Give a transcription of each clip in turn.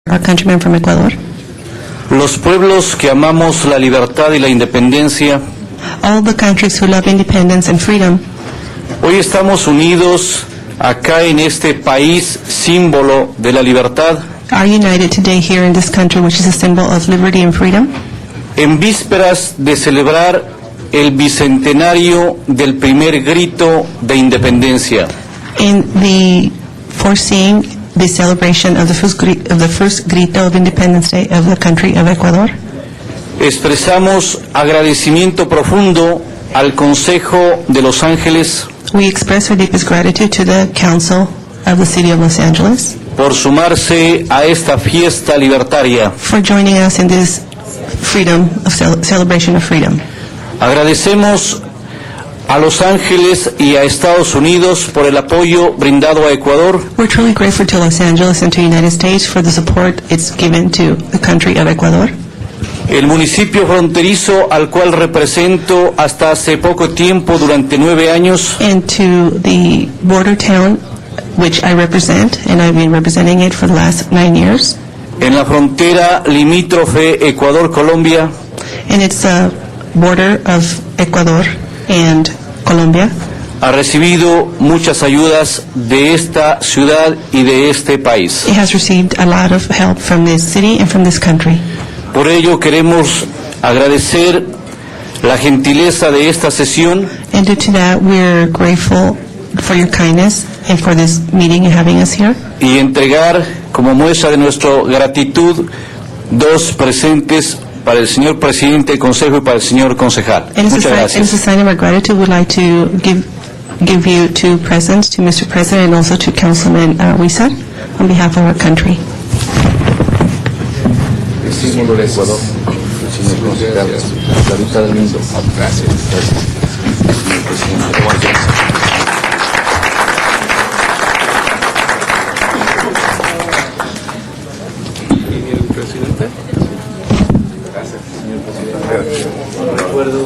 Our countrymen from Ecuador. Los pueblos que amamos la libertad y la independencia, All the countries who love independence and freedom. hoy estamos unidos acá en este país símbolo de la libertad, Are united today here in this country, which is a symbol of liberty and freedom, en vísperas de celebrar el bicentenario del primer grito de independencia. in the foreseeing the celebration of the first grito of Independence Day of the country of Ecuador. Expresamos agradecimiento profundo al Consejo de Los Ángeles We express our deepest gratitude to the Council of the City of Los Angeles por sumarse a esta fiesta libertaria. for joining us in this freedom of celebration of freedom. Agradecemos a Los Ángeles y a Estados Unidos por el apoyo brindado a Ecuador We're truly grateful to Los Angeles and to the United States for the support it's given to the country of Ecuador. el municipio fronterizo al cual represento hasta hace poco tiempo, durante 9 años, And to the border town which I represent, and I've been representing it for the last 9 years. en la frontera limítrofe Ecuador-Colombia, And it's a border of Ecuador and Colombia. ha recibido muchas ayudas de esta ciudad y de este país. It has received a lot of help from this city and from this country. Por ello queremos agradecer la gentileza de esta sesión And due to that, we're grateful for your kindness and for this meeting and having us here. y entregar como muestra de nuestra gratitud 2 presentes para el señor presidente del Consejo y para el señor concejal. And Muchas as a gracias. sign of our gratitude, we'd like to give you 2 presents to Mr. President and also to Councilman Huizar on behalf of our country. El símbolo de Ecuador, el señor concejal, la ruta del mundo. Gracias. Señor presidente. Gracias, señor presidente. Recuerdo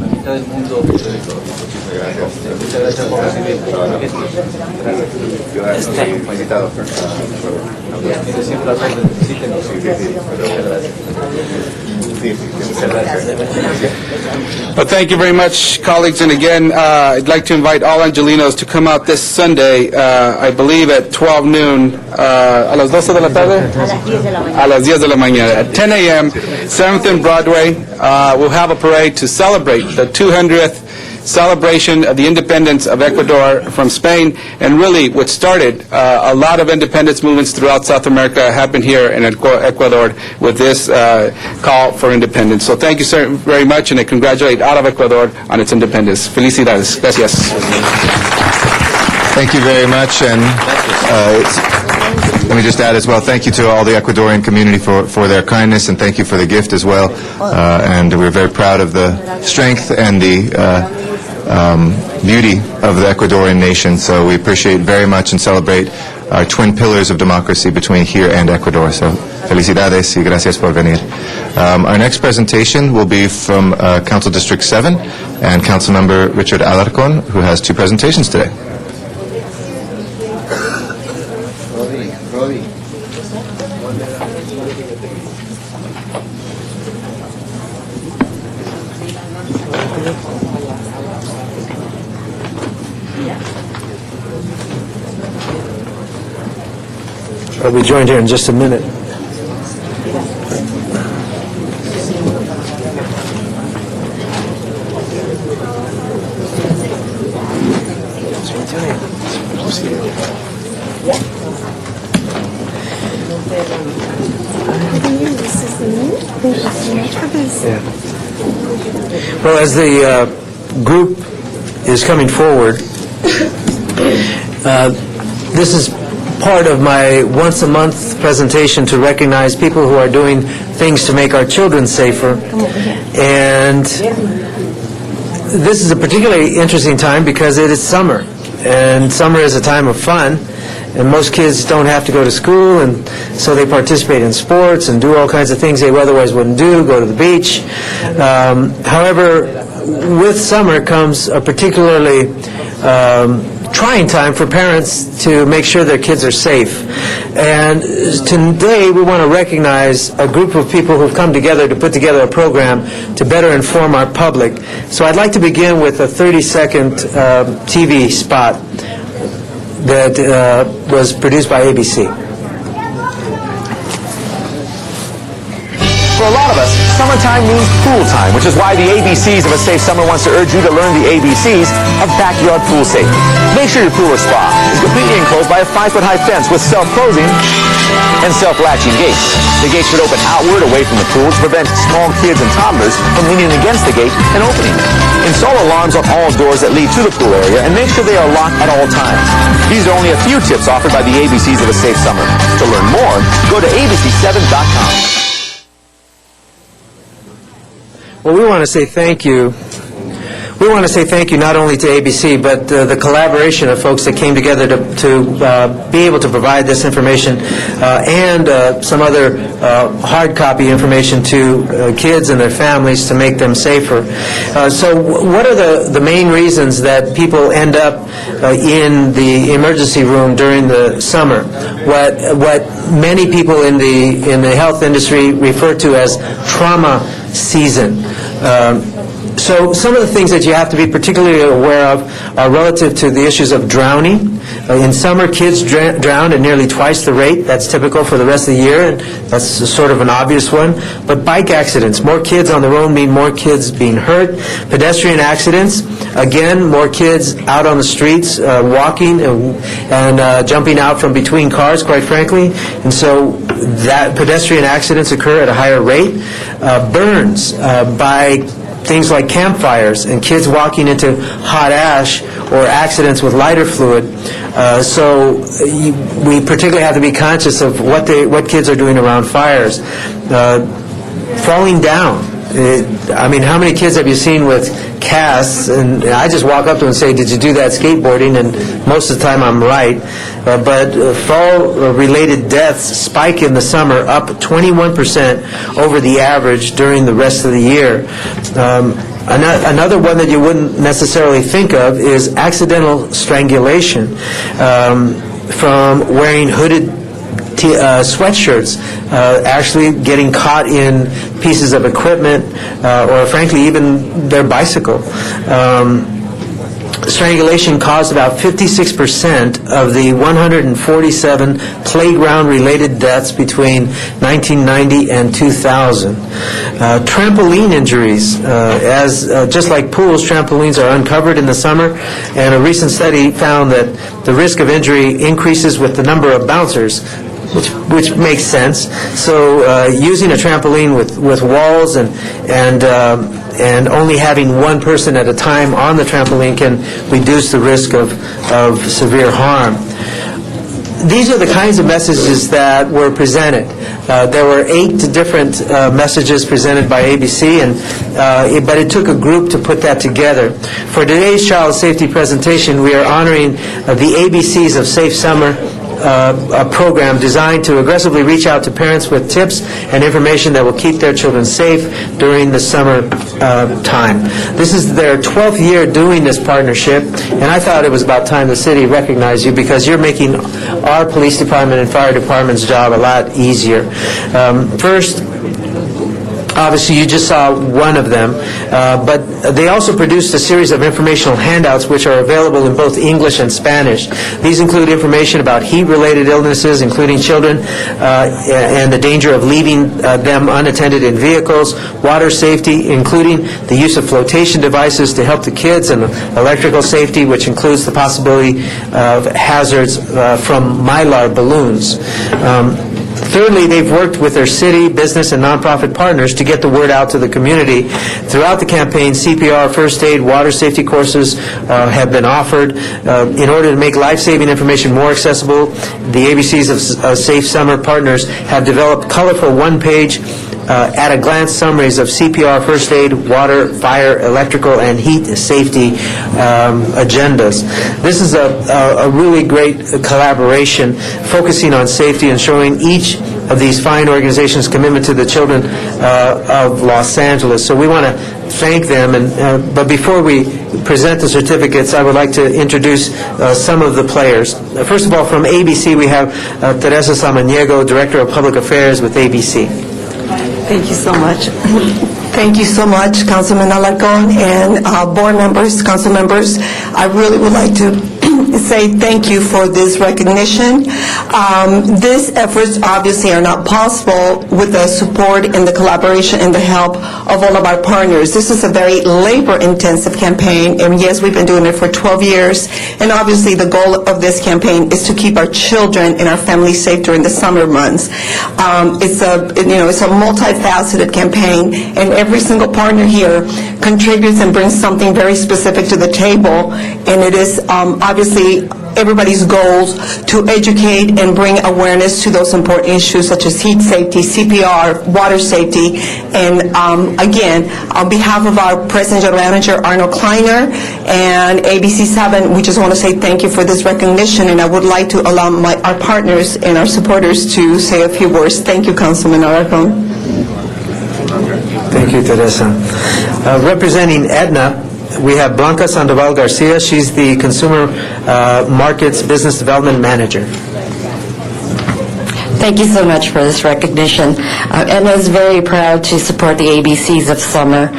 la mitad del mundo. Muchas gracias por recibir. Gracias. Felicitado. Siempre las órdenes, visítenos. Muchas gracias. Well, thank you very much, colleagues. And again, I'd like to invite all Angelinos to come out this Sunday, I believe at 12 noon, a las 12 de la tarde? A las 10 de la mañana. At 10 a.m., 7th and Broadway, we'll have a parade to celebrate the 200th celebration of the independence of Ecuador from Spain. And really, what started a lot of independence movements throughout South America happened here in Ecuador with this call for independence. So thank you so very much, and I congratulate all of Ecuador on its independence. Felicidades. Gracias. Thank you very much, and let me just add as well, thank you to all the Ecuadorian community for their kindness, and thank you for the gift as well. And we're very proud of the strength and the beauty of the Ecuadorian nation, so we appreciate very much and celebrate our twin pillars of democracy between here and Ecuador. So, felicidades y gracias por venir. Our next presentation will be from Council District 7 and Council Member Richard Alarcon, who has 2 presentations today. I'll be joined here in just a minute. Well, as the group is coming forward, this is part of my once-a-month presentation to recognize people who are doing things to make our children safer. And this is a particularly interesting time because it is summer, and summer is a time of fun, and most kids don't have to go to school, and so they participate in sports and do all kinds of things they otherwise wouldn't do, go to the beach. However, with summer comes a particularly trying time for parents to make sure their kids are safe. And today we want to recognize a group of people who've come together to put together a program to better inform our public. So I'd like to begin with a 30-second TV spot that was produced by ABC. For a lot of us, summertime means pool time, which is why the ABCs of a Safe Summer wants to urge you to learn the ABCs of backyard pool safety. Make sure your pool or spa is completely enclosed by a 5-foot-high fence with self-closing and self-latching gates. The gates should open outward away from the pool to prevent small kids and toddlers from leaning against the gate and opening it. Install alarms on all doors that lead to the pool area and make sure they are locked at all times. These are only a few tips offered by the ABCs of a Safe Summer. To learn more, go to abc7.com. Well, we want to say thank you. We want to say thank you not only to ABC, but the collaboration of folks that came together to be able to provide this information and some other hard copy information to kids and their families to make them safer. So what are the main reasons that people end up in the emergency room during the summer? What many people in the health industry refer to as trauma season. So some of the things that you have to be particularly aware of are relative to the issues of drowning. In summer, kids drown at nearly twice the rate. That's typical for the rest of the year, and that's sort of an obvious one. But bike accidents, more kids on the road mean more kids being hurt. Pedestrian accidents, again, more kids out on the streets walking and jumping out from between cars, quite frankly. And so that pedestrian accidents occur at a higher rate. Burns by things like campfires and kids walking into hot ash or accidents with lighter fluid. So we particularly have to be conscious of what kids are doing around fires. Falling down. I mean, how many kids have you seen with casts? And I just walk up to them and say, "Did you do that skateboarding?" And most of the time I'm right. But fall-related deaths spike in the summer, up 21% over the average during the rest of the year. Another one that you wouldn't necessarily think of is accidental strangulation from wearing hooded sweatshirts, actually getting caught in pieces of equipment or frankly even their bicycle. Strangulation caused about 56% of the 147 playground-related deaths between 1990 and 2000. Trampoline injuries, just like pools, trampolines are uncovered in the summer, and a recent study found that the risk of injury increases with the number of bouncers, which makes sense. So using a trampoline with walls and only having one person at a time on the trampoline can reduce the risk of severe harm. These are the kinds of messages that were presented. There were 8 different messages presented by ABC, but it took a group to put that together. For today's child safety presentation, we are honoring the ABCs of Safe Summer, a program designed to aggressively reach out to parents with tips and information that will keep their children safe during the summer time. This is their 12th year doing this partnership, and I thought it was about time the city recognized you because you're making our police department and fire department's job a lot easier. First, obviously, you just saw one of them, but they also produced a series of informational handouts which are available in both English and Spanish. These include information about heat-related illnesses, including children, and the danger of leaving them unattended in vehicles, water safety, including the use of flotation devices to help the kids, and electrical safety, which includes the possibility of hazards from Mylar balloons. Thirdly, they've worked with their city, business, and nonprofit partners to get the word out to the community. Throughout the campaign, CPR, first aid, water safety courses have been offered. In order to make life-saving information more accessible, the ABCs of Safe Summer partners have developed colorful one-page at-a-glance summaries of CPR, first aid, water, fire, electrical, and heat safety agendas. This is a really great collaboration focusing on safety and showing each of these fine organizations' commitment to the children of Los Angeles. So we want to thank them. But before we present the certificates, I would like to introduce some of the players. First of all, from ABC, we have Teresa Samaniego, Director of Public Affairs with ABC. Thank you so much. Thank you so much, Councilman Alarcon and board members, council members. I really would like to say thank you for this recognition. These efforts obviously are not possible with the support and the collaboration and the help of all of our partners. This is a very labor-intensive campaign, and yes, we've been doing it for 12 years, and obviously the goal of this campaign is to keep our children and our families safe during the summer months. It's a multifaceted campaign, and every single partner here contributes and brings something very specific to the table, and it is obviously everybody's goals to educate and bring awareness to those important issues such as heat safety, CPR, water safety, and again, on behalf of our President General Manager Arnold Kleiner and ABC7, we just want to say thank you for this recognition, and I would like to allow our partners and our supporters to say a few words. Thank you, Councilman Alarcon. Thank you, Teresa. Representing Aetna, we have Blanca Sandoval Garcia. She's the Consumer Markets Business Development Manager. Thank you so much for this recognition. Aetna is very proud to support the ABCs of summer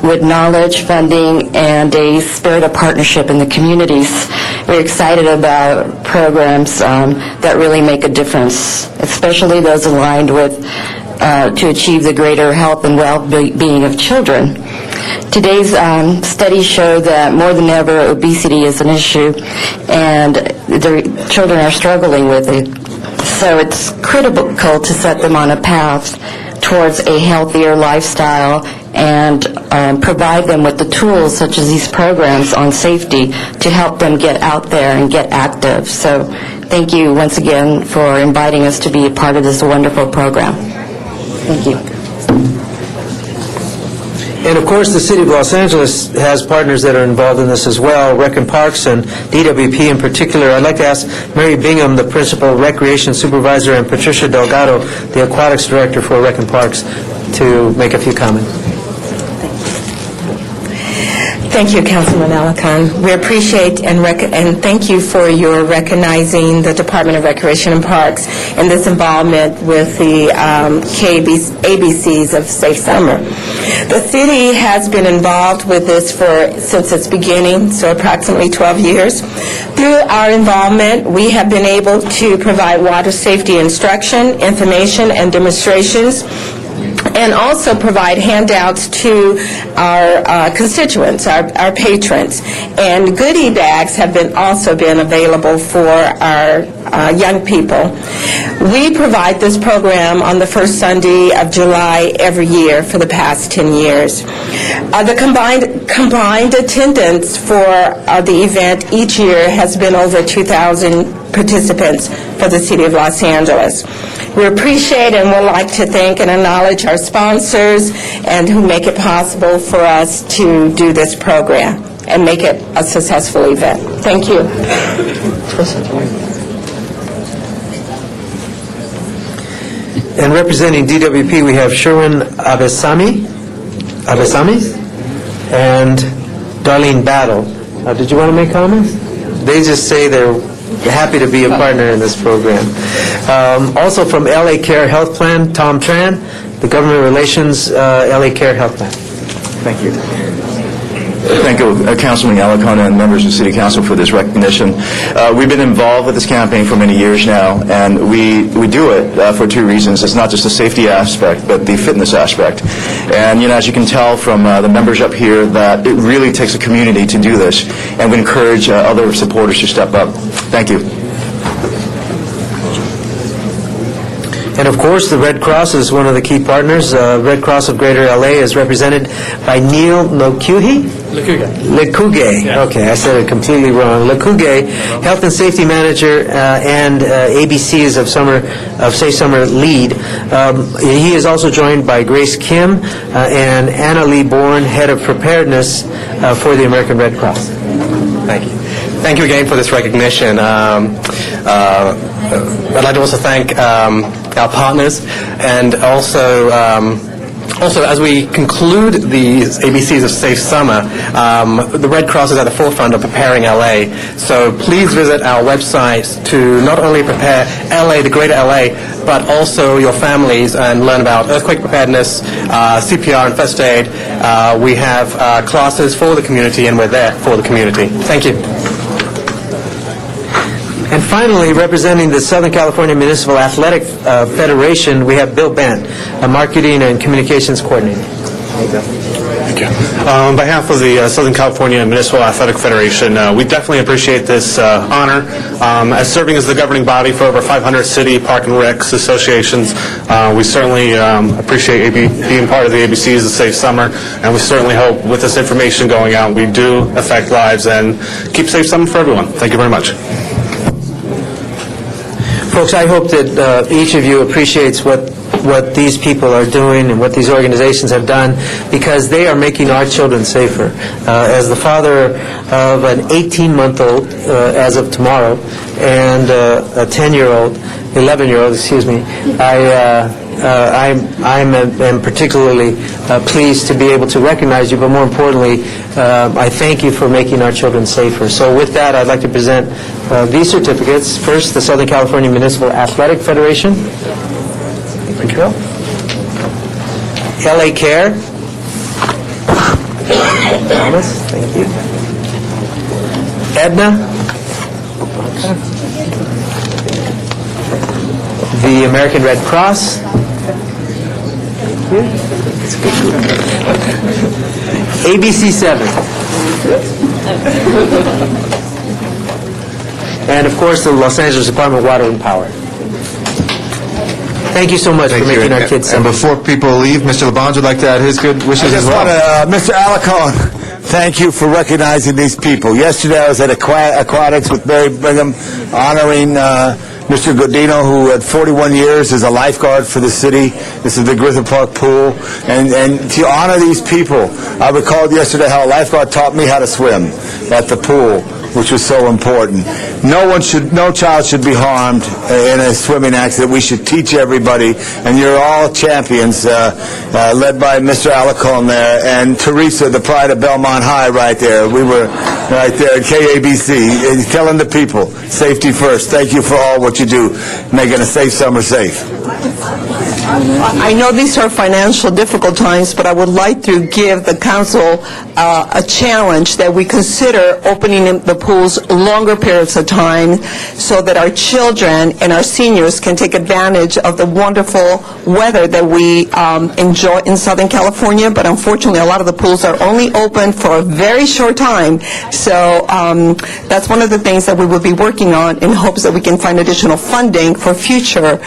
with knowledge, funding, and a spirit of partnership in the communities. We're excited about programs that really make a difference, especially those aligned with to achieve the greater health and well-being of children. Today's studies show that more than ever, obesity is an issue, and the children are struggling with it. So it's critical to set them on a path towards a healthier lifestyle and provide them with the tools, such as these programs on safety, to help them get out there and get active. So thank you once again for inviting us to be a part of this wonderful program. Thank you. And of course, the City of Los Angeles has partners that are involved in this as well, Rec and Parks and DWP in particular. I'd like to ask Mary Bingham, the Principal Recreation Supervisor, and Patricia Delgado, the Aquatics Director for Rec and Parks, to make a few comments. Thank you, Councilman Alarcon. We appreciate and thank you for your recognizing the Department of Recreation and Parks and this involvement with the ABCs of Safe Summer. The city has been involved with this since its beginning, so approximately 12 years. Through our involvement, we have been able to provide water safety instruction, information, and demonstrations, and also provide handouts to our constituents, our patrons. And goodie bags have also been available for our young people. We provide this program on the first Sunday of July every year for the past 10 years. The combined attendance for the event each year has been over 2,000 participants for the City of Los Angeles. We appreciate and would like to thank and acknowledge our sponsors and who make it possible for us to do this program and make it a successful event. Thank you. And representing DWP, we have Sherwin Abesami and Darlene Battle. Did you want to make comments? They just say they're happy to be a partner in this program. Also from LA Care Health Plan, Tom Tran, the Government Relations LA Care Health Plan. Thank you. Thank you, Councilman Alarcon and members of the City Council for this recognition. We've been involved with this campaign for many years now, and we do it for two reasons. It's not just the safety aspect, but the fitness aspect. And, as you can tell from the members up here, that it really takes a community to do this, and we encourage other supporters to step up. Thank you. And of course, the Red Cross is one of the key partners. Red Cross of Greater LA is represented by Neil Lekuge. Okay, I said it completely wrong. Lekuge, Health and Safety Manager and ABCs of Safe Summer lead. He is also joined by Grace Kim and Anna Lee Bourne, Head of Preparedness for the American Red Cross. Thank you. Thank you again for this recognition. I'd like to also thank our partners, and also as we conclude the ABCs of Safe Summer, the Red Cross is at the forefront of preparing LA. So please visit our website to not only prepare LA, the greater LA, but also your families and learn about earthquake preparedness, CPR and first aid. We have classes for the community, and we're there for the community. Thank you. And finally, representing the Southern California Municipal Athletic Federation, we have Bill Bent, a marketing and communications coordinator. Thank you. On behalf of the Southern California Municipal Athletic Federation, we definitely appreciate this honor. As serving as the governing body for over 500 city park and recs associations, we certainly appreciate being part of the ABCs of Safe Summer, and we certainly hope with this information going out, we do affect lives and keep safe summer for everyone. Thank you very much. Folks, I hope that each of you appreciates what these people are doing and what these organizations have done, because they are making our children safer. As the father of an 18-month-old as of tomorrow and a 11-year-old, excuse me, I am particularly pleased to be able to recognize you, but more importantly, I thank you for making our children safer. So with that, I'd like to present these certificates. First, the Southern California Municipal Athletic Federation. Thank you. LA Care. Thomas, thank you. Edna. The American Red Cross. It's a good group. ABC 7. And of course, the Los Angeles Department of Water and Power. Thank you so much for making our kids safe. And before people leave, Mr. LaBonge would like to add his good wishes as well. Mr. Alarcon, thank you for recognizing these people. Yesterday I was at Aquatics with Barry Brigham honoring Mr. Godino, who at 41 years is a lifeguard for the city. This is the Griffith Park pool. And to honor these people, I recalled yesterday how a lifeguard taught me how to swim at the pool, which was so important. No child should be harmed in a swimming accident. We should teach everybody, and you're all champions, led by Mr. Alarcon there, and Teresa, the pride of Belmont High right there. We were right there at KABC, telling the people, safety first. Thank you for all what you do, making a safe summer safe. I know these are financial difficult times, but I would like to give the council a challenge that we consider opening the pools longer periods of time so that our children and our seniors can take advantage of the wonderful weather that we enjoy in Southern California. But unfortunately, a lot of the pools are only open for a very short time. So that's one of the things that we will be working on in hopes that we can find additional funding for future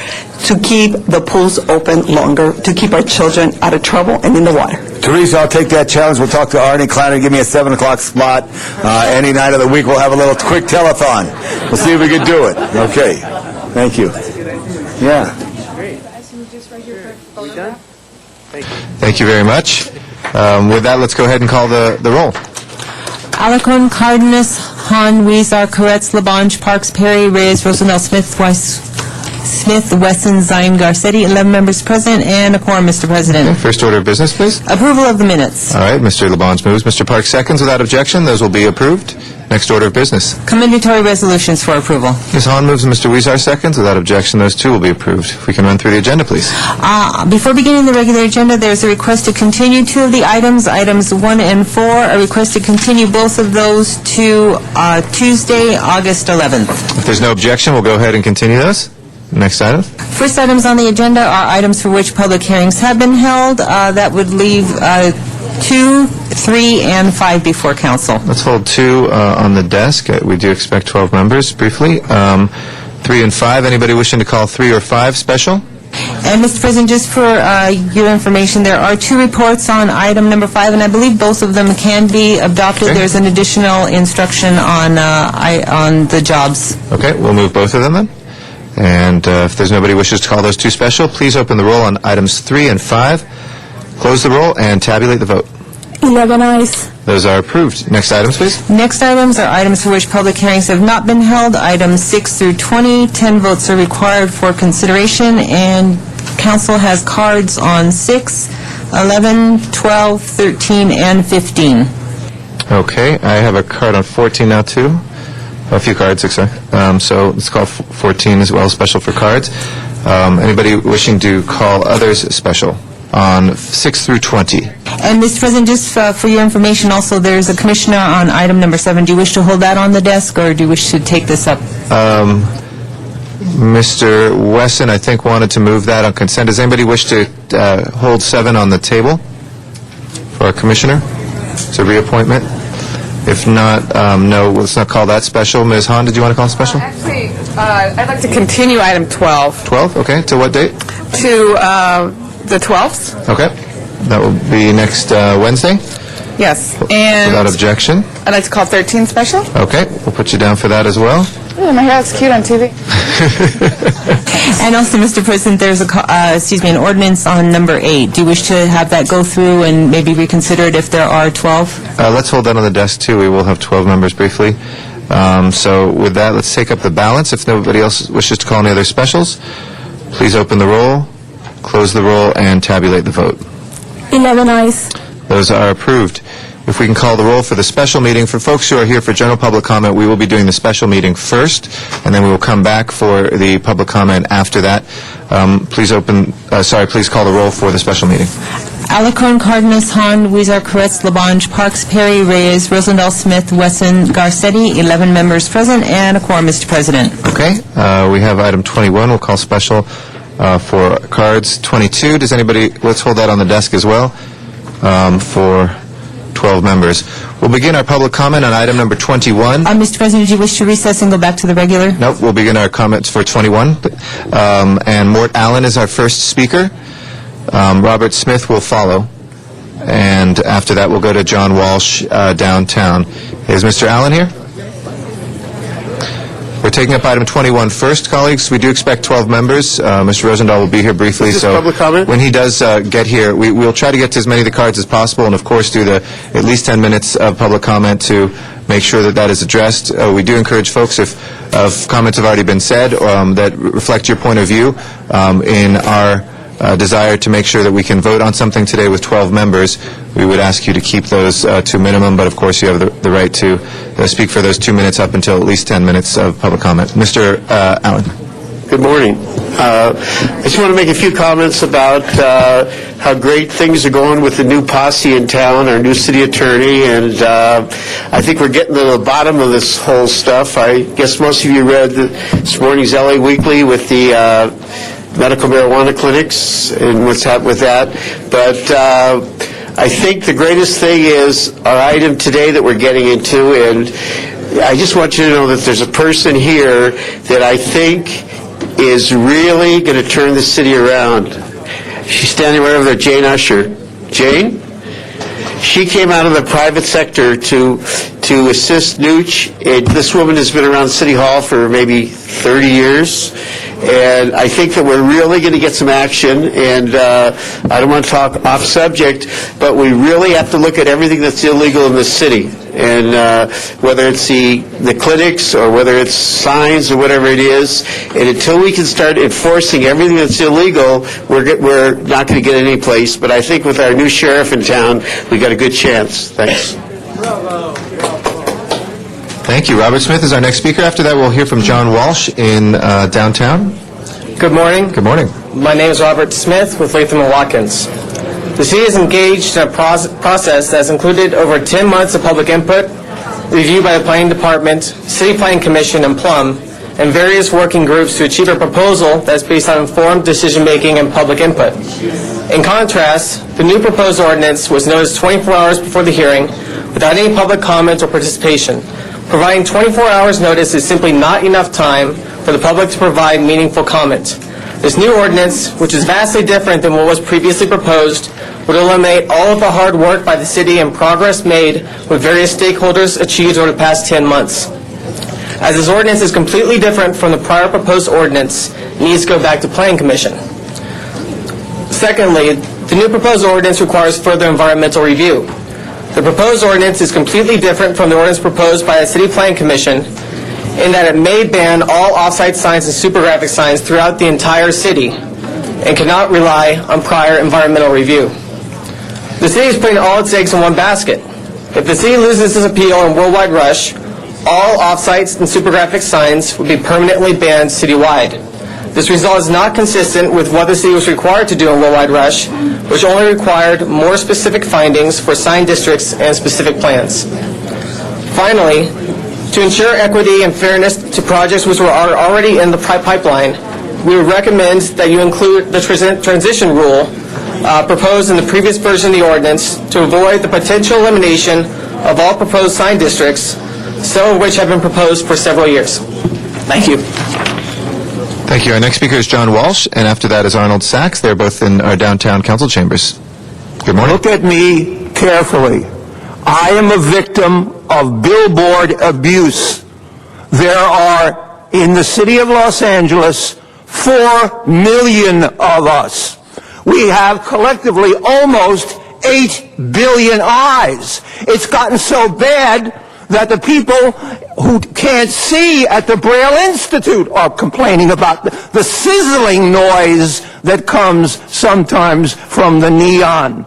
to keep the pools open longer, to keep our children out of trouble and in the water. Teresa, I'll take that challenge. We'll talk to Arnie Kleiner. Give me a 7 o'clock spot. Any night of the week, we'll have a little quick telethon. We'll see if we can do it. Okay. Thank you. Yeah. Thank you very much. With that, let's go ahead and call the roll. Alarcon, Cardenas, Hahn, Weezer, Koretz, LaBonge, Parks, Perry, Reyes, Rosendahl, Smith, Wesson, Zine, Garcetti, 11 members present, and a quorum, Mr. President. Okay, first order of business, please. Approval of the minutes. All right, Mr. LaBonge moves. Mr. Parks seconds. Without objection, those will be approved. Next order of business. Commendatory resolutions for approval. Ms. Hahn moves and Mr. Weezer seconds. Without objection, those two will be approved. If we can run through the agenda, please. Before beginning the regular agenda, there's a request to continue two of the items 1 and 4, a request to continue both of those to Tuesday, August 11th. If there's no objection, we'll go ahead and continue those. Next item. First items on the agenda are items for which public hearings have been held. That would leave 2, 3, and 5 before council. Let's hold 2 on the desk. We do expect 12 members, briefly. 3 and 5. Anybody wishing to call 3 or 5 special? And, Mr. President, just for your information, there are 2 reports on item number 5, and I believe both of them can be adopted. Okay. There's an additional instruction on the jobs. Okay, we'll move both of them then. And if there's nobody who wishes to call those 2 special, please open the roll on items 3 and 5. Close the roll and tabulate the vote. 11 ayes. Those are approved. Next items, please. Next items are items for which public hearings have not been held. Items 6 through 20, 10 votes are required for consideration, and council has cards on 6, 11, 12, 13, and 15. Okay, I have a card on 14 now, too. A few cards, sorry. So let's call 14 as well, special for cards. Anybody wishing to call others special on 6 through 20? And, Mr. President, just for your information also, there's a commissioner on item number 7. Do you wish to hold that on the desk, or do you wish to take this up? Mr. Wesson, I think, wanted to move that on consent. Does anybody wish to hold 7 on the table for our commissioner? It's a reappointment. If not, no, let's not call that special. Ms. Hahn, did you want to call it special? Actually, I'd like to continue item 12 12? Okay, to what date? to the 12th. Okay. That will be next Wednesday, Yes. without And objection. I'd like to call 13 special. Okay, we'll put you down for that as well. Ooh, my hair looks cute on TV. And also, Mr. President, there's an ordinance on number 8. Do you wish to have that go through and maybe reconsider it if there are 12? Let's hold that on the desk, too. We will have 12 members briefly. So with that, let's take up the balance. If nobody else wishes to call any other specials, please open the roll, close the roll, and tabulate the vote. 11 ayes. Those are approved. If we can call the roll for the special meeting, for folks who are here for general public comment, we will be doing the special meeting first, and then we will come back for the public comment after that. Please call the roll for the special meeting. Alarcon, Cardenas, Hahn, Weezer, Koretz, Labange, Parks, Perry, Reyes, Rosendahl, Smith, Wesson, Garcetti, 11 members present, and a quorum, Mr. President. Okay, we have item 21. We'll call special for cards. 22, let's hold that on the desk as well for 12 members. We'll begin our public comment on item number 21. Mr. President, do you wish to recess and go back to the regular? Nope, we'll begin our comments for 21. And Mort Allen is our first speaker. Robert Smith will follow. And after that, we'll go to John Walsh downtown. Is Mr. Allen here? We're taking up item 21 first, colleagues. We do expect 12 members. Mr. Rosendahl will be here briefly. Is this so public comment? When he does get here, we'll try to get to as many of the cards as possible, and of course do at least 10 minutes of public comment to make sure that is addressed. We do encourage folks, if comments have already been said that reflect your point of view in our desire to make sure that we can vote on something today with 12 members, we would ask you to keep those to minimum, but of course you have the right to speak for those 2 minutes up until at least 10 minutes of public comment. Mr. Allen. Good morning. I just want to make a few comments about how great things are going with the new posse in town, our new city attorney, and I think we're getting to the bottom of this whole stuff. I guess most of you read this morning's LA Weekly with the medical marijuana clinics and what's happened with that. But I think the greatest thing is our item today that we're getting into, and I just want you to know that there's a person here that I think is really going to turn the city around. She's standing right over there, Jane Usher. Jane? She came out of the private sector to assist Nooch. This woman has been around City Hall for maybe 30 years. And I think that we're really going to get some action, and I don't want to talk off subject, but we really have to look at everything that's illegal in the city, and whether it's the clinics or whether it's signs or whatever it is, and until we can start enforcing everything that's illegal, we're not going to get any place. But I think with our new sheriff in town, we got a good chance. Thanks. Thank you. Robert Smith is our next speaker. After that, we'll hear from John Walsh in downtown. Good morning. Good morning. My name is Robert Smith with Latham & Watkins. The city is engaged in a process that has included over 10 months of public input, review by the Planning Department, City Planning Commission, and Plum, and various working groups to achieve a proposal that is based on informed decision-making and public input. In contrast, the new proposed ordinance was noticed 24 hours before the hearing without any public comment or participation. Providing 24 hours notice is simply not enough time for the public to provide meaningful comment. This new ordinance, which is vastly different than what was previously proposed, would eliminate all of the hard work by the city and progress made with various stakeholders achieved over the past 10 months. As this ordinance is completely different from the prior proposed ordinance, it needs to go back to Planning Commission. Secondly, the new proposed ordinance requires further environmental review. The proposed ordinance is completely different from the ordinance proposed by the City Plan Commission in that it may ban all off-site signs and super graphic signs throughout the entire city and cannot rely on prior environmental review. The city is putting all its eggs in one basket. If the city loses this appeal in Worldwide Rush, all off-site and super graphic signs would be permanently banned citywide. This result is not consistent with what the city was required to do in Worldwide Rush, which only required more specific findings for sign districts and specific plans. Finally, to ensure equity and fairness to projects which were already in the pipeline, we would recommend that you include the transition rule proposed in the previous version of the ordinance to avoid the potential elimination of all proposed sign districts, some of which have been proposed for several years. Thank you. Thank you. Our next speaker is John Walsh, and after that is Arnold Sachs. They're both in our downtown council chambers. Good morning. Look at me carefully. I am a victim of billboard abuse. There are, in the city of Los Angeles, 4 million of us. We have collectively almost 8 billion eyes. It's gotten so bad that the people who can't see at the Braille Institute are complaining about the sizzling noise that comes sometimes from the neon.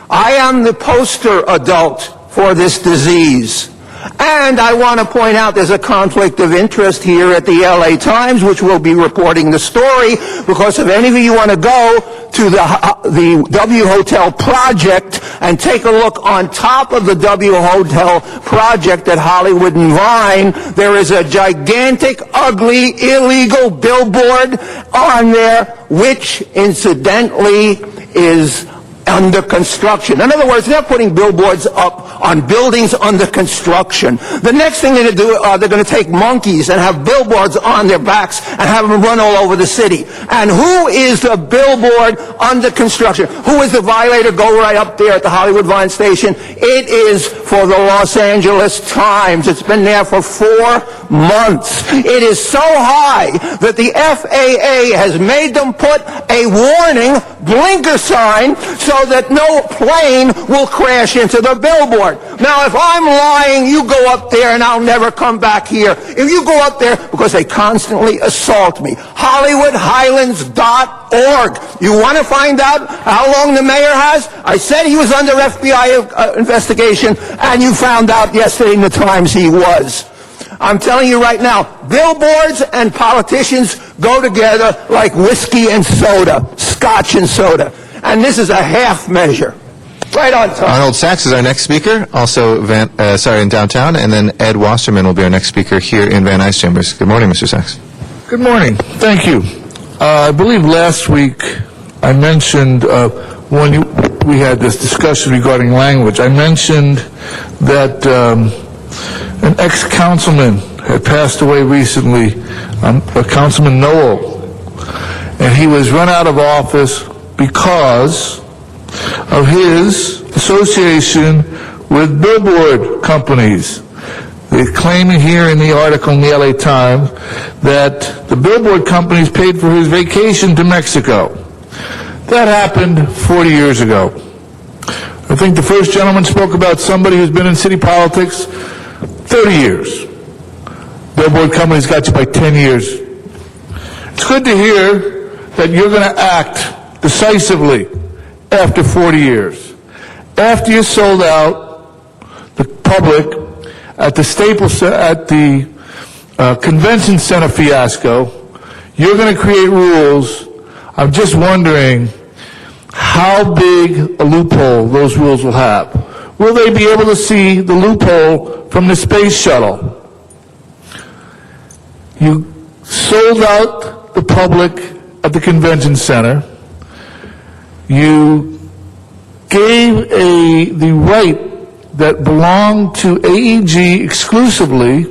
I am the poster adult for this disease. And I want to point out there's a conflict of interest here at the LA Times, which will be reporting the story, because if any of you want to go to the W Hotel project and take a look on top of the W Hotel project at Hollywood and Vine, there is a gigantic, ugly, illegal billboard on there, which incidentally is under construction. In other words, they're putting billboards up on buildings under construction. The next thing they're going to do, they're going to take monkeys and have billboards on their backs and have them run all over the city. And who is the billboard under construction? Who is the violator? Go right up there at the Hollywood Vine station. It is for the Los Angeles Times. It's been there for 4 months. It is so high that the FAA has made them put a warning blinker sign so that no plane will crash into the billboard. Now, if I'm lying, you go up there and I'll never come back here. If you go up there, because they constantly assault me, HollywoodHighlands.org. You want to find out how long the mayor has? I said he was under FBI investigation, and you found out yesterday in the Times he was. I'm telling you right now, billboards and politicians go together like whiskey and soda, scotch and soda. And this is a half measure. Right on time. Arnold Sachs is our next speaker, also in downtown, and then Ed Wasserman will be our next speaker here in Van Nuys Chambers. Good morning, Mr. Sachs. Good morning. Thank you. I believe last week I mentioned when we had this discussion regarding language, I mentioned that an ex-councilman had passed away recently, Councilman Noel, and he was run out of office because of his association with billboard companies. They're claiming here in the article in the LA Times that the billboard companies paid for his vacation to Mexico. That happened 40 years ago. I think the first gentleman spoke about somebody who's been in city politics 30 years. Billboard companies got you by 10 years. It's good to hear that you're going to act decisively after 40 years. After you sold out the public at the convention center fiasco, you're going to create rules. I'm just wondering how big a loophole those rules will have. Will they be able to see the loophole from the space shuttle? You sold out the public at the convention center. You gave the right that belonged to AEG exclusively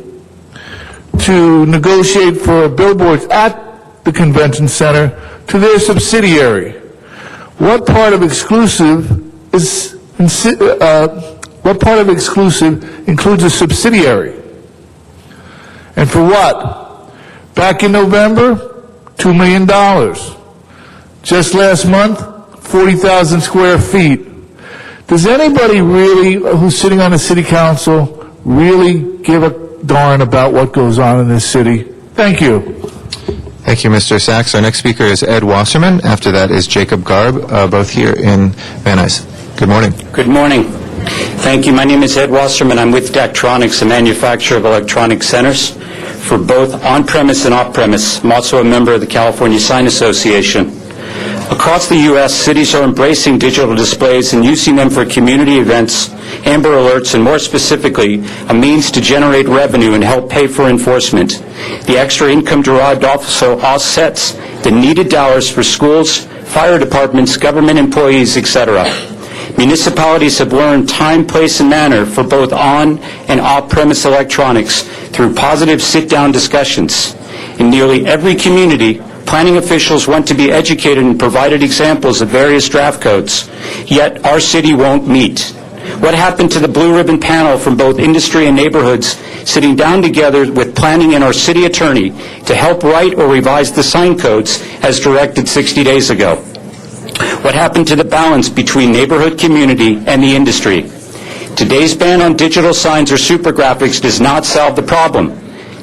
to negotiate for billboards at the convention center to their subsidiary. What part of exclusive includes a subsidiary? And for what? Back in November, $2 million. Just last month, 40,000 square feet. Does anybody really, who's sitting on the city council, really give a darn about what goes on in this city? Thank you. Thank you, Mr. Sachs. Our next speaker is Ed Wasserman. After that is Jacob Garb, both here in Van Nuys. Good morning. Good morning. Thank you. My name is Ed Wasserman. I'm with Daktronics, a manufacturer of electronic centers for both on-premise and off-premise. I'm also a member of the California Sign Association. Across the U.S., cities are embracing digital displays and using them for community events, Amber Alerts, and more specifically, a means to generate revenue and help pay for enforcement. The extra income derived also offsets the needed dollars for schools, fire departments, government employees, etc. Municipalities have learned time, place, and manner for both on- and off-premise electronics through positive sit-down discussions. In nearly every community, planning officials want to be educated and provided examples of various draft codes, yet our city won't meet. What happened to the blue ribbon panel from both industry and neighborhoods sitting down together with planning and our city attorney to help write or revise the sign codes as directed 60 days ago? What happened to the balance between neighborhood community and the industry? Today's ban on digital signs or super graphics does not solve the problem.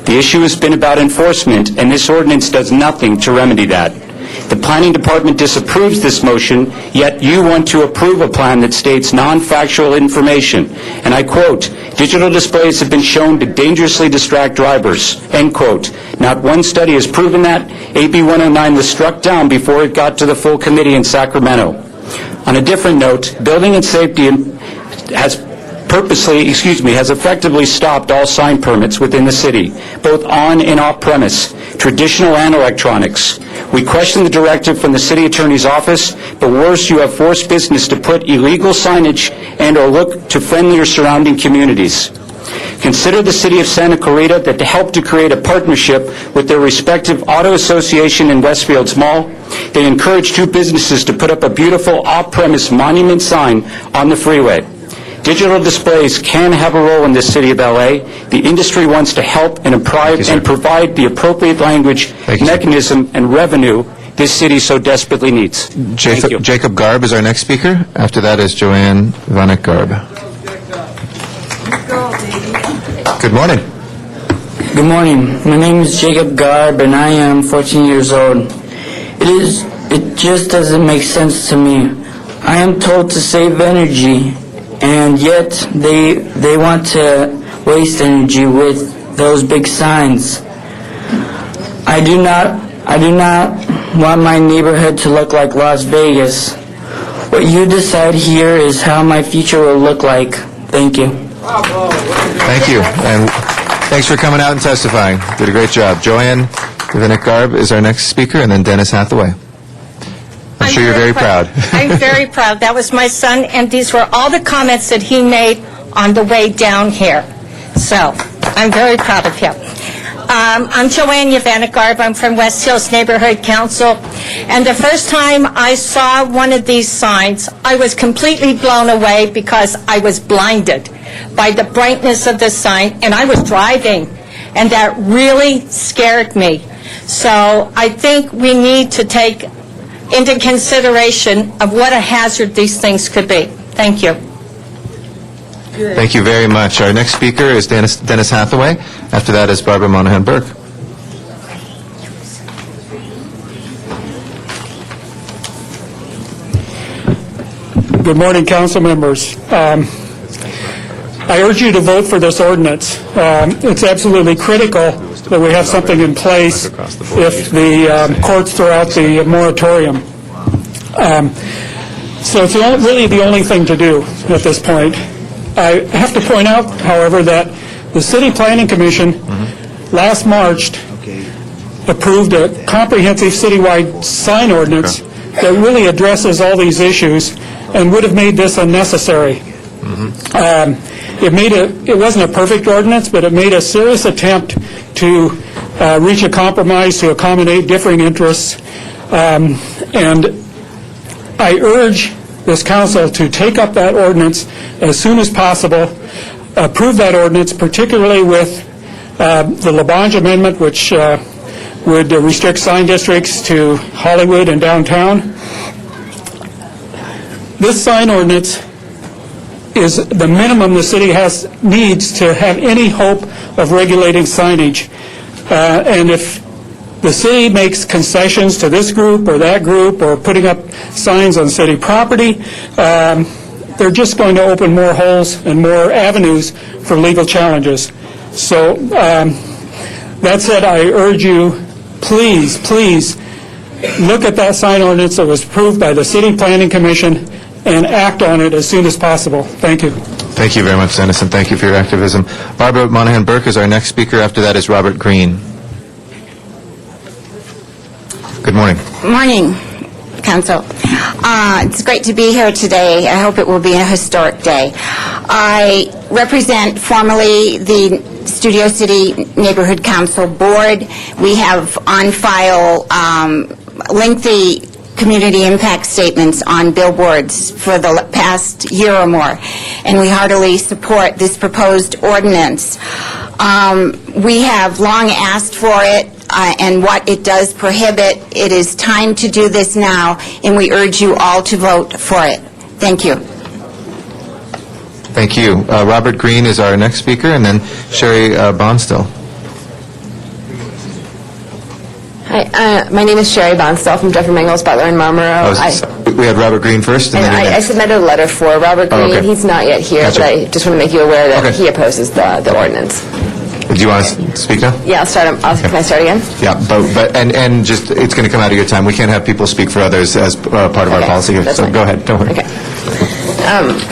The issue has been about enforcement, and this ordinance does nothing to remedy that. The Planning Department disapproves this motion, yet you want to approve a plan that states non-factual information. And I quote, "Digital displays have been shown to dangerously distract drivers," end quote. Not one study has proven that. AB 109 was struck down before it got to the full committee in Sacramento. On a different note, Building and Safety has effectively stopped all sign permits within the city, both on and off premise, traditional and electronics. We question the directive from the city attorney's office, but worse, you have forced business to put illegal signage and or look to friendlier surrounding communities. Consider the city of Santa Clarita that helped to create a partnership with their respective auto association in Westfield's Mall. They encouraged two businesses to put up a beautiful off-premise monument sign on the freeway. Digital displays can have a role in this city of L.A. The industry wants to help and provide the appropriate language, mechanism, and revenue this city so desperately needs. Jacob Garb is our next speaker. After that is Joanne Vanek Garb. Good morning. Good morning. My name is Jacob Garb, and I am 14 years old. It just doesn't make sense to me. I am told to save energy, and yet they want to waste energy with those big signs. I do not want my neighborhood to look like Las Vegas. What you decide here is how my future will look like. Thank you. Thank you, and thanks for coming out and testifying. Did a great job. Joanne Vanek Garb is our next speaker, and then Dennis Hathaway. I'm sure you're very proud. I'm very proud. That was my son, and these were all the comments that he made on the way down here. So, I'm very proud of him. I'm Joanne Vanek Garb. I'm from West Hills Neighborhood Council. And the first time I saw one of these signs, I was completely blown away because I was blinded by the brightness of the sign, and I was driving, and that really scared me. So I think we need to take into consideration of what a hazard these things could be. Thank you. Thank you very much. Our next speaker is Dennis Hathaway. After that is Barbara Monahan Burke. Good morning, council members. I urge you to vote for this ordinance. It's absolutely critical that we have something in place if the courts throw out the moratorium. So it's really the only thing to do at this point. I have to point out, however, that the City Planning Commission last March approved a comprehensive citywide sign ordinance that really addresses all these issues and would have made this unnecessary. It wasn't a perfect ordinance, but it made a serious attempt to reach a compromise to accommodate differing interests. And I urge this council to take up that ordinance as soon as possible, approve that ordinance, particularly with the LaBonge Amendment, which would restrict sign districts to Hollywood and downtown. This sign ordinance is the minimum the city needs to have any hope of regulating signage. And if the city makes concessions to this group or that group or putting up signs on city property, they're just going to open more holes and more avenues for legal challenges. So that said, I urge you, please look at that sign ordinance that was approved by the City Planning Commission and act on it as soon as possible. Thank you. Thank you very much, Dennis, and thank you for your activism. Barbara Monahan Burke is our next speaker. After that is Robert Green. Good morning. Morning, Council. It's great to be here today. I hope it will be a historic day. I represent formally the Studio City Neighborhood Council Board. We have on file lengthy community impact statements on billboards for the past year or more, and we heartily support this proposed ordinance. We have long asked for it, and what it does prohibit. It is time to do this now, and we urge you all to vote for it. Thank you. Thank you. Robert Green is our next speaker, and then Sherry Bonstell. Hi, my name is Sherry Bonstell from Jeffrey Mangels, Butler, and Marlboro. We had Robert Green first, and then you're I next. submitted a letter for Robert Green. okay. He's not yet here, Gotcha. but I just want to make you aware that Okay. he opposes the ordinance. Do you want to speak now? Yeah, can I start again? Yeah, but and just, it's going to come out of your time. We can't have people speak for others as part of our policy here, so go ahead, don't worry. Okay.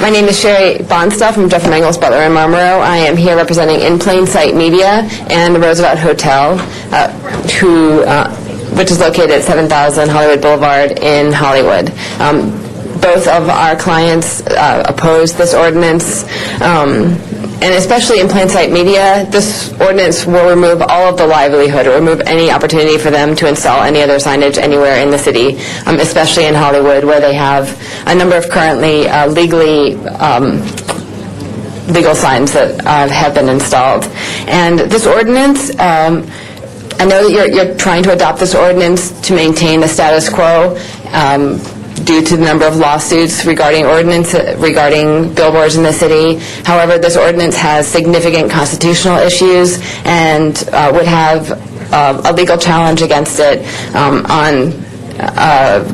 My name is Sherry Bonstell from Jeffrey Mangels, Butler, and Marlboro. I am here representing In Plain Sight Media and the Roosevelt Hotel, which is located at 7000 Hollywood Boulevard in Hollywood. Both of our clients oppose this ordinance, and especially In Plain Sight Media, this ordinance will remove all of the livelihood or remove any opportunity for them to install any other signage anywhere in the city, especially in Hollywood, where they have a number of currently legal signs that have been installed. And this ordinance, I know that you're trying to adopt this ordinance to maintain the status quo due to the number of lawsuits regarding billboards in the city. However, this ordinance has significant constitutional issues and would have a legal challenge against it on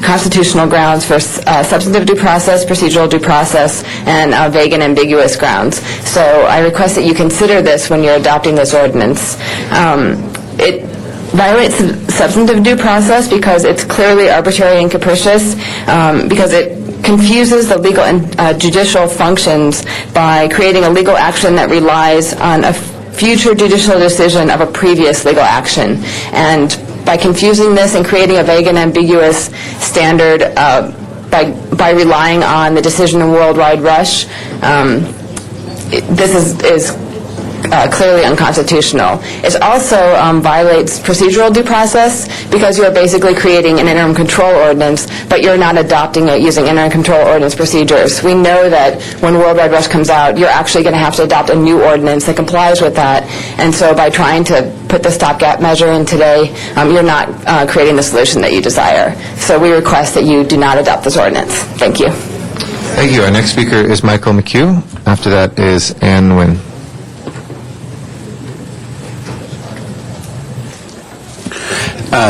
constitutional grounds for substantive due process, procedural due process, and vague and ambiguous grounds. So I request that you consider this when you're adopting this ordinance. It violates substantive due process because it's clearly arbitrary and capricious, because it confuses the legal and judicial functions by creating a legal action that relies on a future judicial decision of a previous legal action. And by confusing this and creating a vague and ambiguous standard by relying on the decision in Worldwide Rush, this is clearly unconstitutional. It also violates procedural due process because you are basically creating an interim control ordinance, but you're not adopting it using interim control ordinance procedures. We know that when Worldwide Rush comes out, you're actually going to have to adopt a new ordinance that complies with that. And so by trying to put the stopgap measure in today, you're not creating the solution that you desire. So we request that you do not adopt this ordinance. Thank you. Thank you. Our next speaker is Michael McHugh. After that is Ann Nguyen.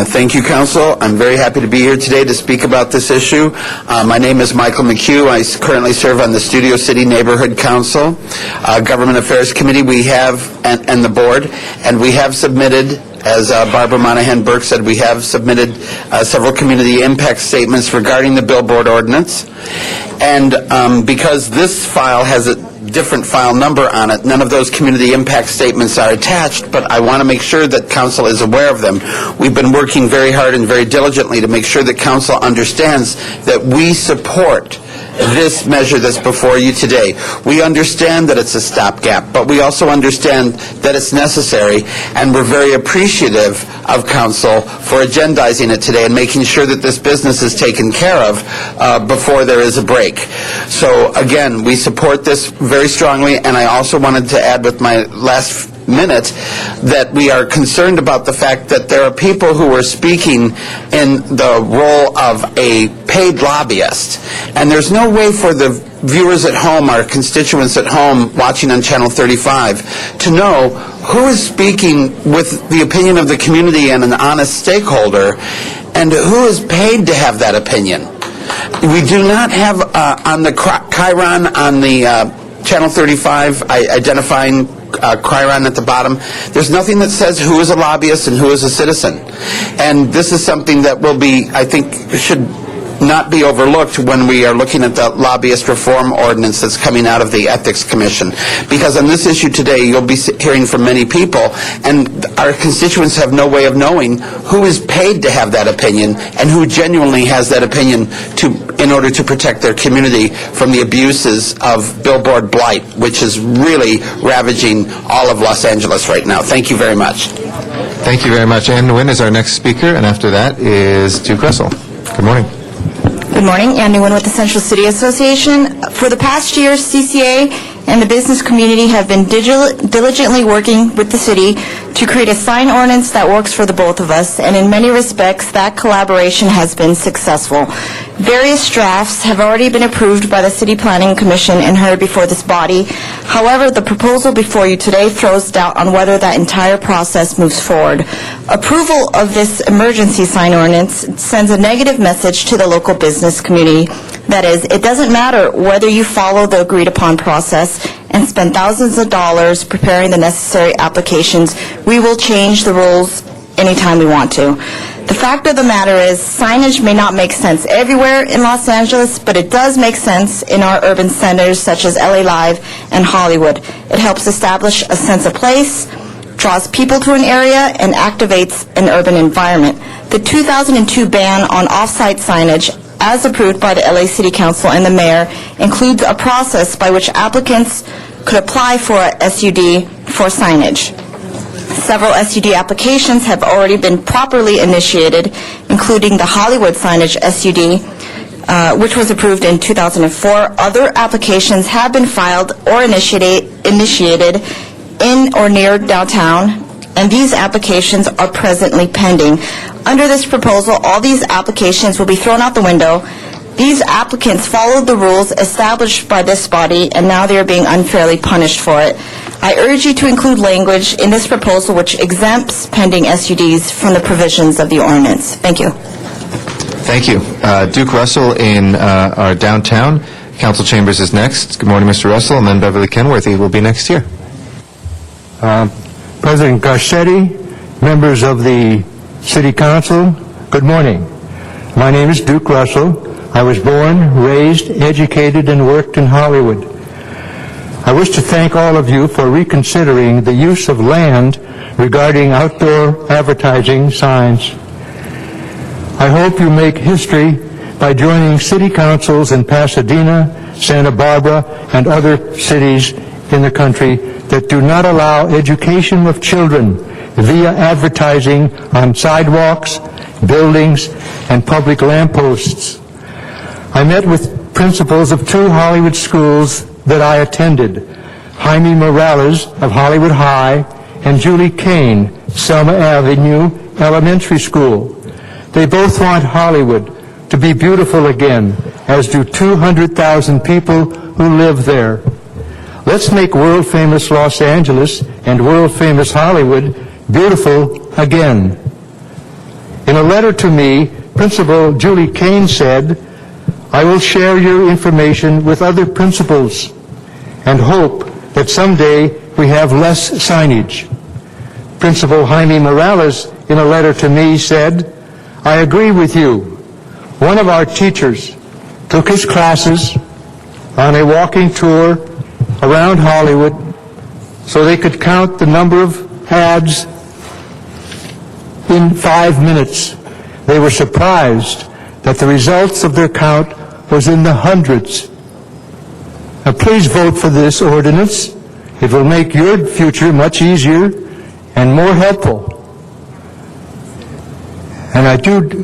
Thank you, Council. I'm very happy to be here today to speak about this issue. My name is Michael McHugh. I currently serve on the Studio City Neighborhood Council, Government Affairs Committee we have, and the board, and we have submitted, as Barbara Monahan Burke said, we have submitted several community impact statements regarding the billboard ordinance. And because this file has a different file number on it, none of those community impact statements are attached, but I want to make sure that Council is aware of them. We've been working very hard and very diligently to make sure that Council understands that we support this measure that's before you today. We understand that it's a stopgap, but we also understand that it's necessary, and we're very appreciative of Council for agendizing it today and making sure that this business is taken care of before there is a break. So again, we support this very strongly, and I also wanted to add with my last minute that we are concerned about the fact that there are people who are speaking in the role of a paid lobbyist. And there's no way for the viewers at home, our constituents at home watching on Channel 35, to know who is speaking with the opinion of the community and an honest stakeholder, and who is paid to have that opinion. We do not have on the Chiron on the Channel 35 identifying Chiron at the bottom. There's nothing that says who is a lobbyist and who is a citizen. And this is something that will be, I think, should not be overlooked when we are looking at the lobbyist reform ordinance that's coming out of the Ethics Commission. Because on this issue today, you'll be hearing from many people, and our constituents have no way of knowing who is paid to have that opinion and who genuinely has that opinion in order to protect their community from the abuses of billboard blight, which is really ravaging all of Los Angeles right now. Thank you very much. Thank you very much. Ann Nguyen is our next speaker, and after that is Duke Russell. Good morning. Good morning, Ann Nguyen with the Central City Association. For the past year, CCA and the business community have been diligently working with the city to create a sign ordinance that works for the both of us, and in many respects, that collaboration has been successful. Various drafts have already been approved by the City Planning Commission and heard before this body. However, the proposal before you today throws doubt on whether that entire process moves forward. Approval of this emergency sign ordinance sends a negative message to the local business community. That is, it doesn't matter whether you follow the agreed-upon process and spend thousands of dollars preparing the necessary applications. We will change the rules anytime we want to. The fact of the matter is, signage may not make sense everywhere in Los Angeles, but it does make sense in our urban centers such as LA Live and Hollywood. It helps establish a sense of place, draws people to an area, and activates an urban environment. The 2002 ban on off-site signage, as approved by the LA City Council and the mayor, includes a process by which applicants could apply for a SUD for signage. Several SUD applications have already been properly initiated, including the Hollywood signage SUD, which was approved in 2004. Other applications have been filed or initiated in or near downtown, and these applications are presently pending. Under this proposal, all these applications will be thrown out the window. These applicants followed the rules established by this body, and now they are being unfairly punished for it. I urge you to include language in this proposal which exempts pending SUDs from the provisions of the ordinance. Thank you. Thank you. Duke Russell in our downtown. Council Chambers is next. Good morning, Mr. Russell, and then Beverly Kenworthy will be next here. President Garcetti, members of the City Council, good morning. My name is Duke Russell. I was born, raised, educated, and worked in Hollywood. I wish to thank all of you for reconsidering the use of land regarding outdoor advertising signs. I hope you make history by joining city councils in Pasadena, Santa Barbara, and other cities in the country that do not allow education of children via advertising on sidewalks, buildings, and public lampposts. I met with principals of two Hollywood schools that I attended, Jaime Morales of Hollywood High and Julie Kane, Selma Avenue Elementary School. They both want Hollywood to be beautiful again, as do 200,000 people who live there. Let's make world-famous Los Angeles and world-famous Hollywood beautiful again. In a letter to me, Principal Julie Kane said, I will share your information with other principals and hope that someday we have less signage. Principal Jaime Morales, in a letter to me, said, I agree with you. One of our teachers took his classes on a walking tour around Hollywood so they could count the number of ads in 5 minutes. They were surprised that the results of their count was in the hundreds. Now please vote for this ordinance. It will make your future much easier and more helpful. And I do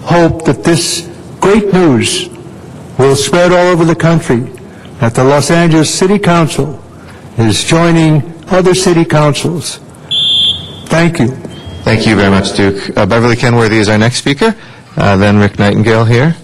hope that this great news will spread all over the country, that the Los Angeles City Council is joining other city councils. Thank you. Thank you very much, Duke. Beverly Kenworthy is our next speaker. Then Rick Nightingale here.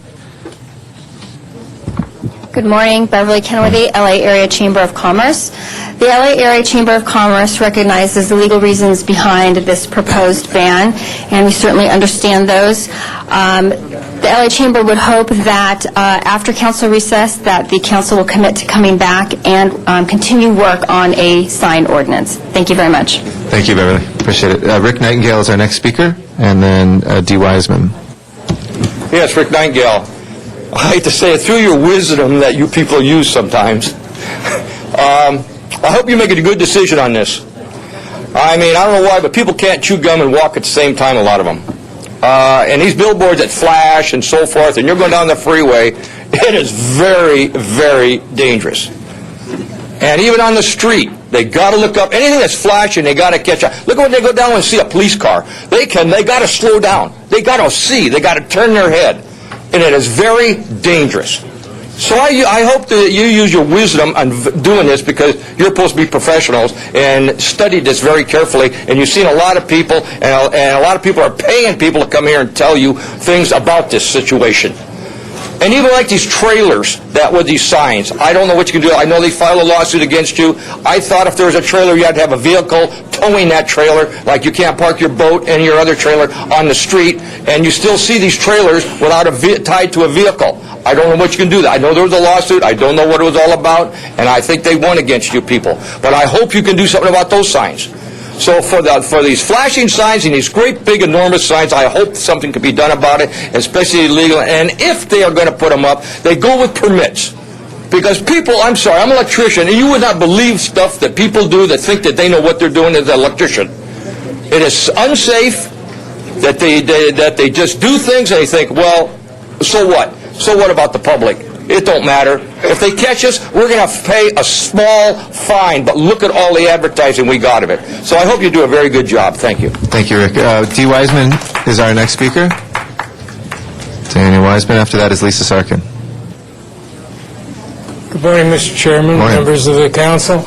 Good morning, Beverly Kenworthy, LA Area Chamber of Commerce. The LA Area Chamber of Commerce recognizes the legal reasons behind this proposed ban, and we certainly understand those. The LA Chamber would hope that after council recess that the council will commit to coming back and continue work on a sign ordinance. Thank you very much. Thank you, Beverly. Appreciate it. Rick Nightingale is our next speaker, and then Dee Wiseman. Yes, Rick Nightingale. I hate to say it, through your wisdom that you people use sometimes, I hope you make a good decision on this. I mean, I don't know why, but people can't chew gum and walk at the same time, a lot of them. And these billboards that flash and so forth, and you're going down the freeway, it is very, very dangerous. And even on the street, they got to look up. Anything that's flashing, they got to catch up. Look when they go down and see a police car. They got to slow down. They got to see. They got to turn their head. And it is very dangerous. So I hope that you use your wisdom on doing this, because you're supposed to be professionals and studied this very carefully, and you've seen a lot of people, and a lot of people are paying people to come here and tell you things about this situation. And even like these trailers that with these signs, I don't know what you can do. I know they filed a lawsuit against you. I thought if there was a trailer, you had to have a vehicle towing that trailer, like you can't park your boat and your other trailer on the street, and you still see these trailers without tied to a vehicle. I don't know what you can do. I know there was a lawsuit. I don't know what it was all about, and I think they won against you people. But I hope you can do something about those signs. So for these flashing signs and these great big enormous signs, I hope something could be done about it, especially legal. And if they are going to put them up, they go with permits. Because people, I'm sorry, I'm an electrician, and you would not believe stuff that people do that think that they know what they're doing as an electrician. It is unsafe that they just do things and they think, well, so what? So what about the public? It don't matter. If they catch us, we're going to pay a small fine, but look at all the advertising we got of it. So I hope you do a very good job. Thank you. Thank you, Rick. Dee Wiseman is our next speaker. Daniel Wiseman. After that is Lisa Sarkin. Good morning, Mr. Chairman, members of the council.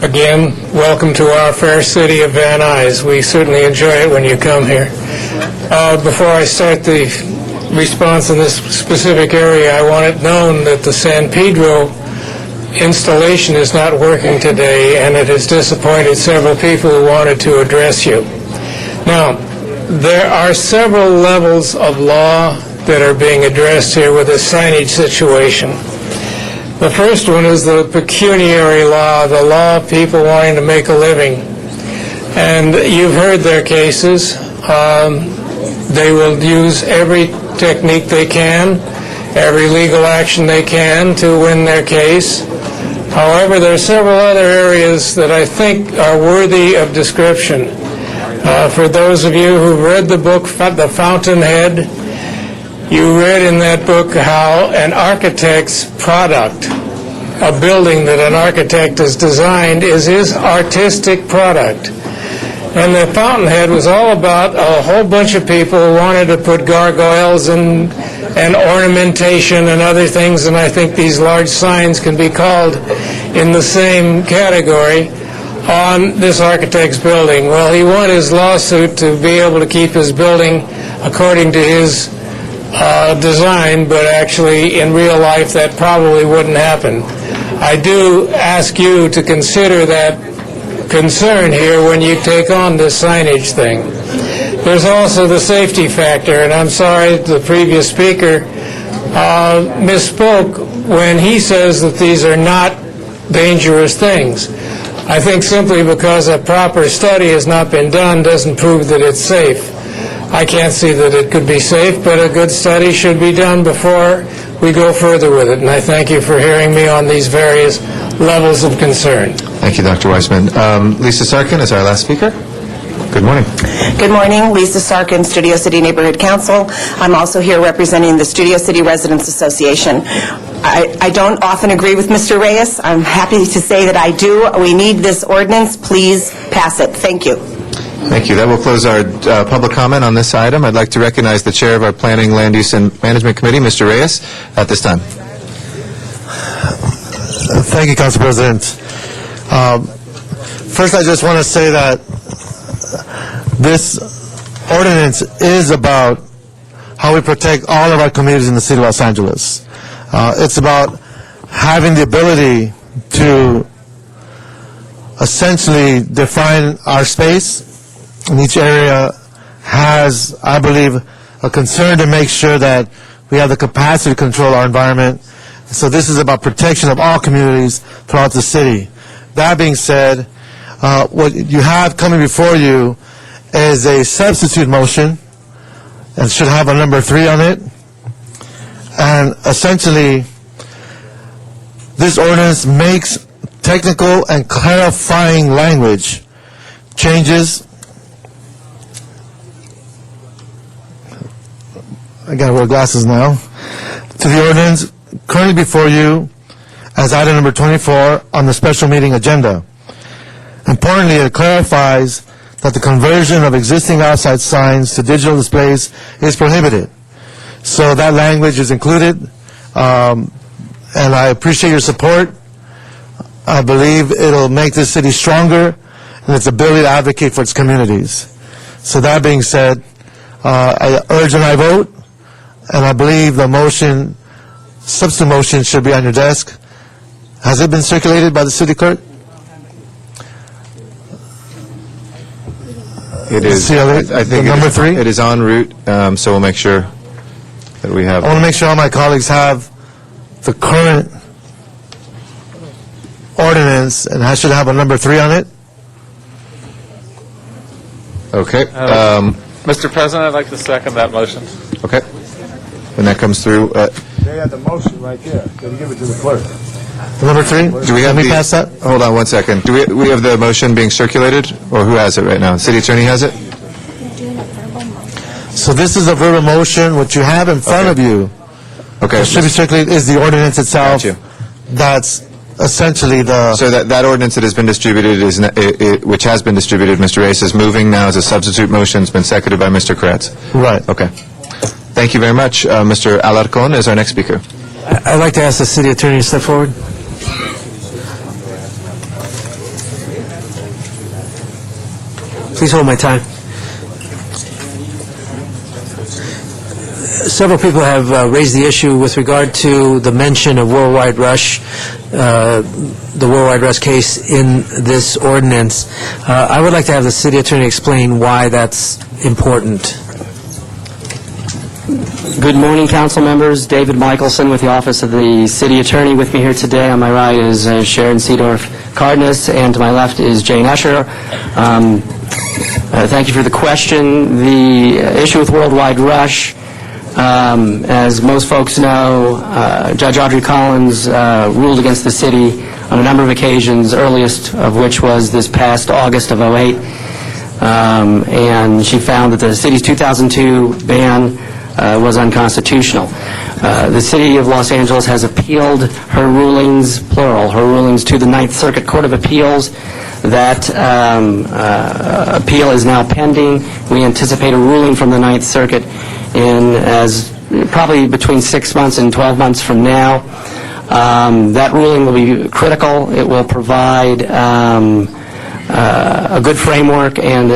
Again, welcome to our fair city of Van Nuys. We certainly enjoy it when you come here. Before I start the response in this specific area, I want it known that the San Pedro installation is not working today, and it has disappointed several people who wanted to address you. Now, there are several levels of law that are being addressed here with this signage situation. The first one is the pecuniary law, the law of people wanting to make a living. And you've heard their cases. They will use every technique they can, every legal action they can to win their case. However, there are several other areas that I think are worthy of description. For those of you who read the book, The Fountainhead, you read in that book how an architect's product, a building that an architect has designed, is his artistic product. And the Fountainhead was all about a whole bunch of people who wanted to put gargoyles and ornamentation and other things, and I think these large signs can be called in the same category on this architect's building. Well, he won his lawsuit to be able to keep his building according to his design, but actually in real life that probably wouldn't happen. I do ask you to consider that concern here when you take on this signage thing. There's also the safety factor, and I'm sorry the previous speaker misspoke when he says that these are not dangerous things. I think simply because a proper study has not been done doesn't prove that it's safe. I can't see that it could be safe, but a good study should be done before we go further with it. And I thank you for hearing me on these various levels of concern. Thank you, Dr. Wiseman. Lisa Sarkin is our last speaker. Good morning. Good morning. Lisa Sarkin, Studio City Neighborhood Council. I'm also here representing the Studio City Residents Association. I don't often agree with Mr. Reyes. I'm happy to say that I do. We need this ordinance. Please pass it. Thank you. Thank you. That will close our public comment on this item. I'd like to recognize the chair of our Planning, Land Use, and Management Committee, Mr. Reyes, at this time. Thank you, Council President. First, I just want to say that this ordinance is about how we protect all of our communities in the city of Los Angeles. It's about having the ability to essentially define our space in each area has, I believe, a concern to make sure that we have the capacity to control our environment. So this is about protection of all communities throughout the city. That being said, what you have coming before you is a substitute motion and should have a number 3 on it. And essentially, this ordinance makes technical and clarifying language changes. I gotta wear glasses now. To the ordinance currently before you as item number 24 on the special meeting agenda. Importantly, it clarifies that the conversion of existing outside signs to digital displays is prohibited. So that language is included, and I appreciate your support. I believe it'll make this city stronger in its ability to advocate for its communities. So that being said, I urge and I vote, and I believe the motion, substitute motion, should be on your desk. Has it been circulated by the city clerk? It is. I think number 3? It is en route, so we'll make sure that we have. I want to make sure all my colleagues have the current ordinance, and I should have a number 3 on it. Okay. Mr. President, I'd like to second that motion. Okay. When that comes through. They had the motion right there. Can you give it to the clerk? Number 3? Do we have Let me pass that? Hold on one second. Do we have the motion being circulated, or who has it right now? City Attorney has it? So this is a verbal motion. What you have in front of you, okay, should be circulated, is the ordinance itself. Got you. That's essentially the... So that ordinance that has been distributed, which has been distributed, Mr. Reyes, is moving now as a substitute motion. It's been seconded by Mr. Kretz. Right. Okay. Thank you very much. Mr. Alarcon is our next speaker. I'd like to ask the city attorney to step forward. Please hold my time. Several people have raised the issue with regard to the mention of Worldwide Rush, the Worldwide Rush case in this ordinance. I would like to have the city attorney explain why that's important. Good morning, council members. David Michelson with the Office of the City Attorney. With me here today on my right is Sharon Seedorf-Cardenas, and to my left is Jane Usher. Thank you for the question. The issue with Worldwide Rush, as most folks know, Judge Audrey Collins ruled against the city on a number of occasions, earliest of which was this past August of '08. And she found that the city's 2002 ban was unconstitutional. The City of Los Angeles has appealed her rulings, plural, her rulings to the Ninth Circuit Court of Appeals. That appeal is now pending. We anticipate a ruling from the Ninth Circuit in probably between 6 months and 12 months from now. That ruling will be critical. It will provide a good framework and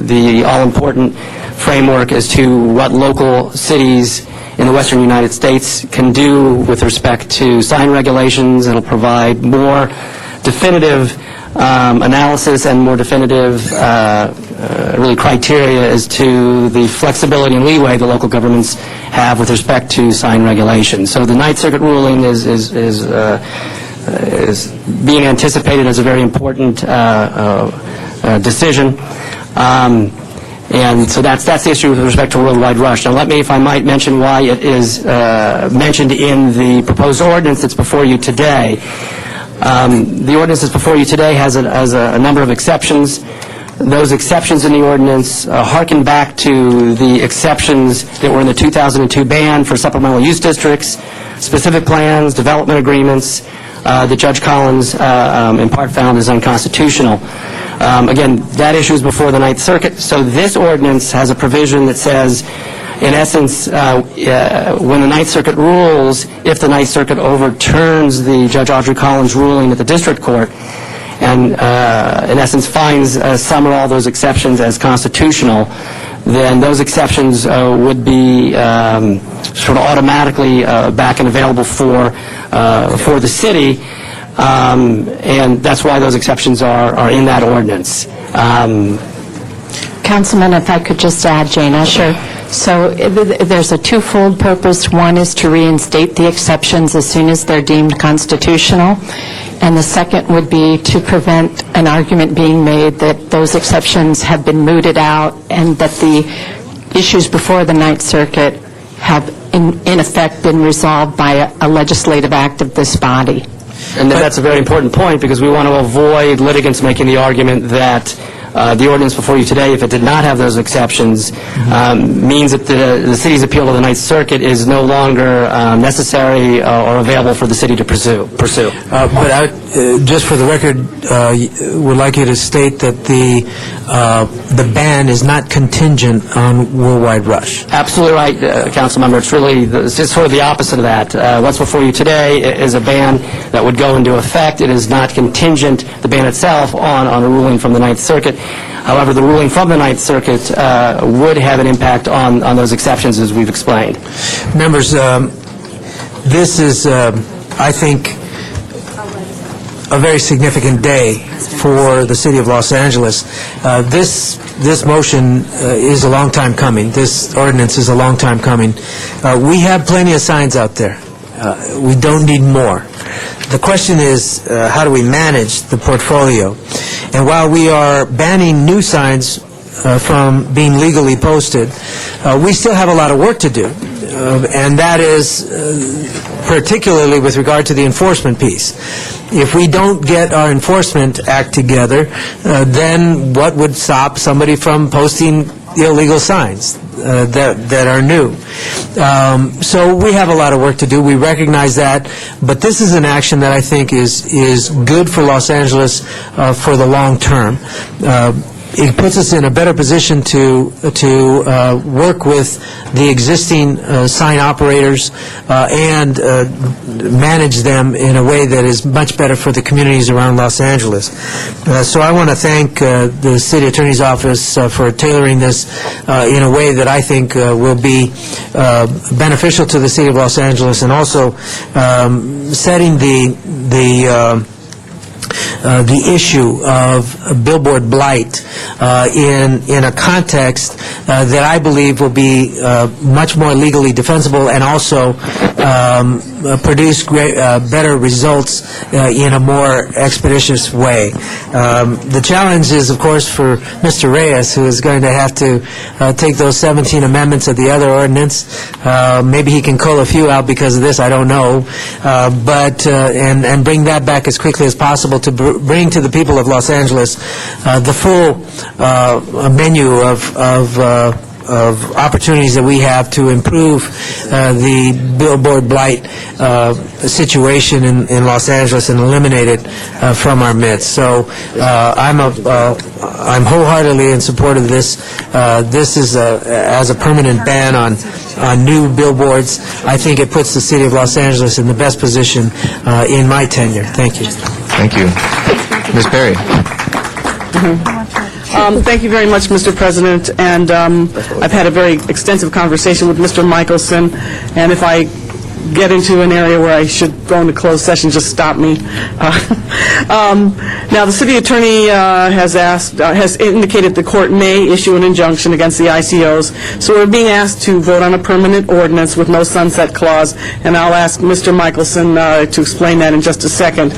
the all-important framework as to what local cities in the western United States can do with respect to sign regulations. It'll provide more definitive analysis and more definitive really criteria as to the flexibility and leeway the local governments have with respect to sign regulations. So the Ninth Circuit ruling is being anticipated as a very important decision. And so that's the issue with respect to Worldwide Rush. Now let me, if I might, mention why it is mentioned in the proposed ordinance that's before you today. The ordinance that's before you today has a number of exceptions. Those exceptions in the ordinance harken back to the exceptions that were in the 2002 ban for supplemental use districts, specific plans, development agreements that Judge Collins in part found is unconstitutional. Again, that issue is before the Ninth Circuit, so this ordinance has a provision that says, in essence, when the Ninth Circuit rules, if the Ninth Circuit overturns the Judge Audrey Collins ruling at the district court, and in essence finds some or all those exceptions as constitutional, then those exceptions would be sort of automatically back and available for the city, and that's why those exceptions are in that ordinance. Councilman, if I could just add, Jana. Sure. So there's a twofold purpose. One is to reinstate the exceptions as soon as they're deemed constitutional, and the second would be to prevent an argument being made that those exceptions have been mooted out and that the issues before the Ninth Circuit have in effect been resolved by a legislative act of this body. And that's a very important point, because we want to avoid litigants making the argument that the ordinance before you today, if it did not have those exceptions, means that the city's appeal to the Ninth Circuit is no longer necessary or available for the city to pursue. But just for the record, would like you to state that the ban is not contingent on Worldwide Rush. Absolutely right, Council Member. It's sort of the opposite of that. What's before you today is a ban that would go into effect. It is not contingent, the ban itself, on a ruling from the Ninth Circuit. However, the ruling from the Ninth Circuit would have an impact on those exceptions, as we've explained. Members, this is, I think, a very significant day for the city of Los Angeles. This motion is a long time coming. This ordinance is a long time coming. We have plenty of signs out there. We don't need more. The question is, how do we manage the portfolio? And while we are banning new signs from being legally posted, we still have a lot of work to do, and that is particularly with regard to the enforcement piece. If we don't get our enforcement act together, then what would stop somebody from posting illegal signs that are new? So we have a lot of work to do. We recognize that, but this is an action that I think is good for Los Angeles for the long term. It puts us in a better position to work with the existing sign operators and manage them in a way that is much better for the communities around Los Angeles. So I want to thank the City Attorney's Office for tailoring this in a way that I think will be beneficial to the City of Los Angeles, and also setting the issue of billboard blight in a context that I believe will be much more legally defensible, and also produce better results in a more expeditious way. The challenge is, of course, for Mr. Reyes, who is going to have to take those 17 amendments of the other ordinance. Maybe he can cull a few out because of this, I don't know, and bring that back as quickly as possible to bring to the people of Los Angeles the full menu of opportunities that we have to improve the billboard blight situation in Los Angeles and eliminate it from our midst. So I'm wholeheartedly in support of this. This is as a permanent ban on new billboards. I think it puts the city of Los Angeles in the best position in my tenure. Thank you. Thank you. Ms. Perry. Thank you very much, Mr. President, and I've had a very extensive conversation with Mr. Michelson, and if I get into an area where I should go into closed session, just stop me. Now, the city attorney has indicated the court may issue an injunction against the ICOs, so we're being asked to vote on a permanent ordinance with no sunset clause, and I'll ask Mr. Michelson to explain that in just a second.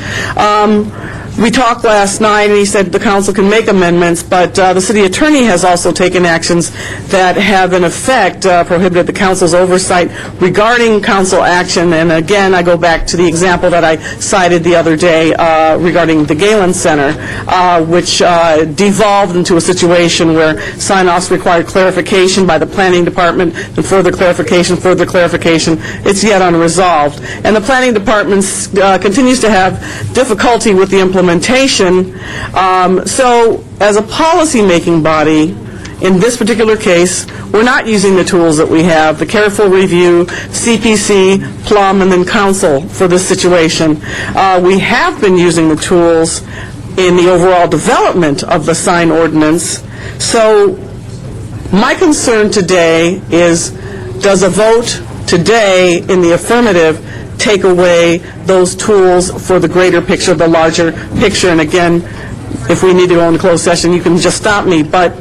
We talked last night, and he said the council can make amendments, but the city attorney has also taken actions that have, in effect, prohibited the council's oversight regarding council action. And again, I go back to the example that I cited the other day regarding the Galen Center, which devolved into a situation where sign-offs required clarification by the planning department, and further clarification. It's yet unresolved. And the planning department continues to have difficulty with the implementation. So as a policy-making body, in this particular case, we're not using the tools that we have, the careful review, CPC, Plum, and then council for this situation. We have been using the tools in the overall development of the sign ordinance. So My concern today is, does a vote today in the affirmative take away those tools for the greater picture, the larger picture? And again, if we need to go into closed session, you can just stop me. But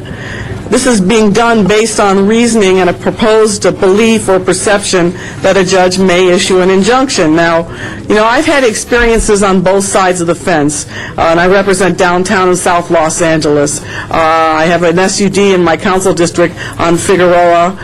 this is being done based on reasoning and a proposed belief or perception that a judge may issue an injunction. Now, I've had experiences on both sides of the fence, and I represent downtown and South Los Angeles. I have an SUD in my council district on Figueroa,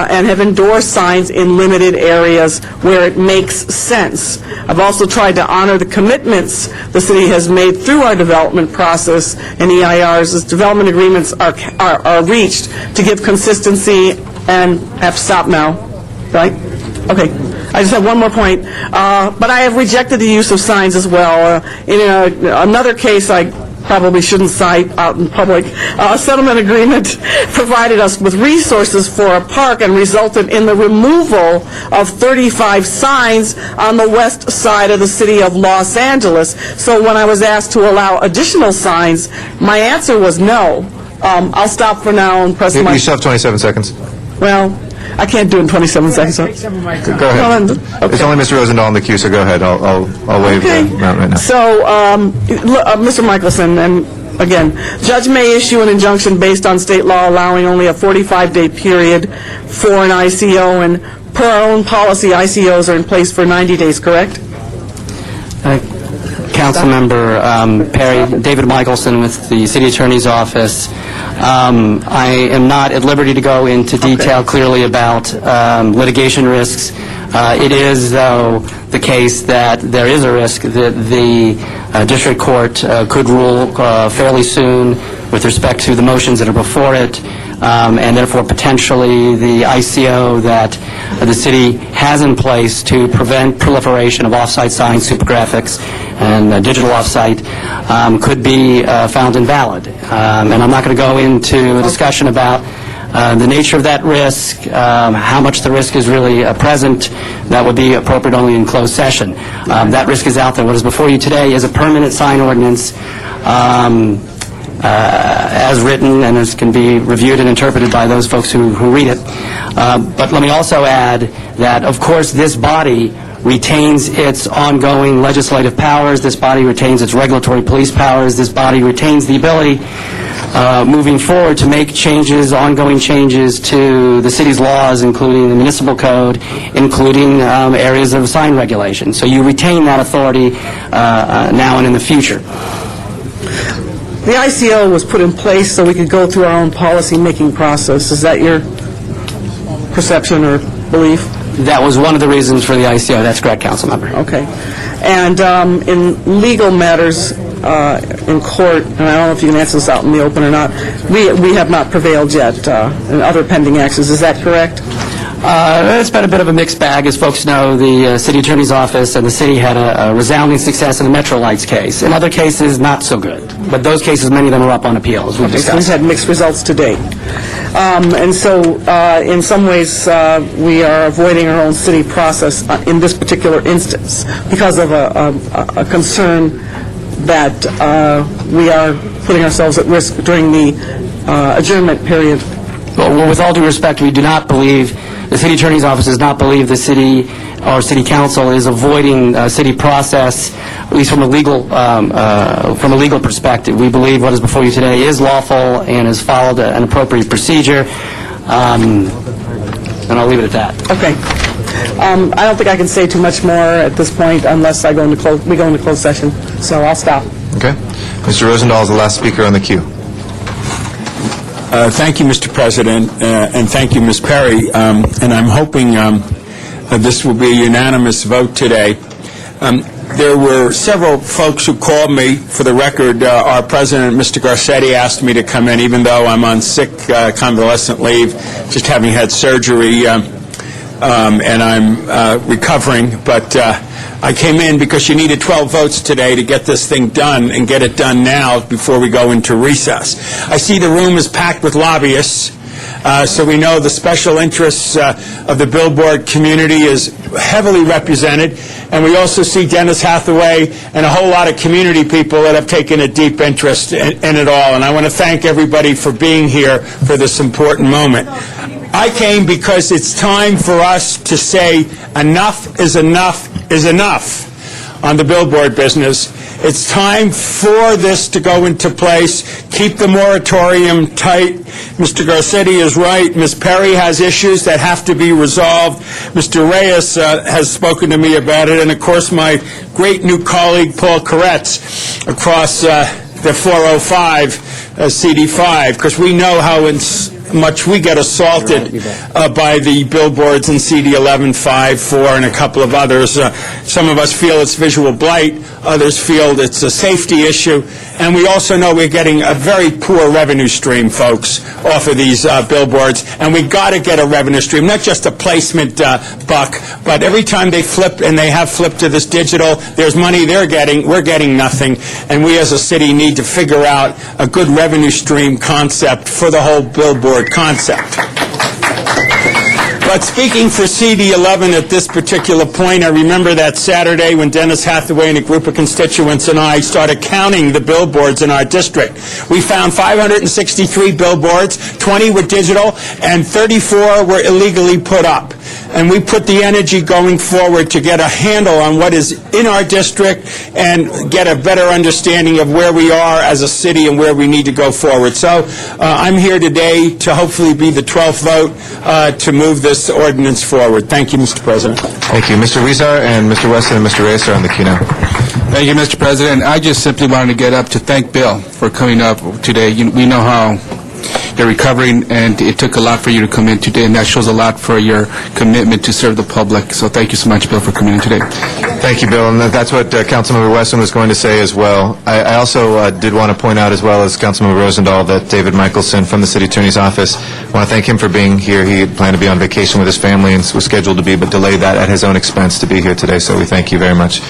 and have endorsed signs in limited areas where it makes sense. I've also tried to honor the commitments the city has made through our development process and EIRs as development agreements are reached to give consistency, and I have to stop now, right? Okay. I just have one more point. But I have rejected the use of signs as well. In another case I probably shouldn't cite out in public, a settlement agreement provided us with resources for a park and resulted in the removal of 35 signs on the west side of the city of Los Angeles. So when I was asked to allow additional signs, my answer was no. I'll stop for now and press the mic. You still have 27 seconds. Well, I can't do it in 27 seconds. So. Go ahead. Okay. It's only Mr. Rosendahl in the queue, so go ahead. I'll waive the amount right now. So, Mr. Michelson, and again, judge may issue an injunction based on state law allowing only a 45-day period for an ICO, and per our own policy, ICOs are in place for 90 days, correct? Councilmember Perry, David Michelson with the City Attorney's Office. I am not at liberty to go into detail clearly about litigation risks. It is, though, the case that there is a risk that the district court could rule fairly soon with respect to the motions that are before it, and therefore potentially the ICO that the city has in place to prevent proliferation of off-site signs, supergraphics, and digital off-site could be found invalid. And I'm not going to go into a discussion about the nature of that risk, how much the risk is really present. That would be appropriate only in closed session. That risk is out there. What is before you today is a permanent sign ordinance as written, and as can be reviewed and interpreted by those folks who read it. But let me also add that, of course, this body retains its ongoing legislative powers. This body retains its regulatory police powers. This body retains the ability moving forward to make changes, ongoing changes to the city's laws, including the municipal code, including areas of sign regulation. So you retain that authority now and in the future. The ICO was put in place so we could go through our own policy-making process. Is that your perception or belief? That was one of the reasons for the ICO. That's correct, Councilmember. Okay. And in legal matters in court, and I don't know if you can answer this out in the open or not, we have not prevailed yet in other pending actions. Is that correct? It's been a bit of a mixed bag. As folks know, the City Attorney's Office and the city had a resounding success in the Metro Lights case. In other cases, not so good. But those cases, many of them are up on appeal, as we've discussed. We've had mixed results to date. And so, in some ways, we are avoiding our own city process in this particular instance because of a concern that we are putting ourselves at risk during the adjournment period. Well, with all due respect, we do not believe, the City Attorney's Office does not believe the city or City Council is avoiding city process, at least from a legal perspective. We believe what is before you today is lawful and has followed an appropriate procedure, and I'll leave it at that. Okay. I don't think I can say too much more at this point unless we go into closed session, so I'll stop. Okay. Mr. Rosendahl is the last speaker on the queue. Thank you, Mr. President, and thank you, Ms. Perry. And I'm hoping this will be a unanimous vote today. There were several folks who called me. For the record, our president, Mr. Garcetti, asked me to come in, even though I'm on sick convalescent leave, just having had surgery, and I'm recovering. But I came in because you needed 12 votes today to get this thing done and get it done now before we go into recess. I see the room is packed with lobbyists, So we know the special interests of the billboard community is heavily represented, and we also see Dennis Hathaway and a whole lot of community people that have taken a deep interest in it all. And I want to thank everybody for being here for this important moment. I came because it's time for us to say enough is enough is enough on the billboard business. It's time for this to go into place. Keep the moratorium tight. Mr. Garcetti is right. Ms. Perry has issues that have to be resolved. Mr. Reyes has spoken to me about it, and of course my great new colleague Paul Koretz across the 405 CD5, because we know how much we get assaulted by the billboards in CD 11, 5, 4, and a couple of others. Some of us feel it's visual blight, others feel it's a safety issue, and we also know we're getting a very poor revenue stream, folks, off of these billboards, and we got to get a revenue stream, not just a placement buck, but every time they flip, and they have flipped to this digital, there's money they're getting, we're getting nothing, and we as a city need to figure out a good revenue stream concept for the whole billboard concept. But speaking for CD11 at this particular point, I remember that Saturday when Dennis Hathaway and a group of constituents and I started counting the billboards in our district. We found 563 billboards, 20 were digital, and 34 were illegally put up. And we put the energy going forward to get a handle on what is in our district and get a better understanding of where we are as a city and where we need to go forward. So I'm here today to hopefully be the 12th vote to move this ordinance forward. Thank you, Mr. President. Thank you. Mr. Huizar and Mr. Weston and Mr. Reyes are on the queue now. Thank you, Mr. President. I just simply wanted to get up to thank Bill for coming up today. We know how you're recovering, and it took a lot for you to come in today, and that shows a lot for your commitment to serve the public. So thank you so much, Bill, for coming in today. Thank you, Bill. And that's what Councilmember Weston was going to say as well. I also did want to point out, as well as Councilmember Rosendahl, that David Michelson from the City Attorney's Office, I want to thank him for being here. He had planned to be on vacation with his family and was scheduled to be, but delayed that at his own expense to be here today. So we thank you very much,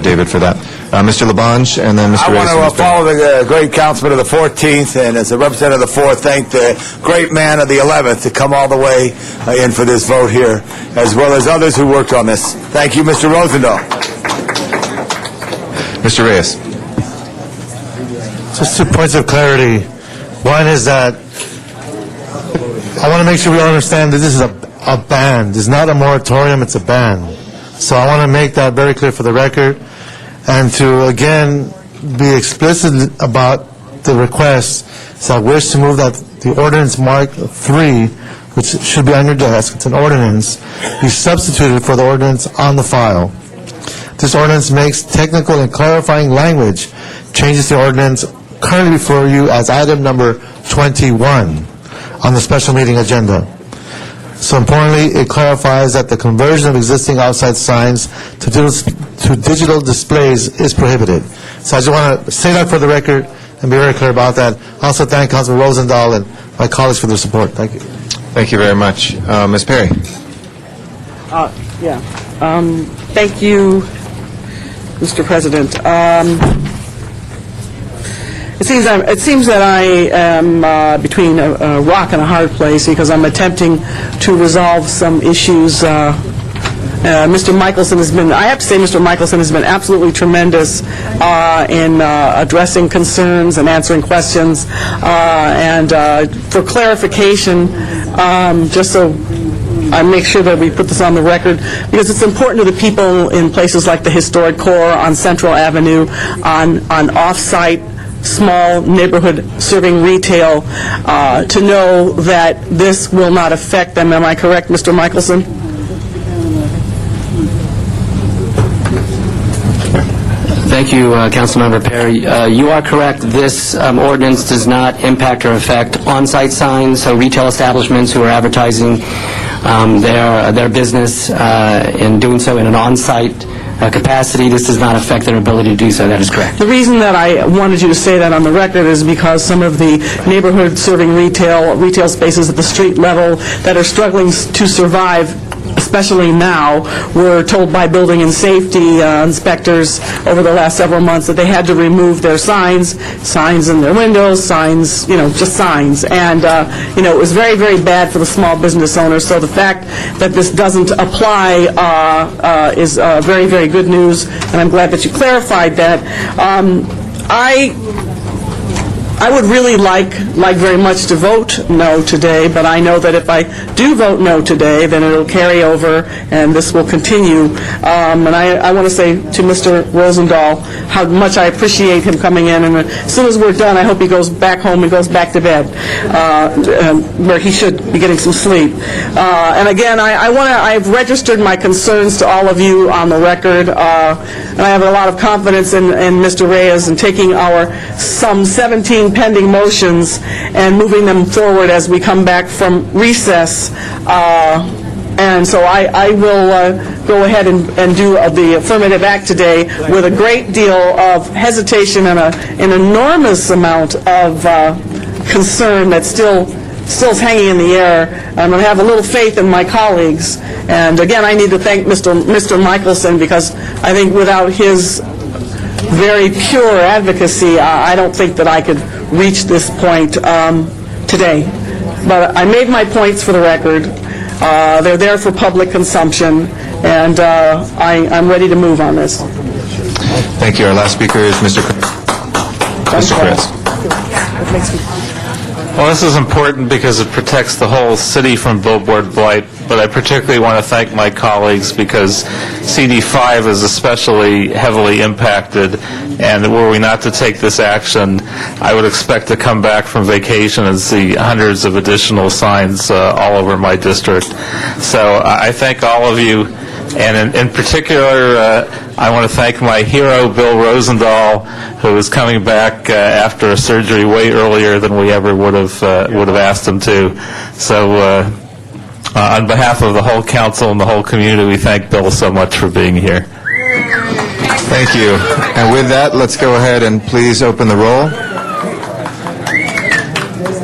David, for that. Mr. Labange, and then Mr. Reyes. I want to follow the great councilman of the 14th, and as a representative of the 4th, thank the great man of the 11th to come all the way in for this vote here, as well as others who worked on this. Thank you, Mr. Rosendahl. Mr. Reyes. Just 2 points of clarity. One is that I want to make sure we all understand that this is a ban. It's not a moratorium, it's a ban. So I want to make that very clear for the record, and to, again, be explicit about the request. So I wish to move that the ordinance marked 3, which should be on your desk, it's an ordinance, be substituted for the ordinance on the file. This ordinance makes technical and clarifying language changes to the ordinance currently before you as item number 21 on the special meeting agenda. So importantly, it clarifies that the conversion of existing outside signs to digital displays is prohibited. So I just want to say that for the record and be very clear about that. I also thank Councilman Rosendahl and my colleagues for their support. Thank you. Thank you very much. Ms. Perry. Thank you, Mr. President. It seems that I am between a rock and a hard place because I'm attempting to resolve some issues. Mr. Michelson has been, I have to say, Mr. Michelson has been absolutely tremendous in addressing concerns and answering questions. And for clarification, just so I make sure that we put this on the record, because it's important to the people in places like the historic core, on Central Avenue, on off-site small neighborhood serving retail, to know that this will not affect them. Am I correct, Mr. Michelson? Thank you, Councilmember Perry. You are correct. This ordinance does not impact or affect on-site signs, so retail establishments who are advertising their business in doing so in an on-site capacity. This does not affect their ability to do so. That is correct. The reason that I wanted you to say that on the record is because some of the neighborhood serving retail spaces at the street level that are struggling to survive, especially now. We're told by building and safety inspectors over the last several months that they had to remove their signs in their windows, signs, just signs. And, it was very, very bad for the small business owners. So the fact that this doesn't apply is very, very good news, and I'm glad that you clarified that. I would really like very much to vote no today, but I know that if I do vote no today, then it'll carry over and this will continue. And I want to say to Mr. Rosendahl how much I appreciate him coming in, and as soon as we're done, I hope he goes back home and goes back to bed, where he should be getting some sleep. And again, I've registered my concerns to all of you on the record, and I have a lot of confidence in Mr. Reyes in taking our some 17 pending motions and moving them forward as we come back from recess. And so I will go ahead and do the affirmative act today with a great deal of hesitation and an enormous amount of concern that still is hanging in the air. I'm going to have a little faith in my colleagues. And again, I need to thank Mr. Michelson, because I think without his very pure advocacy, I don't think that I could reach this point today. But I made my points for the record. They're there for public consumption, and I'm ready to move on this. Thank you. Our last speaker is Mr. Chris. Well, this is important because it protects the whole city from billboard blight, but I particularly want to thank my colleagues because CD5 is especially heavily impacted, and were we not to take this action, I would expect to come back from vacation and see hundreds of additional signs all over my district. So I thank all of you, and in particular, I want to thank my hero, Bill Rosendahl, who is coming back after a surgery way earlier than we ever would have asked him to. So on behalf of the whole council and the whole community, we thank Bill so much for being here. Thank you. And with that, let's go ahead and please open the roll.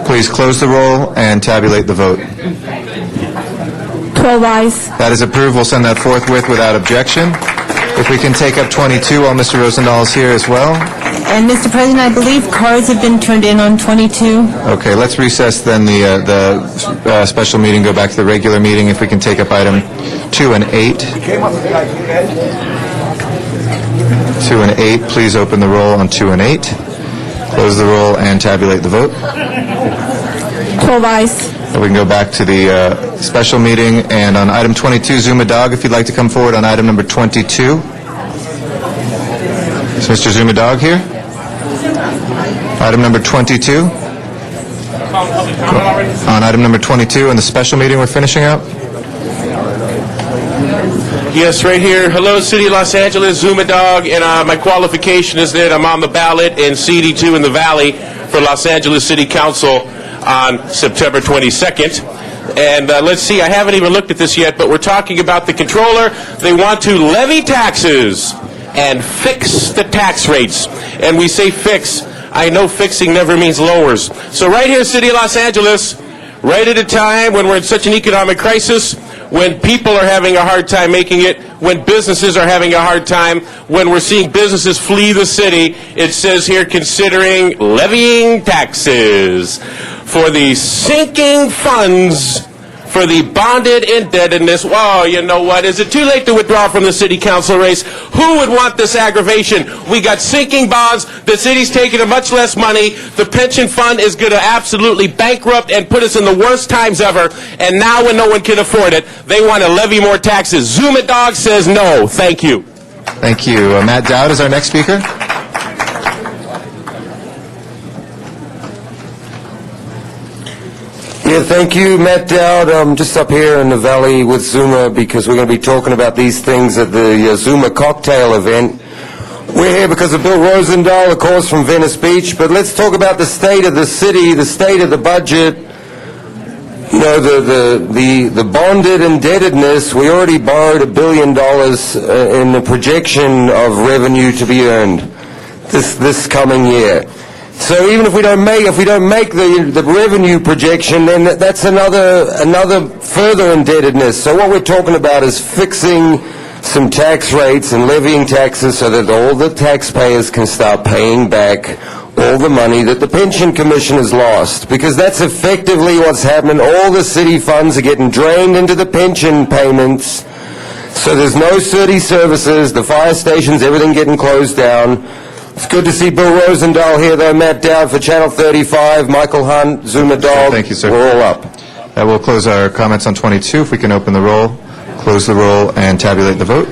Please close the roll and tabulate the vote. 12 ayes. That is approved. We'll send that forthwith without objection. If we can take up 22 while Mr. Rosendahl is here as well. And, Mr. President, I believe cards have been turned in on 22. Okay, let's recess then the special meeting, go back to the regular meeting. If we can take up item 2 and 8. 2 and 8, please open the roll on 2 and 8. Close the roll and tabulate the vote. 12 ayes. We can go back to the special meeting, and on item 22, Zuma Dog, if you'd like to come forward on item number 22. Is Mr. Zuma Dog here? Item number 22. On item number 22 in the special meeting we're finishing up. Yes, right here. Hello, City of Los Angeles, Zuma Dog, and my qualification is that I'm on the ballot in CD2 in the Valley for Los Angeles City Council on September 22nd. And let's see, I haven't even looked at this yet, but we're talking about the controller. They want to levy taxes and fix the tax rates. And we say fix. I know fixing never means lowers. So right here, City of Los Angeles, right at a time when we're in such an economic crisis, when people are having a hard time making it, when businesses are having a hard time, when we're seeing businesses flee the city, it says here considering levying taxes for the sinking funds for the bonded indebtedness. Wow, you know what? Is it too late to withdraw from the city council race? Who would want this aggravation? We got sinking bonds. The city's taking a much less money. The pension fund is going to absolutely bankrupt and put us in the worst times ever. And now when no one can afford it, they want to levy more taxes. Zuma Dog says no. Thank you. Thank you. Matt Dowd is our next speaker. Yeah, thank you, Matt Dowd. I'm just up here in the Valley with Zuma because we're going to be talking about these things at the Zuma cocktail event. We're here because of Bill Rosendahl, of course, from Venice Beach, but let's talk about the state of the city, the state of the budget. You know, the bonded indebtedness. We already borrowed $1 billion in the projection of revenue to be earned this coming year. So even if we don't make the revenue projection, then that's another further indebtedness. So what we're talking about is fixing some tax rates and levying taxes so that all the taxpayers can start paying back all the money that the pension commission has lost, because that's effectively what's happening. All the city funds are getting drained into the pension payments, so there's no city services, the fire stations, everything getting closed down. It's good to see Bill Rosendahl here, though. Matt Dowd for Channel 35, Michael Hunt, Zuma Dog. Thank you, sir. We're all up. We'll close our comments on 22. If we can open the roll, close the roll, and tabulate the vote.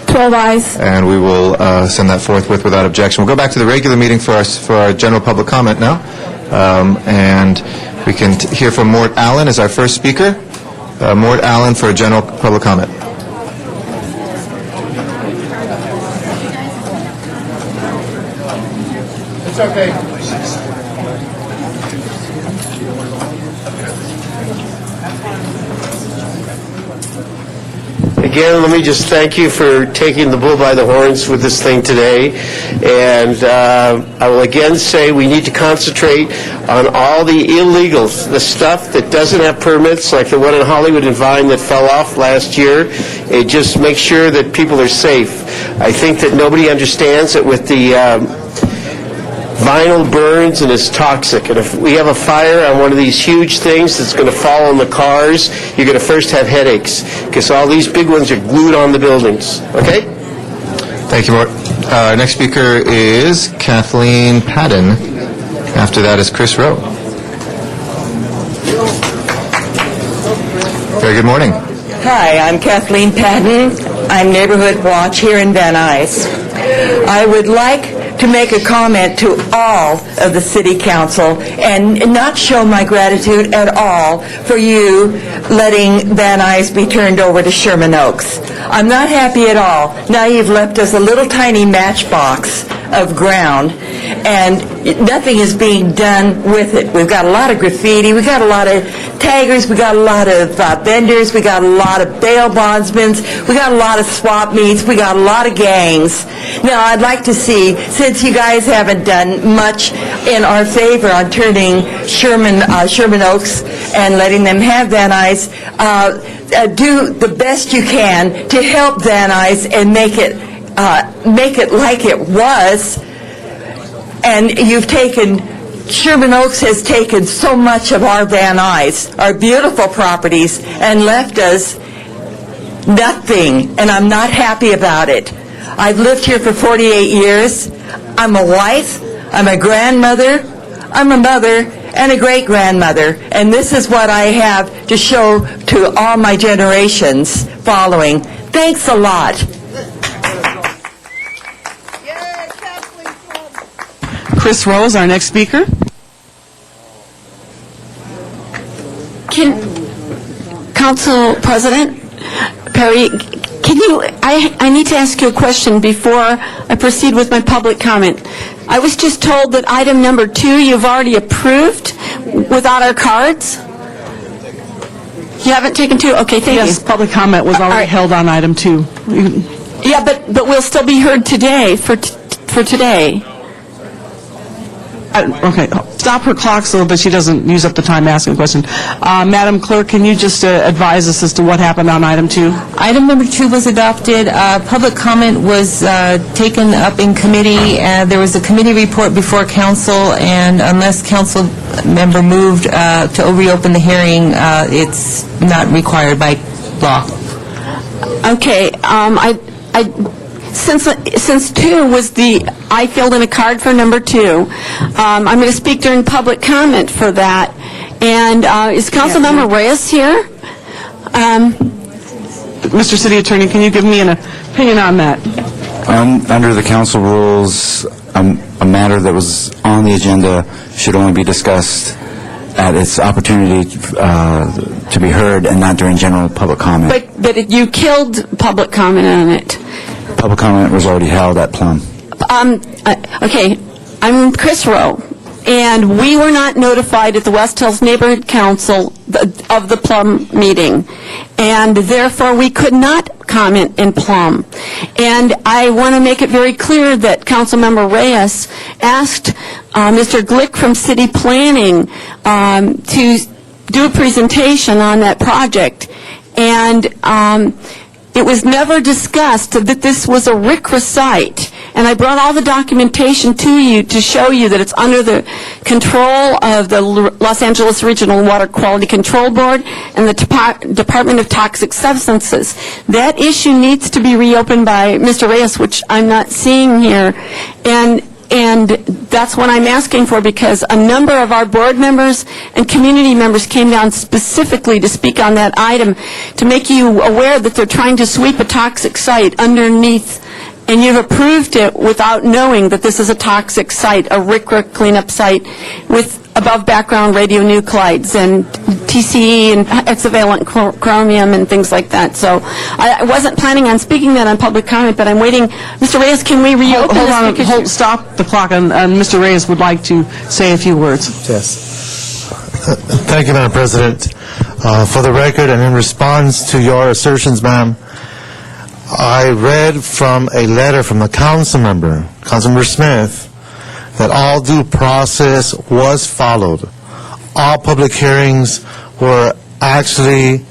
12 ayes. And we will send that forthwith without objection. We'll go back to the regular meeting for our general public comment now. And we can hear from Mort Allen as our first speaker. Mort Allen for a general public comment. It's okay. Again, let me just thank you for taking the bull by the horns with this thing today. And I will again say we need to concentrate on all the illegals, the stuff that doesn't have permits, like the one in Hollywood and Vine that fell off last year. It just makes sure that people are safe. I think that nobody understands that with the vinyl burns and is toxic. And if we have a fire on one of these huge things that's going to fall on the cars, you're going to first have headaches because all these big ones are glued on the buildings. Okay? Thank you, Mort. Our next speaker is Kathleen Padden. After that is Chris Rowe. Very good morning. Hi, I'm Kathleen Padden. I'm Neighborhood Watch here in Van Nuys. I would like to make a comment to all of the City Council and not show my gratitude at all for you letting Van Nuys be turned over to Sherman Oaks. I'm not happy at all. Now you've left us a little tiny matchbox of ground, and nothing is being done with it. We've got a lot of graffiti, we've got a lot of taggers, we got a lot of vendors, we got a lot of bail bondsmen, we got a lot of swap meets, we got a lot of gangs. Now I'd like to see, since you guys haven't done much in our favor on turning Sherman Oaks and letting them have Van Nuys, do the best you can to help Van Nuys and make it like it was. And you've taken, Sherman Oaks has taken so much of our Van Nuys, our beautiful properties, and left us nothing, and I'm not happy about it. I've lived here for 48 years. I'm a wife, I'm a grandmother, I'm a mother, and a great-grandmother, and this is what I have to show to all my generations following. Thanks a lot. Chris Rowe is our next speaker. Council President Perry, I need to ask you a question before I proceed with my public comment. I was just told that item number 2 you've already approved without our cards. You haven't taken 2? Okay, thank you. Yes, public comment was already held on item 2. Yeah, but we'll still be heard today for today. Okay, stop her clock so that she doesn't use up the time asking a question. Madam Clerk, can you just advise us as to what happened on item 2? Item number 2 was adopted. Public comment was taken up in committee. There was a committee report before council, and unless council member moved to reopen the hearing, it's not required by law. Okay, Since 2 was I filled in a card for number 2. I'm going to speak during public comment for that. And is Councilmember Reyes here? Mr. City Attorney, can you give me an opinion on that? Under the council rules, a matter that was on the agenda should only be discussed at its opportunity to be heard and not during general public comment. But you killed public comment on it. Public comment was already held at Plum. Okay, I'm Chris Rowe, and we were not notified at the West Hills Neighborhood Council of the Plum meeting, and therefore we could not comment in Plum. And I want to make it very clear that Councilmember Reyes asked Mr. Glick from City Planning to do a presentation on that project. And it was never discussed that this was a RCRA site. And I brought all the documentation to you to show you that it's under the control of the Los Angeles Regional Water Quality Control Board and the Department of Toxic Substances. That issue needs to be reopened by Mr. Reyes, which I'm not seeing here. And that's what I'm asking for, because a number of our board members and community members came down specifically to speak on that item to make you aware that they're trying to sweep a toxic site underneath, and you've approved it without knowing that this is a toxic site, a RCRA cleanup site with above background radionuclides and TCE and hexavalent chromium and things like that. So I wasn't planning on speaking that on public comment, but I'm waiting. Mr. Reyes, can we reopen this? Hold on, stop the clock, and Mr. Reyes would like to say a few words. Yes. Thank you, Madam President. For the record and in response to your assertions, ma'am, I read from a letter from the Councilmember Smith, that all due process was followed. All public hearings were actually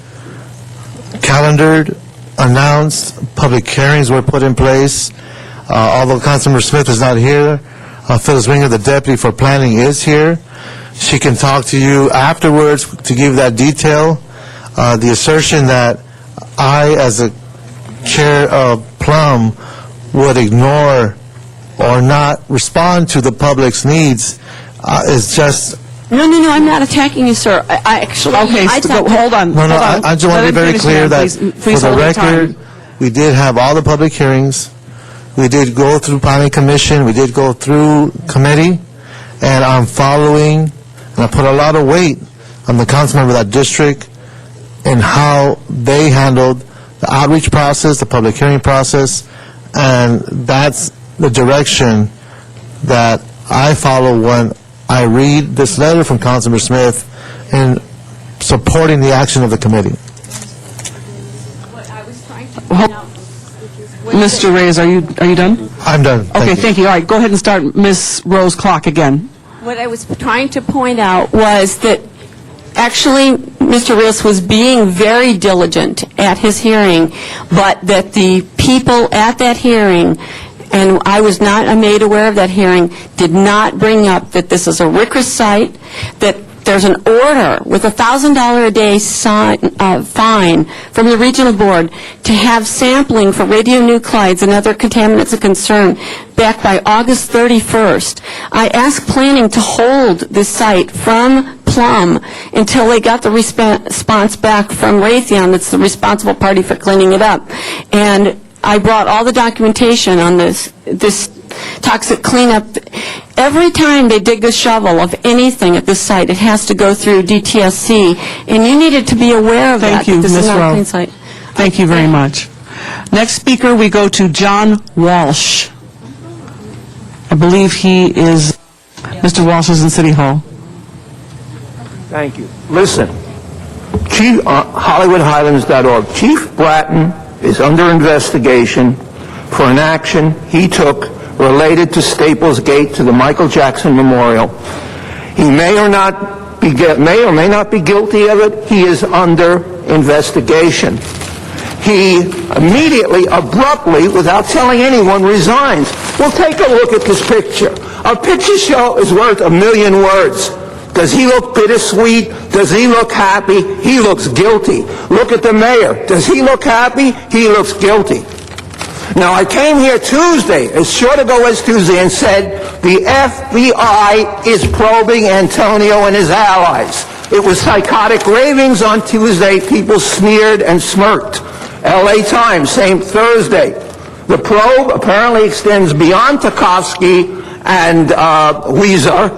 calendared, announced, public hearings were put in place. Although Councilmember Smith is not here, Phyllis Winger, the Deputy for Planning, is here. She can talk to you afterwards to give that detail. The assertion that I, as a chair of Plum, would ignore or not respond to the public's needs is just... No, I'm not attacking you, sir. I actually... Okay, hold on. No, I just want to be very clear that, for the record, we did have all the public hearings. We did go through Planning Commission. We did go through committee. And I'm following, and I put a lot of weight on the council member of that district and how they handled the outreach process, the public hearing process, and that's the direction that I follow when I read this letter from Councilmember Smith in supporting the action of the committee. Mr. Reyes, are you done? I'm done. Okay, thank you. All right, go ahead and start Ms. Rose clock again. What I was trying to point out was that actually Mr. Reyes was being very diligent at his hearing, but that the people at that hearing, and I was not made aware of that hearing, did not bring up that this is a RCRA site, that there's an order with a $1,000 a day fine from the regional board to have sampling for radionuclides and other contaminants of concern back by August 31st. I asked planning to hold this site from Plum until they got the response back from Raytheon, that's the responsible party for cleaning it up. And I brought all the documentation on this toxic cleanup. Every time they dig a shovel of anything at this site, it has to go through DTSC, and you needed to be aware of that. Thank you, this Ms. is not a Rowe. clean site. Thank you very much. Next speaker, we go to John Walsh. I believe Mr. Walsh is in City Hall. Thank you. Listen, HollywoodHighlands.org. Chief Bratton is under investigation for an action he took related to Staples Gate to the Michael Jackson Memorial. He may or may not be guilty of it. He is under investigation. He immediately, abruptly, without telling anyone, resigns. Well, take a look at this picture. A picture show is worth 1,000,000 words. Does he look bittersweet? Does he look happy? He looks guilty. Look at the mayor. Does he look happy? He looks guilty. Now, I came here Tuesday, as short ago as Tuesday, and said the FBI is probing Antonio and his allies. It was psychotic ravings on Tuesday. People sneered and smirked. LA Times, same Thursday. The probe apparently extends beyond Tarkovsky and Weezer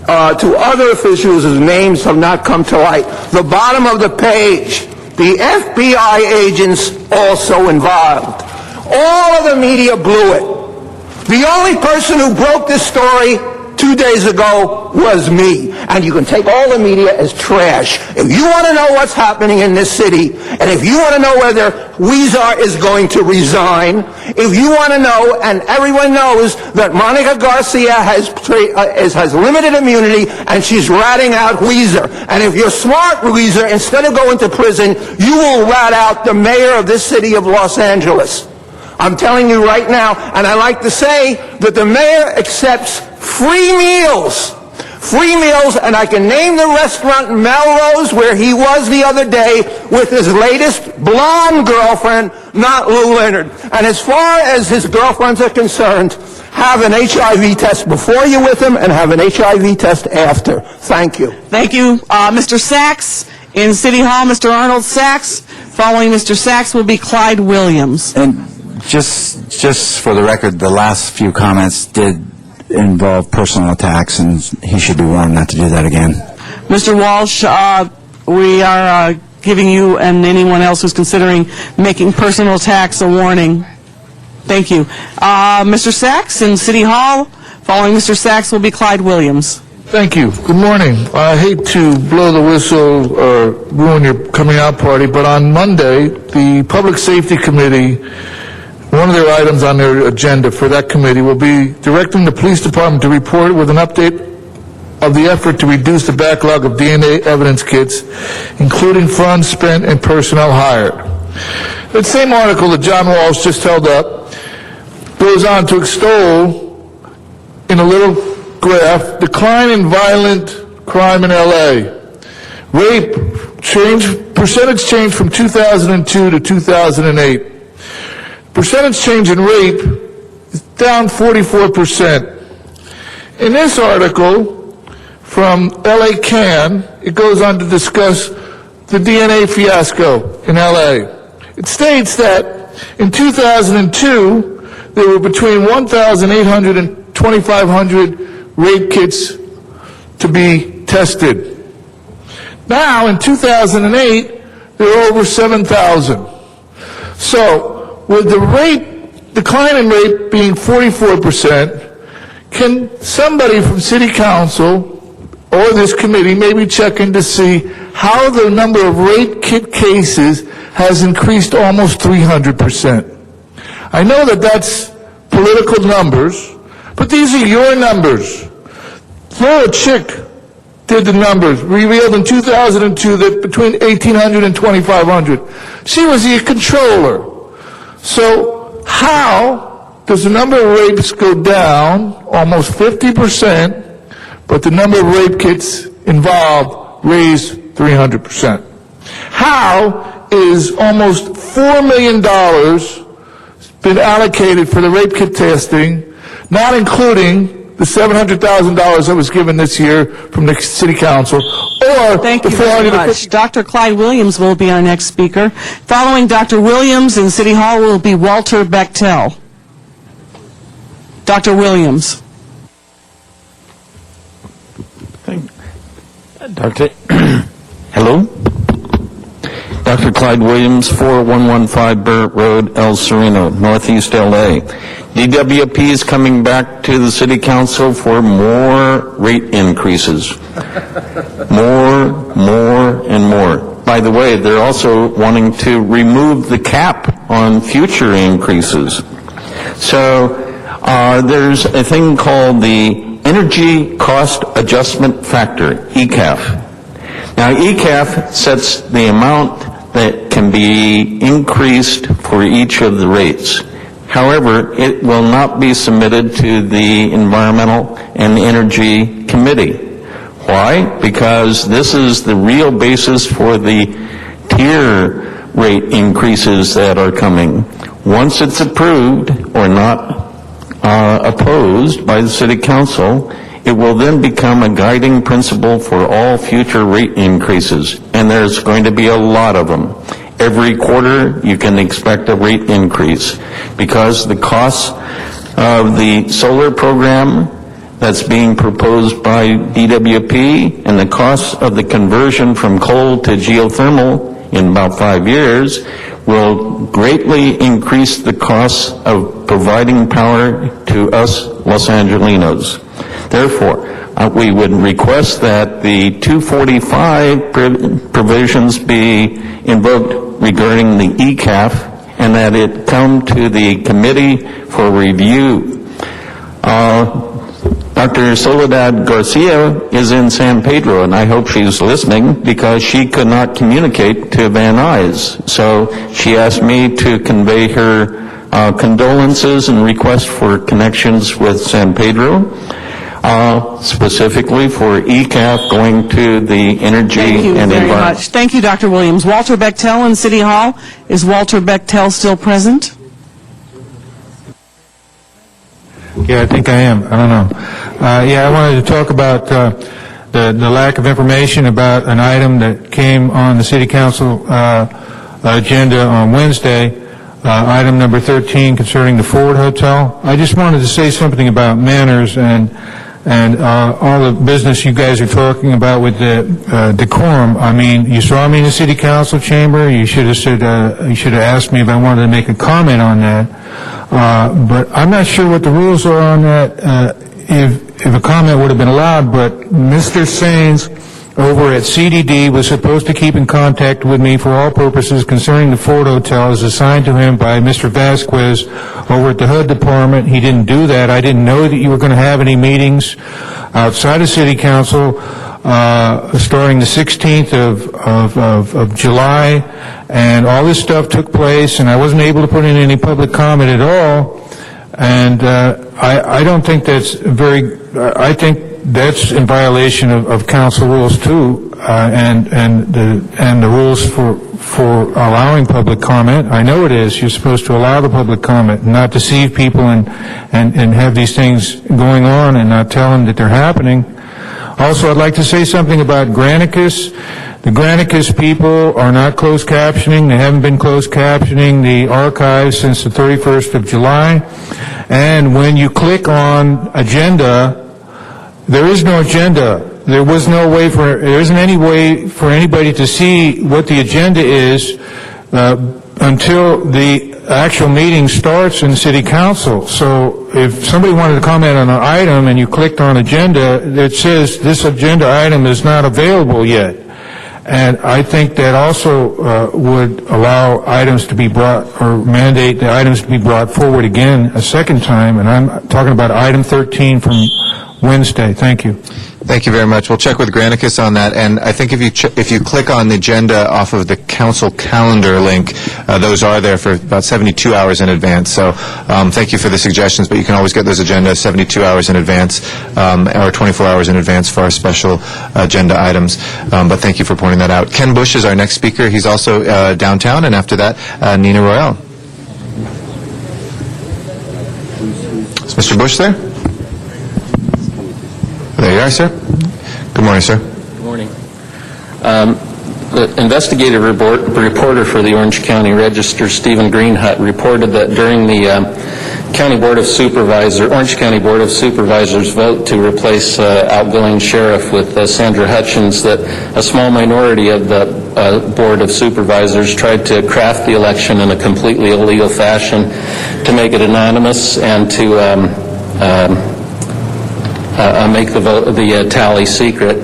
to other officials whose names have not come to light. The bottom of the page, the FBI agents also involved. All of the media blew it. The only person who broke this story 2 days ago was me. And you can take all the media as trash. If you want to know what's happening in this city, and if you want to know whether Huizar is going to resign, if you want to know, and everyone knows that Monica Garcia has limited immunity, and she's ratting out Huizar. And if you're smart, Huizar, instead of going to prison, you will rat out the mayor of this city of Los Angeles. I'm telling you right now, and I like to say that the mayor accepts free meals, and I can name the restaurant in Melrose where he was the other day with his latest blonde girlfriend, not Lou Leonard. And as far as his girlfriends are concerned, have an HIV test before you're with him and have an HIV test after. Thank you. Thank you. Mr. Sachs in City Hall, Mr. Arnold Sachs. Following Mr. Sachs will be Clyde Williams. And just for the record, the last few comments did involve personal attacks, and he should be warned not to do that again. Mr. Walsh, we are giving you and anyone else who's considering making personal attacks a warning. Thank you. Mr. Sachs in City Hall. Following Mr. Sachs will be Clyde Williams. Thank you. Good morning. I hate to blow the whistle or ruin your coming out party, but on Monday, the Public Safety Committee, one of their items on their agenda for that committee will be directing the police department to report with an update of the effort to reduce the backlog of DNA evidence kits, including funds spent and personnel hired. That same article that John Walsh just held up goes on to extol in a little graph decline in violent crime in L.A. Rape percentage change from 2002 to 2008. Percentage change in rape is down 44%. In this article from LA Can, it goes on to discuss the DNA fiasco in LA. It states that in 2002, there were between 1,800 and 2,500 rape kits to be tested. Now, in 2008, there are over 7,000. So, with the decline in rape being 44%, can somebody from City Council or this committee maybe check in to see how the number of rape kit cases has increased almost 300%? I know that that's political numbers, but these are your numbers. Laura Chick did the numbers, revealed in 2002 that between 1,800 and 2,500. She was the controller. So how does the number of rapes go down almost 50%, but the number of rape kits involved raised 300%? How is almost $4 million been allocated for the rape kit testing, not including the $700,000 that was given this year from the City Council, or Thank you very much. Dr. Clyde Williams will be our next speaker. Following Dr. Williams in City Hall will be Walter Bechtel. Dr. Williams. Hello? Dr. Clyde Williams, 4115 Burt Road, El Sereno, Northeast LA. DWP is coming back to the City Council for more rate increases. More, and more. By the way, they're also wanting to remove the cap on future increases. So there's a thing called the Energy Cost Adjustment Factor, ECAF. Now, ECAF sets the amount that can be increased for each of the rates. However, it will not be submitted to the Environmental and Energy Committee. Why? Because this is the real basis for the tier rate increases that are coming. Once it's approved or not opposed by the City Council, it will then become a guiding principle for all future rate increases, and there's going to be a lot of them. Every quarter, you can expect a rate increase because the costs of the solar program that's being proposed by DWP and the costs of the conversion from coal to geothermal in about 5 years will greatly increase the costs of providing power to us Los Angelinos. Therefore, we would request that the 245 provisions be invoked regarding the ECAF and that it come to the committee for review. Dr. Soledad Garcia is in San Pedro, and I hope she's listening because she could not communicate to Van Nuys. So she asked me to convey her condolences and request for connections with San Pedro, specifically for ECAF going to the energy Thank you and very environment. much. Thank you, Dr. Williams. Walter Bechtel in City Hall. Is Walter Bechtel still present? Yeah, I think I am. I don't know. I wanted to talk about the lack of information about an item that came on the City Council agenda on Wednesday, item number 13 concerning the Ford Hotel. I just wanted to say something about manners and all the business you guys are talking about with the decorum. I mean, you saw me in the City Council chamber. You should have said, you should have asked me if I wanted to make a comment on that. But I'm not sure what the rules are on that, if a comment would have been allowed, but Mr. Sains over at CDD was supposed to keep in contact with me for all purposes concerning the Ford Hotel as assigned to him by Mr. Vasquez over at the HUD department. He didn't do that. I didn't know that you were going to have any meetings outside of City Council starting the 16th of July, and all this stuff took place, and I wasn't able to put in any public comment at all, and I don't think that's I think that's in violation of council rules too, and the rules for allowing public comment. I know it is. You're supposed to allow the public comment, and not deceive people and have these things going on and not tell them that they're happening. Also, I'd like to say something about Granicus. The Granicus people are not closed captioning. They haven't been closed captioning the archives since the 31st of July. And when you click on agenda, there is no agenda. There isn't any way for anybody to see what the agenda is until the actual meeting starts in City Council. So if somebody wanted to comment on an item and you clicked on agenda, it says this agenda item is not available yet. And I think that also would allow items to be brought, or mandate the items to be brought forward again a second time. And I'm talking about item 13 from Wednesday. Thank you. Thank you very much. We'll check with Granicus on that. And I think if you click on the agenda off of the council calendar link, those are there for about 72 hours in advance. So thank you for the suggestions, but you can always get those agendas 72 hours in advance or 24 hours in advance for our special agenda items. But thank you for pointing that out. Ken Bush is our next speaker. He's also downtown. And after that, Nina Royale. Is Mr. Bush there? There you are, sir. Good morning, sir. Good morning. The investigative reporter for the Orange County Register, Stephen Greenhut, reported that during the Orange County Board of Supervisors vote to replace outgoing sheriff with Sandra Hutchins, that a small minority of the Board of Supervisors tried to craft the election in a completely illegal fashion to make it anonymous and to make the tally secret.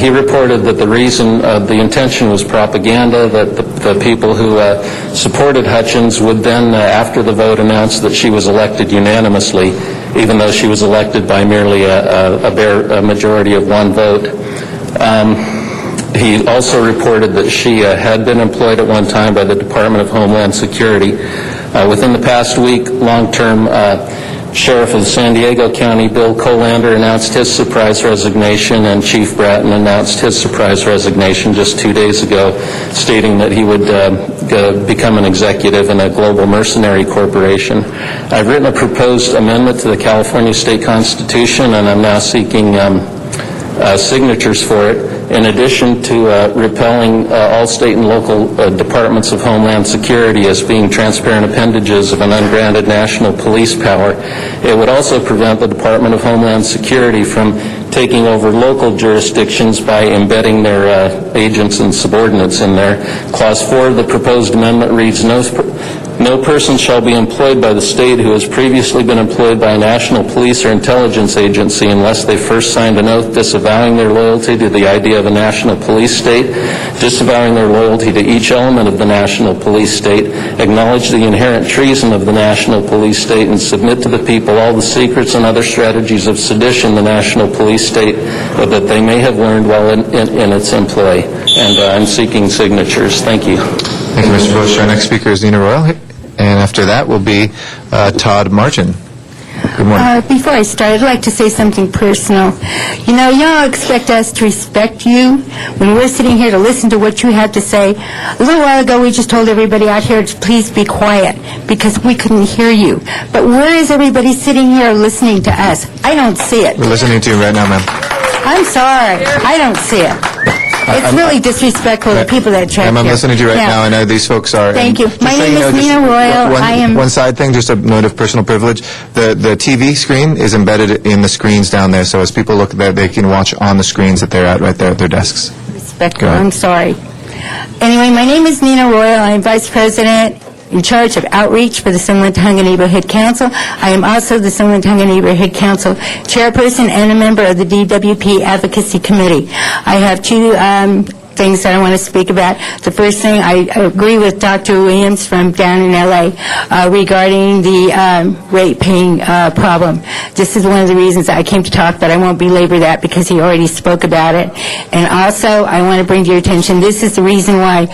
He reported that the reason, the intention was propaganda, that the people who supported Hutchins would then, after the vote, announce that she was elected unanimously, even though she was elected by merely a bare majority of one vote. He also reported that she had been employed at one time by the Department of Homeland Security. Within the past week, long-term Sheriff of San Diego County, Bill Colander, announced his surprise resignation, and Chief Bratton announced his surprise resignation just 2 days ago, stating that he would become an executive in a global mercenary corporation. I've written a proposed amendment to the California State Constitution, and I'm now seeking signatures for it, in addition to repelling all state and local departments of Homeland Security as being transparent appendages of an ungranted national police power. It would also prevent the Department of Homeland Security from taking over local jurisdictions by embedding their agents and subordinates in there. Clause 4 of the proposed amendment reads, No person shall be employed by the state who has previously been employed by a national police or intelligence agency unless they first signed an oath disavowing their loyalty to the idea of a national police state, disavowing their loyalty to each element of the national police state, acknowledge the inherent treason of the national police state, and submit to the people all the secrets and other strategies of sedition the national police state that they may have learned while in its employ. And I'm seeking signatures. Thank you. Thank you, Mr. Bush. Our next speaker is Nina Royal, and after that will be Todd Martin. Good morning. Before I start, I'd like to say something personal. You know, y'all expect us to respect you when we're sitting here to listen to what you have to say. A little while ago, we just told everybody out here to please be quiet because we couldn't hear you. But where is everybody sitting here listening to us? I don't see it. We're listening to you right now, ma'am. I'm sorry. I don't see it. It's really disrespectful to people that track Ma'am, I'm here. listening to you right now. I know these folks are. Thank you. Just My so name you know, is just Nina Royal. I am... One side thing, just a note of personal privilege. The TV screen is embedded in the screens down there, so as people look there, they can watch on the screens that they're at right there at their desks. Respectful. I'm sorry. Anyway, my name is Nina Royal. I'm Vice President in charge of outreach for the Sunland-Tonga Neighborhood Council. I am also the Sunland-Tonga Neighborhood Council chairperson and a member of the DWP Advocacy Committee. I have two things that I want to speak about. The first thing, I agree with Dr. Williams from down in L.A. Regarding the rate-paying problem. This is one of the reasons I came to talk, but I won't belabor that because he already spoke about it. And also, I want to bring to your attention, this is the reason why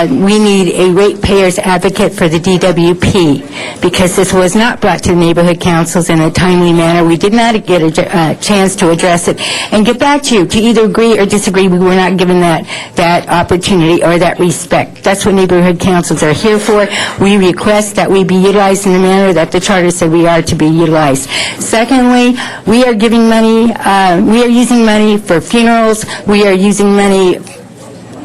we need a ratepayers advocate for the DWP, because this was not brought to the neighborhood councils in a timely manner. We did not get a chance to address it and get back to you to either agree or disagree. We were not given that opportunity or that respect. That's what neighborhood councils are here for. We request that we be utilized in the manner that the charter said we are to be utilized. Secondly, we are giving money, we are using money for funerals. We are using money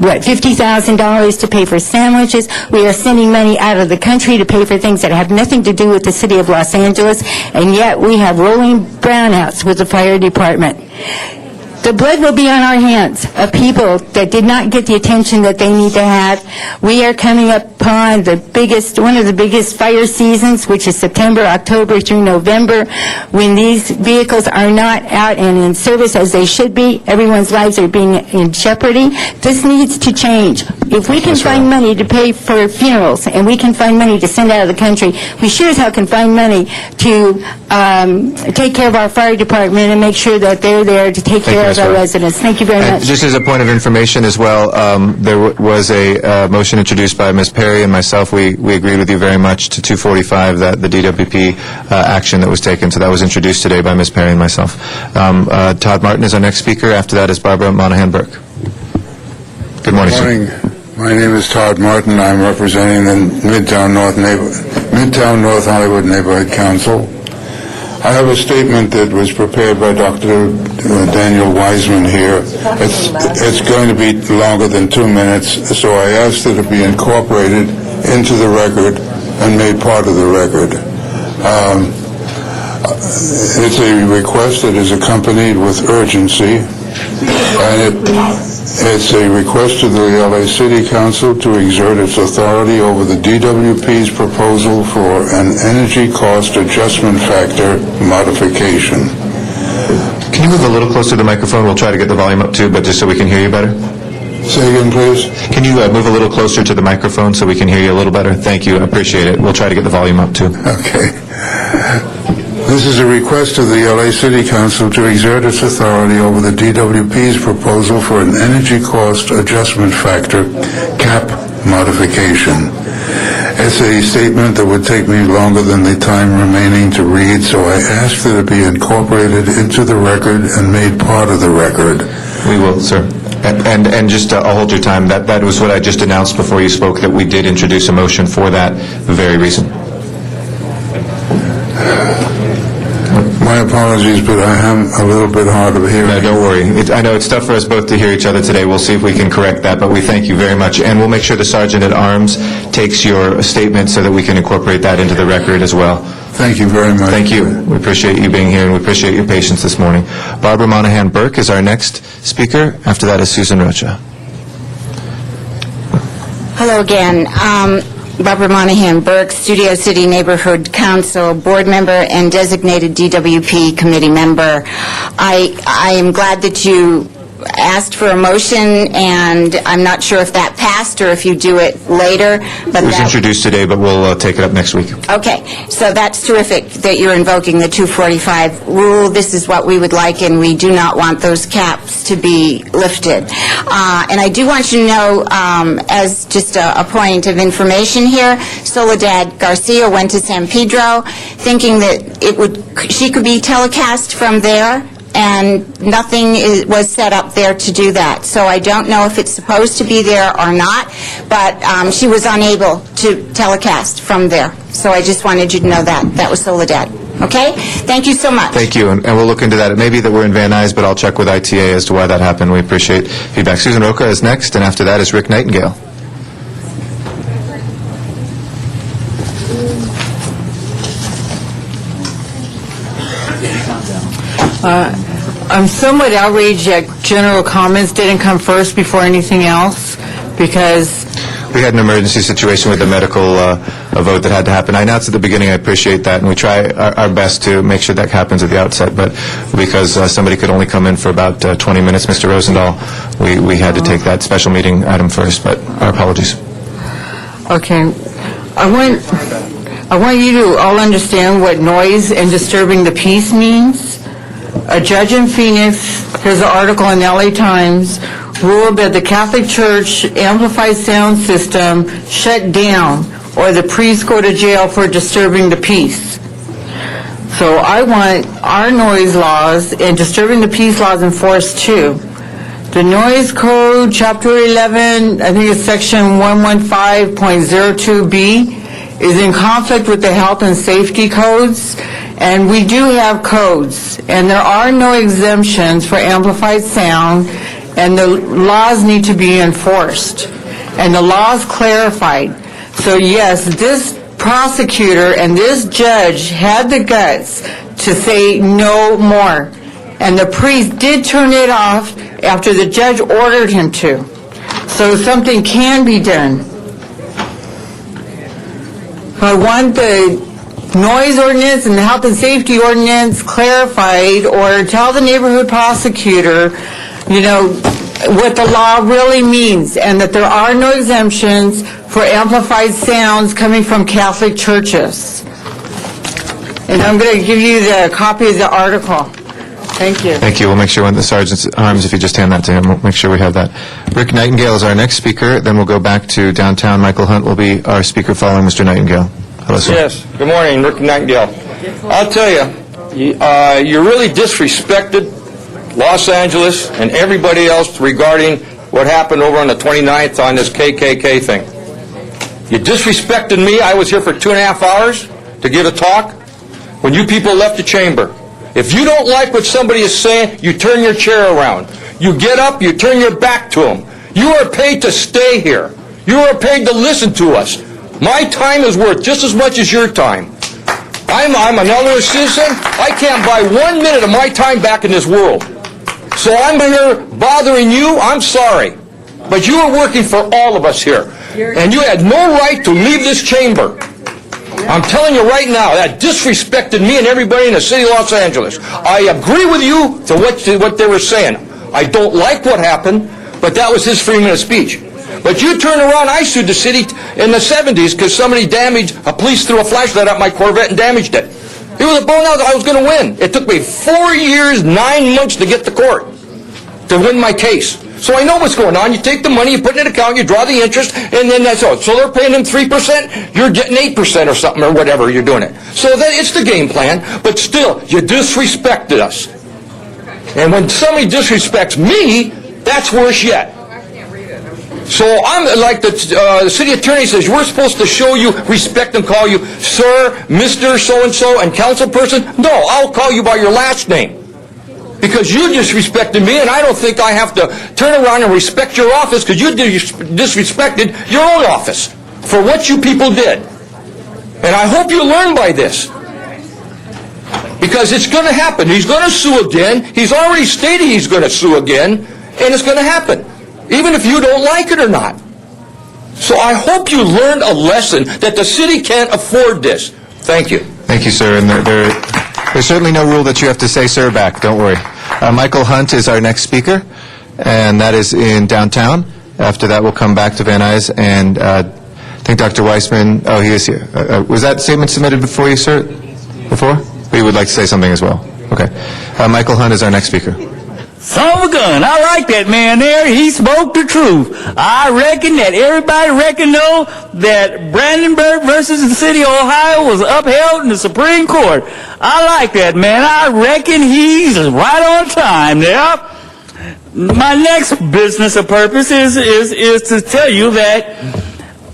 $50,000 to pay for sandwiches. We are sending money out of the country to pay for things that have nothing to do with the city of Los Angeles, and yet we have rolling brownouts with the fire department. The blood will be on our hands of people that did not get the attention that they need to have. We are coming upon one of the biggest fire seasons, which is September, October through November, when these vehicles are not out and in service as they should be. Everyone's lives are being in jeopardy. This needs to change. If we can find money to pay for funerals and we can find money to send out of the country, we sure as hell can find money to take care of our fire department and make sure that they're there to take care of our residents. Thank you very much. Just as a point of information as well, there was a motion introduced by Ms. Perry and myself. We agreed with you very much to 245, that the DWP action that was taken. So that was introduced today by Ms. Perry and myself. Todd Martin is our next speaker. After that is Barbara Monahan-Burke. Good morning, sir. Good morning. My name is Todd Martin. I'm representing the Midtown North Hollywood Neighborhood Council. I have a statement that was prepared by Dr. Daniel Wiseman here. It's going to be longer than 2 minutes, so I asked that it be incorporated into the record and made part of the record. It's a request that is accompanied with urgency, and it's a request to the LA City Council to exert its authority over the DWP's proposal for an energy cost adjustment factor modification. Can you move a little closer to the microphone? We'll try to get the volume up too, but just so we can hear you better. Say again, please. Can you move a little closer to the microphone so we can hear you a little better? Thank you. I appreciate it. We'll try to get the volume up too. Okay. This is a request to the LA City Council to exert its authority over the DWP's proposal for an energy cost adjustment factor cap modification. It's a statement that would take me longer than the time remaining to read, so I ask that it be incorporated into the record and made part of the record. We will, sir. And just I'll hold your time. That was what I just announced before you spoke, that we did introduce a motion for that very reason. My apologies, but I am a little bit hard of hearing. No, don't worry. I know it's tough for us both to hear each other today. We'll see if we can correct that, but we thank you very much. And we'll make sure the Sergeant at Arms takes your statement so that we can incorporate that into the record as well. Thank you very much. Thank you. We appreciate you being here, and we appreciate your patience this morning. Barbara Monahan-Burke is our next speaker. After that is Susan Rocha. Hello again. Barbara Monahan Burke, Studio City Neighborhood Council Board Member and designated DWP Committee Member. I am glad that you asked for a motion, and I'm not sure if that passed or if you do it later. But It was introduced today, but we'll take it up next week. Okay, so that's terrific that you're invoking the 245 rule. This is what we would like, and we do not want those caps to be lifted. And I do want you to know, as just a point of information here, Soledad Garcia went to San Pedro thinking that she could be telecast from there, and nothing was set up there to do that. So I don't know if it's supposed to be there or not, but she was unable to telecast from there. So I just wanted you to know that. That was Soledad. Okay? Thank you so much. Thank you, and we'll look into that. It may be that we're in Van Nuys, but I'll check with ITA as to why that happened. We appreciate feedback. Susan Roca is next, and after that is Rick Nightingale. I'm somewhat outraged that general comments didn't come first before anything else, because We had an emergency situation with a medical vote that had to happen. I announced at the beginning, I appreciate that, and we try our best to make sure that happens at the outset, but because somebody could only come in for about 20 minutes, Mr. Rosendahl, we had to take that special meeting item first, but our apologies. okay, I want you to all understand what noise and disturbing the peace means. A judge in Phoenix, here's an article in the LA Times, ruled that the Catholic Church amplified sound system shut down, or the priest go to jail for disturbing the peace. So I want our noise laws and disturbing the peace laws enforced too. The Noise Code, Chapter 11, I think it's Section 115.02B, is in conflict with the health and safety codes, and we do have codes, and there are no exemptions for amplified sound, and the laws need to be enforced, and the laws clarified. So yes, this prosecutor and this judge had the guts to say no more, and the priest did turn it off after the judge ordered him to. So something can be done. I want the noise ordinance and the health and safety ordinance clarified, or tell the neighborhood prosecutor, you know, what the law really means, and that there are no exemptions for amplified sounds coming from Catholic churches. And I'm going to give you the copy of the article. Thank you. Thank you. We'll make sure when the sergeant's arms, if you just hand that to him, we'll make sure we have that. Rick Nightingale is our next speaker. Then we'll go back to downtown. Michael Hunt will be our speaker following Mr. Nightingale. Hello, sir. Yes. Good morning, Rick Nightingale. I'll tell you, you really disrespected Los Angeles and everybody else regarding what happened over on the 29th on this KKK thing. You disrespected me. I was here for 2.5 hours to give a talk when you people left the chamber. If you don't like what somebody is saying, you turn your chair around. You get up, you turn your back to them. You are paid to stay here. You are paid to listen to us. My time is worth just as much as your time. I'm an elderly citizen. I can't buy 1 minute of my time back in this world. So I'm here bothering you. I'm sorry. But you are working for all of us here. And you had no right to leave this chamber. I'm telling you right now, that disrespected me and everybody in the city of Los Angeles. I agree with you to what they were saying. I don't like what happened, but that was his freedom of speech. But you turn around, I sued the city in the 70s because somebody a police threw a flashlight at my Corvette and damaged it. It was a bone out. I was going to win. It took me 4 years, 9 months to get to court to win my case. So I know what's going on. You take the money, you put it in an account, you draw the interest, and then that's all. So they're paying them 3%, you're getting 8% or something, or whatever you're doing it. So that it's the game plan, but still, you disrespected us. And when somebody disrespects me, that's worse yet. So I'm like the city attorney says, we're supposed to show you respect and call you sir, Mr. So-and-so, and council person. No, I'll call you by your last name. Because you disrespected me, and I don't think I have to turn around and respect your office because you disrespected your own office for what you people did. And I hope you learn by this. Because it's going to happen. He's going to sue again. He's already stated he's going to sue again, and it's going to happen. Even if you don't like it or not. So I hope you learned a lesson that the city can't afford this. Thank you. Thank you, sir. And there's certainly no rule that you have to say "sir" back. Don't worry. Michael Hunt is our next speaker, and that is in downtown. After that, we'll come back to Van Nuys, and I think Dr. Weissman, oh, he is here. Was that statement submitted before you, sir? Before? We would like to say something as well. Okay. Michael Hunt is our next speaker. Son of a gun. I like that man there. He spoke the truth. I reckon that everybody know that Brandenburg versus the city of Ohio was upheld in the Supreme Court. I like that man. I reckon he's right on time there. My next business or purpose is to tell you that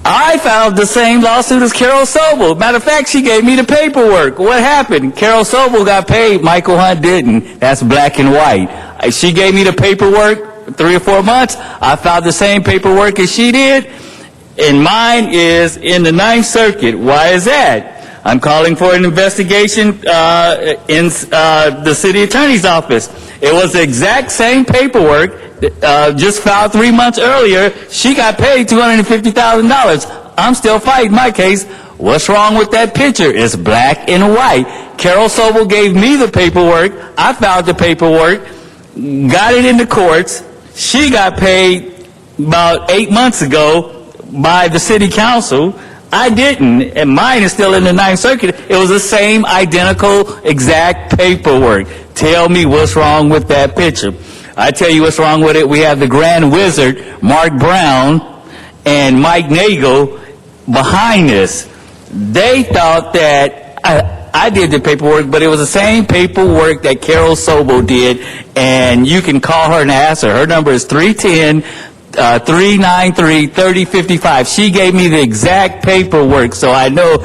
I filed the same lawsuit as Carol Sobel. Matter of fact, she gave me the paperwork. What happened? Carol Sobel got paid. Michael Hunt didn't. That's black and white. She gave me the paperwork 3 or 4 months. I filed the same paperwork as she did. And mine is in the 9th Circuit. Why is that? I'm calling for an investigation in the city attorney's office. It was the exact same paperwork, just filed 3 months earlier. She got paid $250,000. I'm still fighting my case. What's wrong with that picture? It's black and white. Carol Sobel gave me the paperwork. I filed the paperwork, got it in the courts. She got paid about 8 months ago by the city council. I didn't, and mine is still in the 9th Circuit. It was the same identical exact paperwork. Tell me what's wrong with that picture. I tell you what's wrong with it. We have the Grand Wizard, Mark Brown, and Mike Nagel behind this. They thought that I did the paperwork, but it was the same paperwork that Carol Sobel did, and you can call her and ask her. Her number is 310-393-3055. She gave me the exact paperwork, so I know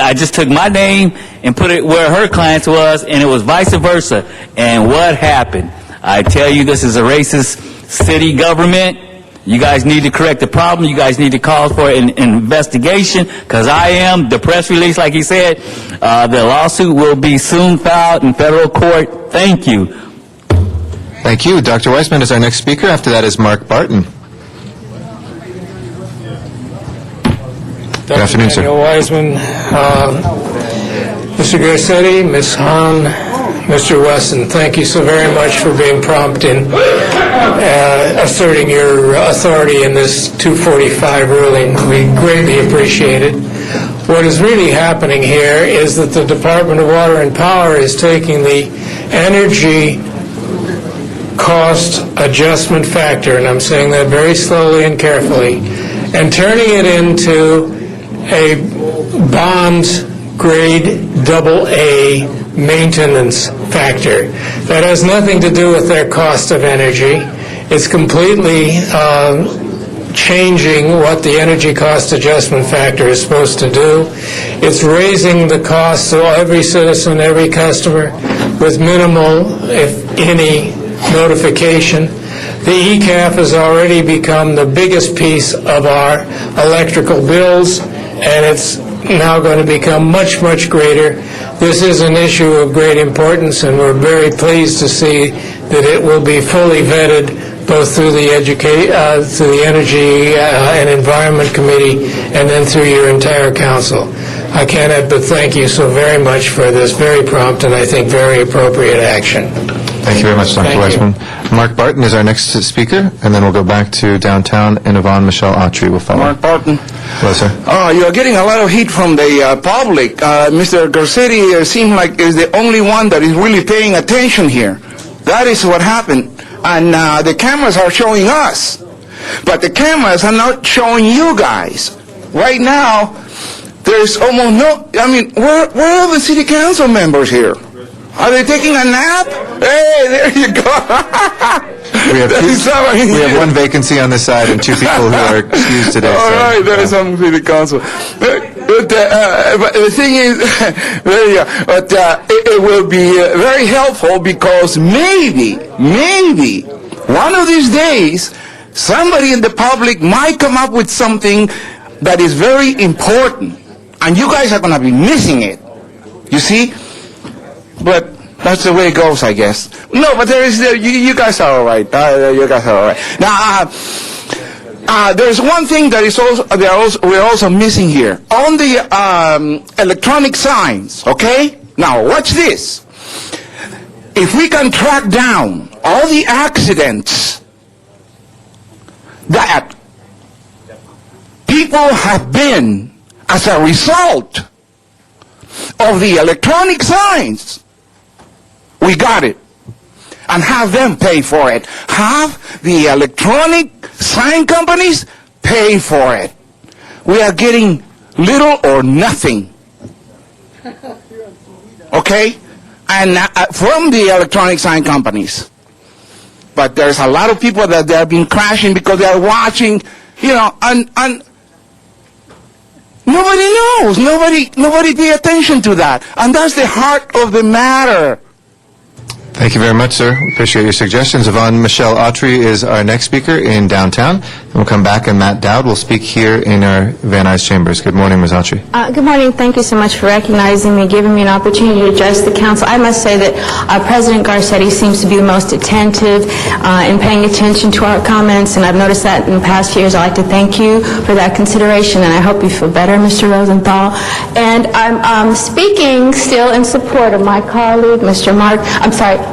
I just took my name and put it where her clients was, and it was vice versa. And what happened? I tell you, this is a racist city government. You guys need to correct the problem. You guys need to call for an investigation, because I am. The press release, like he said, the lawsuit will be soon filed in federal court. Thank you. Thank you. Dr. Weissman is our next speaker. After that is Mark Barton. Good afternoon, sir. Daniel Weissman, Mr. Garcetti, Ms. Hahn, Mr. Wesson, thank you so very much for being prompt in asserting your authority in this 245 ruling. We greatly appreciate it. What is really happening here is that the Department of Water and Power is taking the energy cost adjustment factor, and I'm saying that very slowly and carefully, and turning it into a bond grade AA maintenance factor. That has nothing to do with their cost of energy. It's completely changing what the energy cost adjustment factor is supposed to do. It's raising the cost to every citizen, every customer, with minimal, if any, notification. The ECAF has already become the biggest piece of our electrical bills, and it's now going to become much, much greater. This is an issue of great importance, and we're very pleased to see that it will be fully vetted both through the through the Energy and Environment Committee and then through your entire council. I cannot but thank you so very much for this very prompt and I think very appropriate action. Thank you very much, Dr. Weissman. Mark Barton is our next speaker, and then we'll go back to downtown, and Yvonne Michelle Autry will follow. Mark Barton. Hello, sir. You're getting a lot of heat from the public. Mr. Garcetti seems like is the only one that is really paying attention here. That is what happened. And the cameras are showing us. But the cameras are not showing you guys. Right now, there's almost no... I mean, where are the city council members here? Are they taking a nap? Hey, there you go. We have one vacancy on this side and 2 people who are excused today. All right, there is some city council. But the thing is, there you go. But it will be very helpful because maybe, one of these days, somebody in the public might come up with something that is very important, and you guys are going to be missing it. You see? But that's the way it goes, I guess. No, but there is you guys are all right. You guys are all right. Now, there's one thing that is also, we're also missing here. On the electronic signs, okay? Now, watch this. If we can track down all the accidents that people have been as a result of the electronic signs, we got it. And have them pay for it. Have the electronic sign companies pay for it. We are getting little or nothing. Okay? And from the electronic sign companies. But there's a lot of people that they have been crashing because they are watching, you know, and nobody knows. Nobody pay attention to that. And that's the heart of the matter. Thank you very much, sir. Appreciate your suggestions. Yvonne Michelle Autry is our next speaker in downtown. And we'll come back, and Matt Dowd will speak here in our Van Nuys chambers. Good morning, Ms. Autry. Good morning. Thank you so much for recognizing me, giving me an opportunity to address the council. I must say that President Garcetti seems to be the most attentive in paying attention to our comments, and I've noticed that in the past years. I'd like to thank you for that consideration, and I hope you feel better, Mr. Rosenthal. And I'm speaking still in support of my colleague,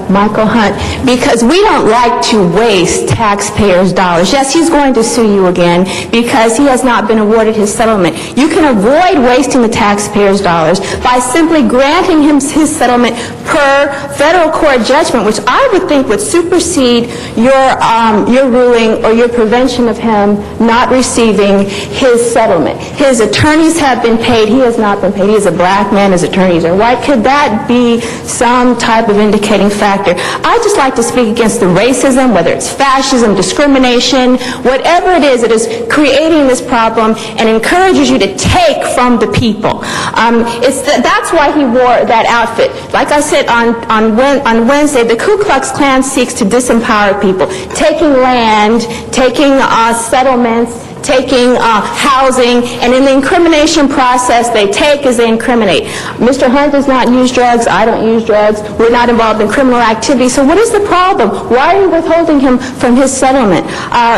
Michael Hunt, because we don't like to waste taxpayers' dollars. Yes, he's going to sue you again because he has not been awarded his settlement. You can avoid wasting the taxpayers' dollars by simply granting him his settlement per federal court judgment, which I would think would supersede your ruling or your prevention of him not receiving his settlement. His attorneys have been paid. He has not been paid. He is a black man. His attorneys are white. Could that be some type of indicating factor? I'd just like to speak against the racism, whether it's fascism, discrimination, whatever it is creating this problem and encourages you to take from the people. That's why he wore that outfit. Like I said on Wednesday, the Ku Klux Klan seeks to disempower people, taking land, taking settlements, taking housing, and in the incrimination process they take as they incriminate. Mr. Hunt does not use drugs. I don't use drugs. We're not involved in criminal activity. So what is the problem? Why are you withholding him from his settlement?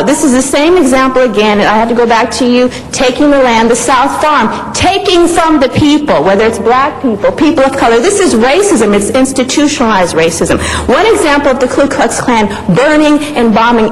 This is the same example again, and I have to go back to you, taking the land, the South Farm, taking from the people, whether it's black people, people of color. This is racism. It's institutionalized racism. One example of the Ku Klux Klan burning and bombing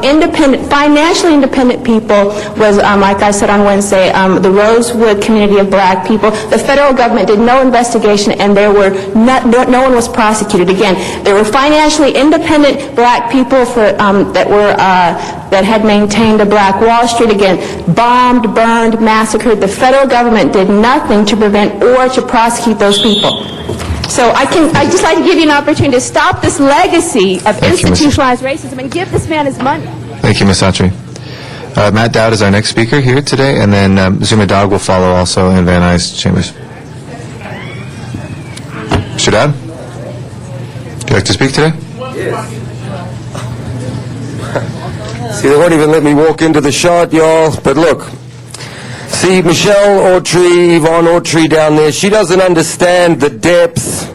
financially independent people was like I said on Wednesday, the Rosewood community of black people. The federal government did no investigation, and no one was prosecuted. Again, there were financially independent black people that had maintained a black Wall Street. Again, bombed, burned, massacred. The federal government did nothing to prevent or to prosecute those people. So I'd just like to give you an opportunity to stop this legacy of institutionalized racism and give this man his money. Thank you, Ms. Autry. Matt Dowd is our next speaker here today, and then Zuma Dog will follow also in Van Nuys chambers. Mr. Dowd, would you like to speak today? Yes. See, they won't even let me walk into the shot, y'all, but look. See, Michelle Autry, Yvonne Autry down there, she doesn't understand the depth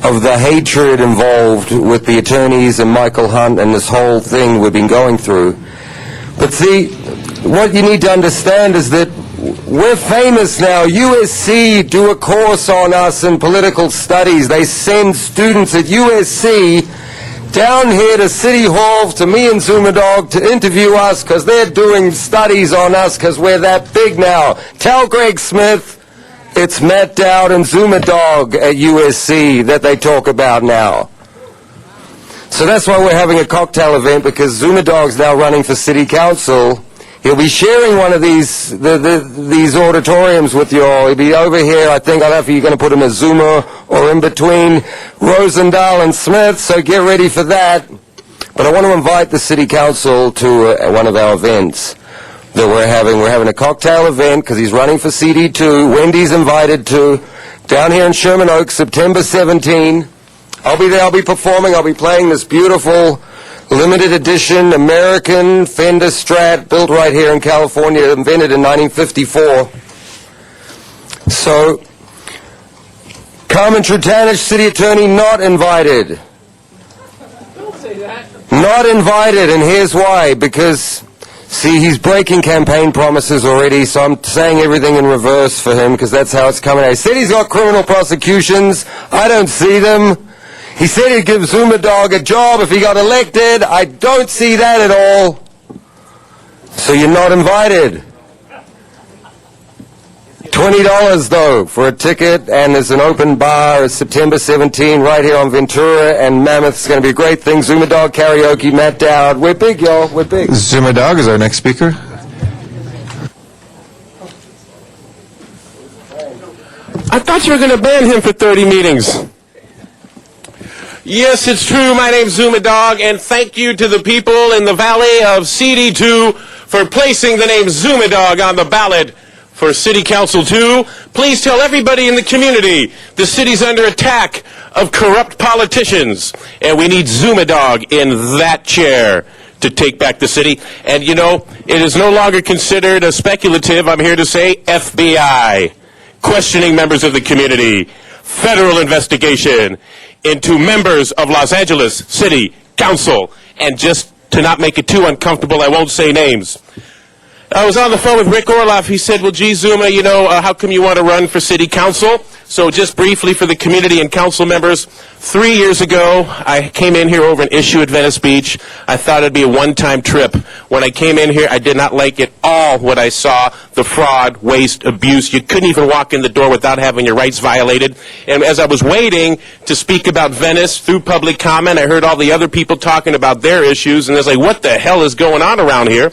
of the hatred involved with the attorneys and Michael Hunt and this whole thing we've been going through. But see, what you need to understand is that we're famous now. USC do a course on us in political studies. They send students at USC down here to City Hall, to me and Zuma Dog, to interview us because they're doing studies on us because we're that big now. Tell Greg Smith it's Matt Dowd and Zuma Dog at USC that they talk about now. So that's why we're having a cocktail event, because Zuma Dog's now running for city council. He'll be sharing one of these auditoriums with you all. He'll be over here. I think I don't know if you're going to put him as Zuma or in between Rosendahl and Smith, so get ready for that. But I want to invite the city council to one of our events that we're having. We're having a cocktail event because he's running for CD2. Wendy's invited to, down here in Sherman Oaks, September 17. I'll be there, I'll be performing, I'll be playing this beautiful limited edition American Fender Strat built right here in California, invented in 1954. So, Carmen Trutanich, city attorney, not invited. Don't say that. Not invited, and here's why. Because See, he's breaking campaign promises already, so I'm saying everything in reverse for him because that's how it's coming out. He said he's got criminal prosecutions. I don't see them. He said he'd give Zuma Dog a job if he got elected. I don't see that at all. So you're not invited. $20 though for a ticket, and there's an open bar. It's September 17 right here on Ventura and Mammoth. It's going to be a great thing. Zuma Dog karaoke, Matt Dowd. We're big, y'all. We're big. Zuma Dog is our next speaker. I thought you were going to ban him for 30 meetings. Yes, it's true. My name's Zuma Dog, and thank you to the people in the valley of CD2 for placing the name Zuma Dog on the ballot for City Council 2. Please tell everybody in the community the city's under attack of corrupt politicians, and we need Zuma Dog in that chair to take back the city. And you know, it is no longer considered a speculative, I'm here to say, FBI, questioning members of the community, federal investigation into members of Los Angeles City Council. And just to not make it too uncomfortable, I won't say names. I was on the phone with Rick Orloff. He said, well, gee, Zuma, you know, how come you want to run for city council? So just briefly for the community and council members, 3 years ago, I came in here over an issue at Venice Beach. I thought it'd be a one-time trip. When I came in here, I did not like at all what I saw, the fraud, waste, abuse. You couldn't even walk in the door without having your rights violated. And as I was waiting to speak about Venice through public comment, I heard all the other people talking about their issues, and I was like, what the hell is going on around here?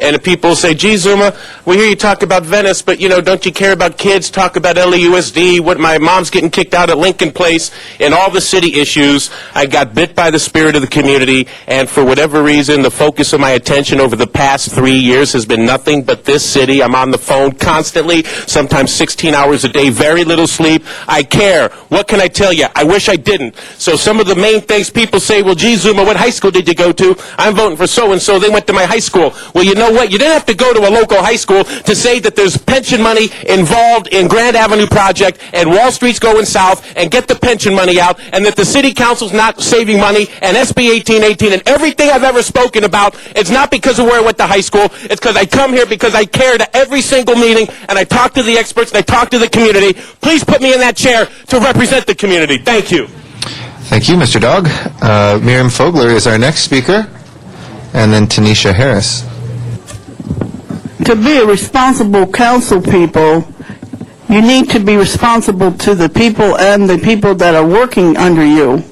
And people say, gee, Zuma, we hear you talk about Venice, but, you know, don't you care about kids? Talk about LAUSD, what my mom's getting kicked out at Lincoln Place, and all the city issues. I got bit by the spirit of the community, and for whatever reason, the focus of my attention over the past 3 years has been nothing but this city. I'm on the phone constantly, sometimes 16 hours a day, very little sleep. I care. What can I tell you? I wish I didn't. So some of the main things people say, well, gee, Zuma, what high school did you go to? I'm voting for so-and-so. They went to my high school. Well, you know what? You didn't have to go to a local high school to say that there's pension money involved in Grand Avenue Project and Wall Street's going south and get the pension money out, and that the city council's not saving money, and SB 1818 and everything I've ever spoken about, it's not because of where I went to high school. It's because I come here because I care to every single meeting, and I talk to the experts, and I talk to the community. Please put me in that chair to represent the community. Thank you. Thank you, Mr. Dog. Miriam Fogler is our next speaker, and then Tanisha Harris. To be a responsible council people, you need to be responsible to the people and the people that are working under you.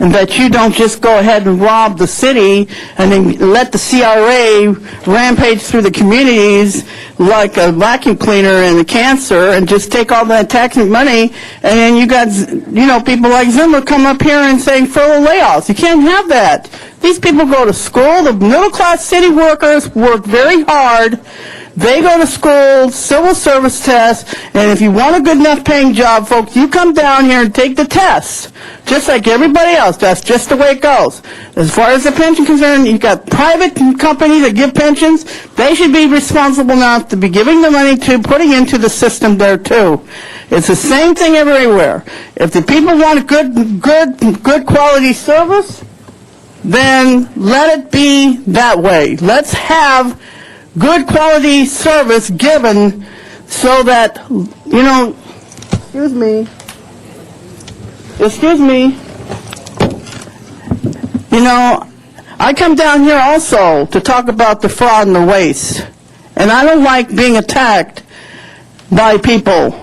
And that you don't just go ahead and rob the city and then let the CRA rampage through the communities like a vacuum cleaner and a cancer and just take all that tax money, and then you got, you know, people like Zuma come up here and say furlough layoffs. You can't have that. These people go to school. The middle-class city workers work very hard. They go to school, civil service tests, and if you want a good enough paying job, folks, you come down here and take the test, just like everybody else. That's just the way it goes. As far as the pension concerned, you've got private companies that give pensions. They should be responsible now to be giving the money to putting into the system there, too. It's the same thing everywhere. If the people want a good quality service, then let it be that way. Let's have good quality service given so that, you know, excuse me, you know, I come down here also to talk about the fraud and the waste. And I don't like being attacked by people.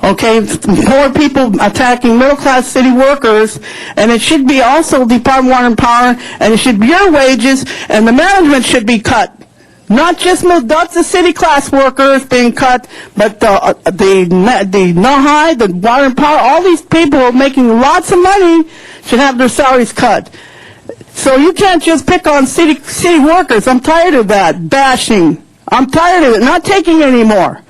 Okay, poor people attacking middle-class city workers, and it should be also Department of Water and Power, and it should be your wages, and the management should be cut. Not just the city class workers being cut, but the NOHI, the Water and Power, all these people who are making lots of money should have their salaries cut. So you can't just pick on city workers. I'm tired of that bashing. I'm tired of it. Not taking it anymore.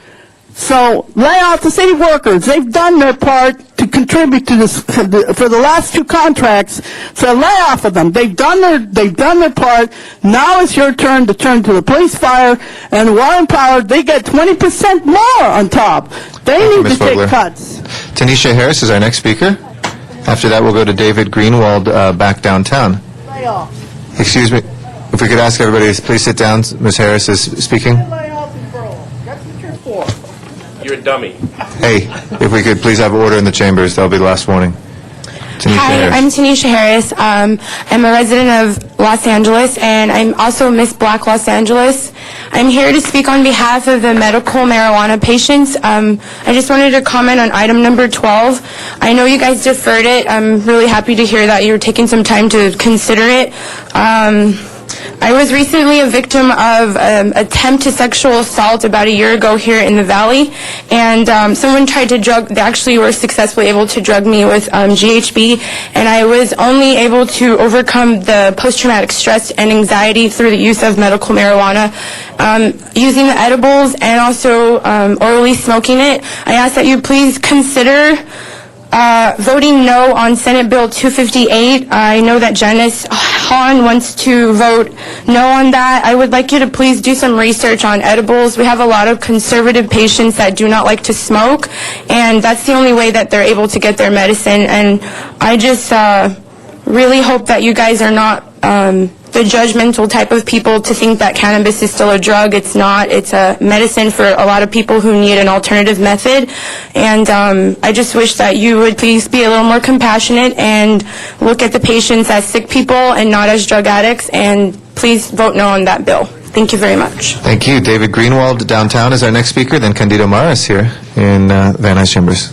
So lay off the city workers. They've done their part to contribute to this for the last two contracts. So lay off of them. They've done their part. Now it's your turn to turn to the police, fire, and water and power. They get 20% more on top. They need to take cuts. Tanisha Harris is our next speaker. After that, we'll go to David Greenwald back downtown. Lay off. Excuse me. If we could ask everybody to please sit down. Ms. Harris is speaking. You're a dummy. Hey, if we could please have order in the chambers, that'll be the last warning. Tanisha Hi, Harris. I'm Tanisha Harris. I'm a resident of Los Angeles, and I'm also Miss Black Los Angeles. I'm here to speak on behalf of the medical marijuana patients. I just wanted to comment on item number 12. I know you guys deferred it. I'm really happy to hear that you're taking some time to consider it. I was recently a victim of attempt to sexual assault about a year ago here in the Valley, and someone tried to they actually were successfully able to drug me with GHB, and I was only able to overcome the post-traumatic stress and anxiety through the use of medical marijuana. Using the edibles and also orally smoking it, I ask that you please consider voting no on Senate Bill 258. I know that Janice Hahn wants to vote no on that. I would like you to please do some research on edibles. We have a lot of conservative patients that do not like to smoke, and that's the only way that they're able to get their medicine. And I just really hope that you guys are not the judgmental type of people to think that cannabis is still a drug. It's not. It's a medicine for a lot of people who need an alternative method. And I just wish that you would please be a little more compassionate and look at the patients as sick people and not as drug addicts. And please vote no on that bill. Thank you very much. Thank you. David Greenwald downtown is our next speaker, then Candido Maras here in Van Nuys Chambers.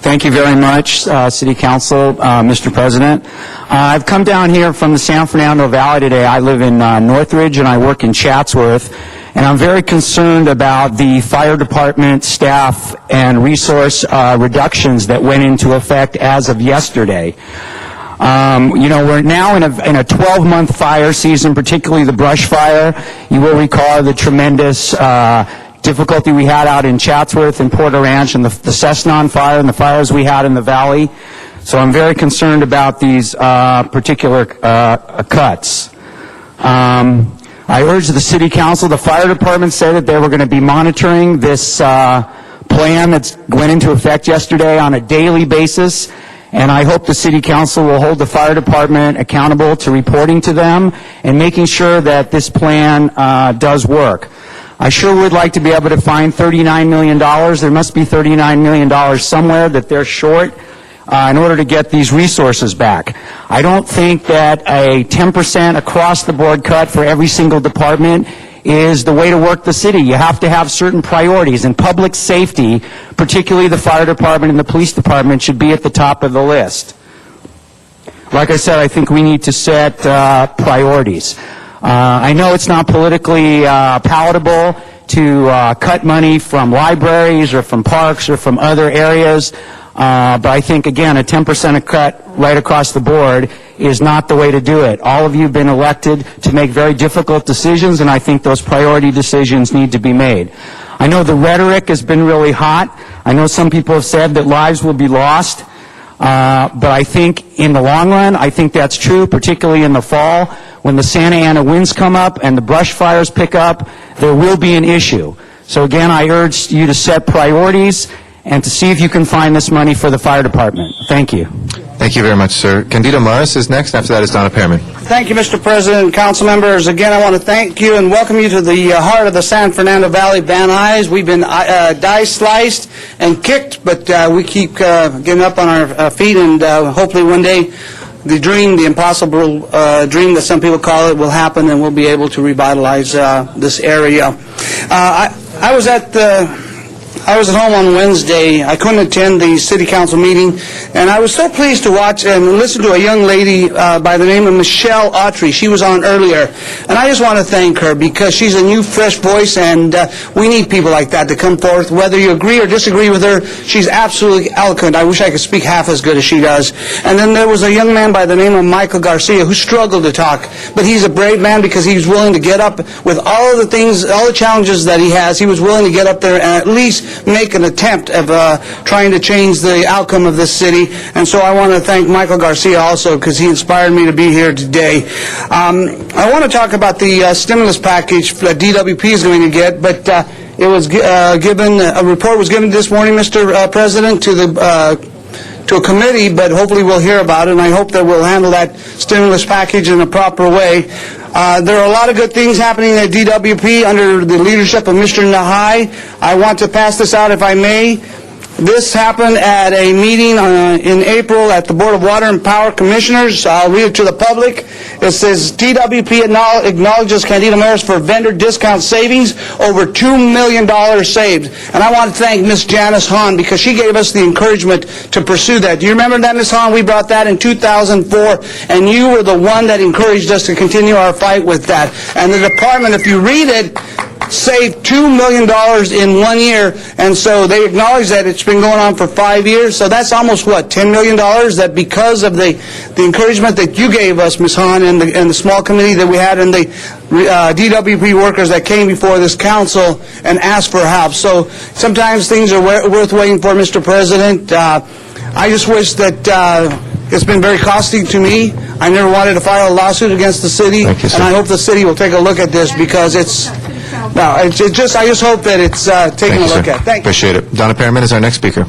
Thank you very much, City Council, Mr. President. I've come down here from the San Fernando Valley today. I live in Northridge and I work in Chatsworth, and I'm very concerned about the fire department staff and resource reductions that went into effect as of yesterday. We're now in a 12-month fire season, particularly the brush fire. You will recall the tremendous difficulty we had out in Chatsworth and Porter Ranch, and the Cessnon fire and the fires we had in the valley. So I'm very concerned about these particular cuts. I urge the City Council, the fire department said that they were going to be monitoring this plan that went into effect yesterday on a daily basis, and I hope the City Council will hold the fire department accountable to reporting to them and making sure that this plan does work. I sure would like to be able to find $39 million. There must be $39 million somewhere that they're short in order to get these resources back. I don't think that a 10% across-the-board cut for every single department is the way to work the city. You have to have certain priorities, and public safety, particularly the fire department and the police department, should be at the top of the list. Like I said, I think we need to set priorities. I know it's not politically palatable to cut money from libraries or from parks or from other areas, but I think, again, a 10% cut right across the board is not the way to do it. All of you have been elected to make very difficult decisions, and I think those priority decisions need to be made. I know the rhetoric has been really hot. I know some people have said that lives will be lost, but I think in the long run, I think that's true, particularly in the fall. When the Santa Ana winds come up and the brush fires pick up, there will be an issue. So again, I urge you to set priorities and to see if you can find this money for the fire department. Thank you. Thank you very much, sir. Candido Maras is next. After that is Donna Pearman. Thank you, Mr. President, council members. Again, I want to thank you and welcome you to the heart of the San Fernando Valley, Van Nuys. We've been diced, sliced, and kicked, but we keep getting up on our feet, and hopefully one day the dream, the impossible dream that some people call it, will happen, and we'll be able to revitalize this area. I was at home on Wednesday. I couldn't attend the city council meeting, and I was so pleased to watch and listen to a young lady by the name of Michelle Autry. She was on earlier, and I just want to thank her because she's a new, fresh voice, and we need people like that to come forth. Whether you agree or disagree with her, she's absolutely eloquent. I wish I could speak half as good as she does. And then there was a young man by the name of Michael Garcia who struggled to talk, but he's a brave man because he was willing to get up with all of the things, all the challenges that he has. He was willing to get up there and at least make an attempt of trying to change the outcome of this city. And so I want to thank Michael Garcia also because he inspired me to be here today. I want to talk about the stimulus package that DWP is going to get, but it was given, a report was given this morning, Mr. President, to to a committee, but hopefully we'll hear about it, and I hope that we'll handle that stimulus package in a proper way. There are a lot of good things happening at DWP under the leadership of Mr. Nahai. I want to pass this out, if I may. This happened at a meeting in April at the Board of Water and Power Commissioners. I'll read it to the public. It says, DWP acknowledges Candido Maris for vendor discount savings, over $2 million saved. And I want to thank Ms. Janice Hahn because she gave us the encouragement to pursue that. Do you remember that, Ms. Hahn? We brought that in 2004, and you were the one that encouraged us to continue our fight with that. And the department, if you read it, saved $2 million in 1 year, and so they acknowledge that it's been going on for 5 years, so that's almost, what, $10 million, that because of the encouragement that you gave us, Ms. Hahn, and the small committee that we had, and the DWP workers that came before this council and asked for help. So sometimes things are worth waiting for, Mr. President. I just wish that it's been very costly to me. I never wanted to file a lawsuit against the city, and I hope the city will take a look at this because it's... No, I just hope that it's taken a look at. Thank you. Appreciate it. Donna Perriman is our next speaker.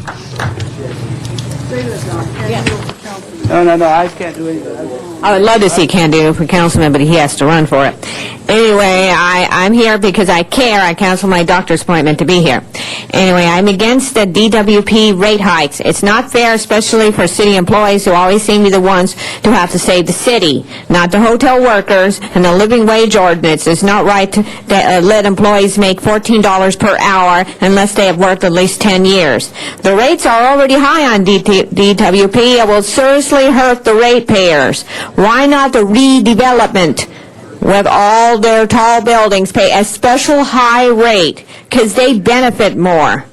No, I can't do anything. I would love to see Candido for councilman, but he has to run for it. Anyway, I'm here because I care. I canceled my doctor's appointment to be here. Anyway, I'm against the DWP rate hikes. It's not fair, especially for city employees who always seem to be the ones who have to save the city, not the hotel workers and the living wage ordinance. It's not right to let employees make $14 per hour unless they have worked at least 10 years. The rates are already high on DWP. It will seriously hurt the ratepayers. Why not the redevelopment? With all their tall buildings, pay a special high rate because they benefit more.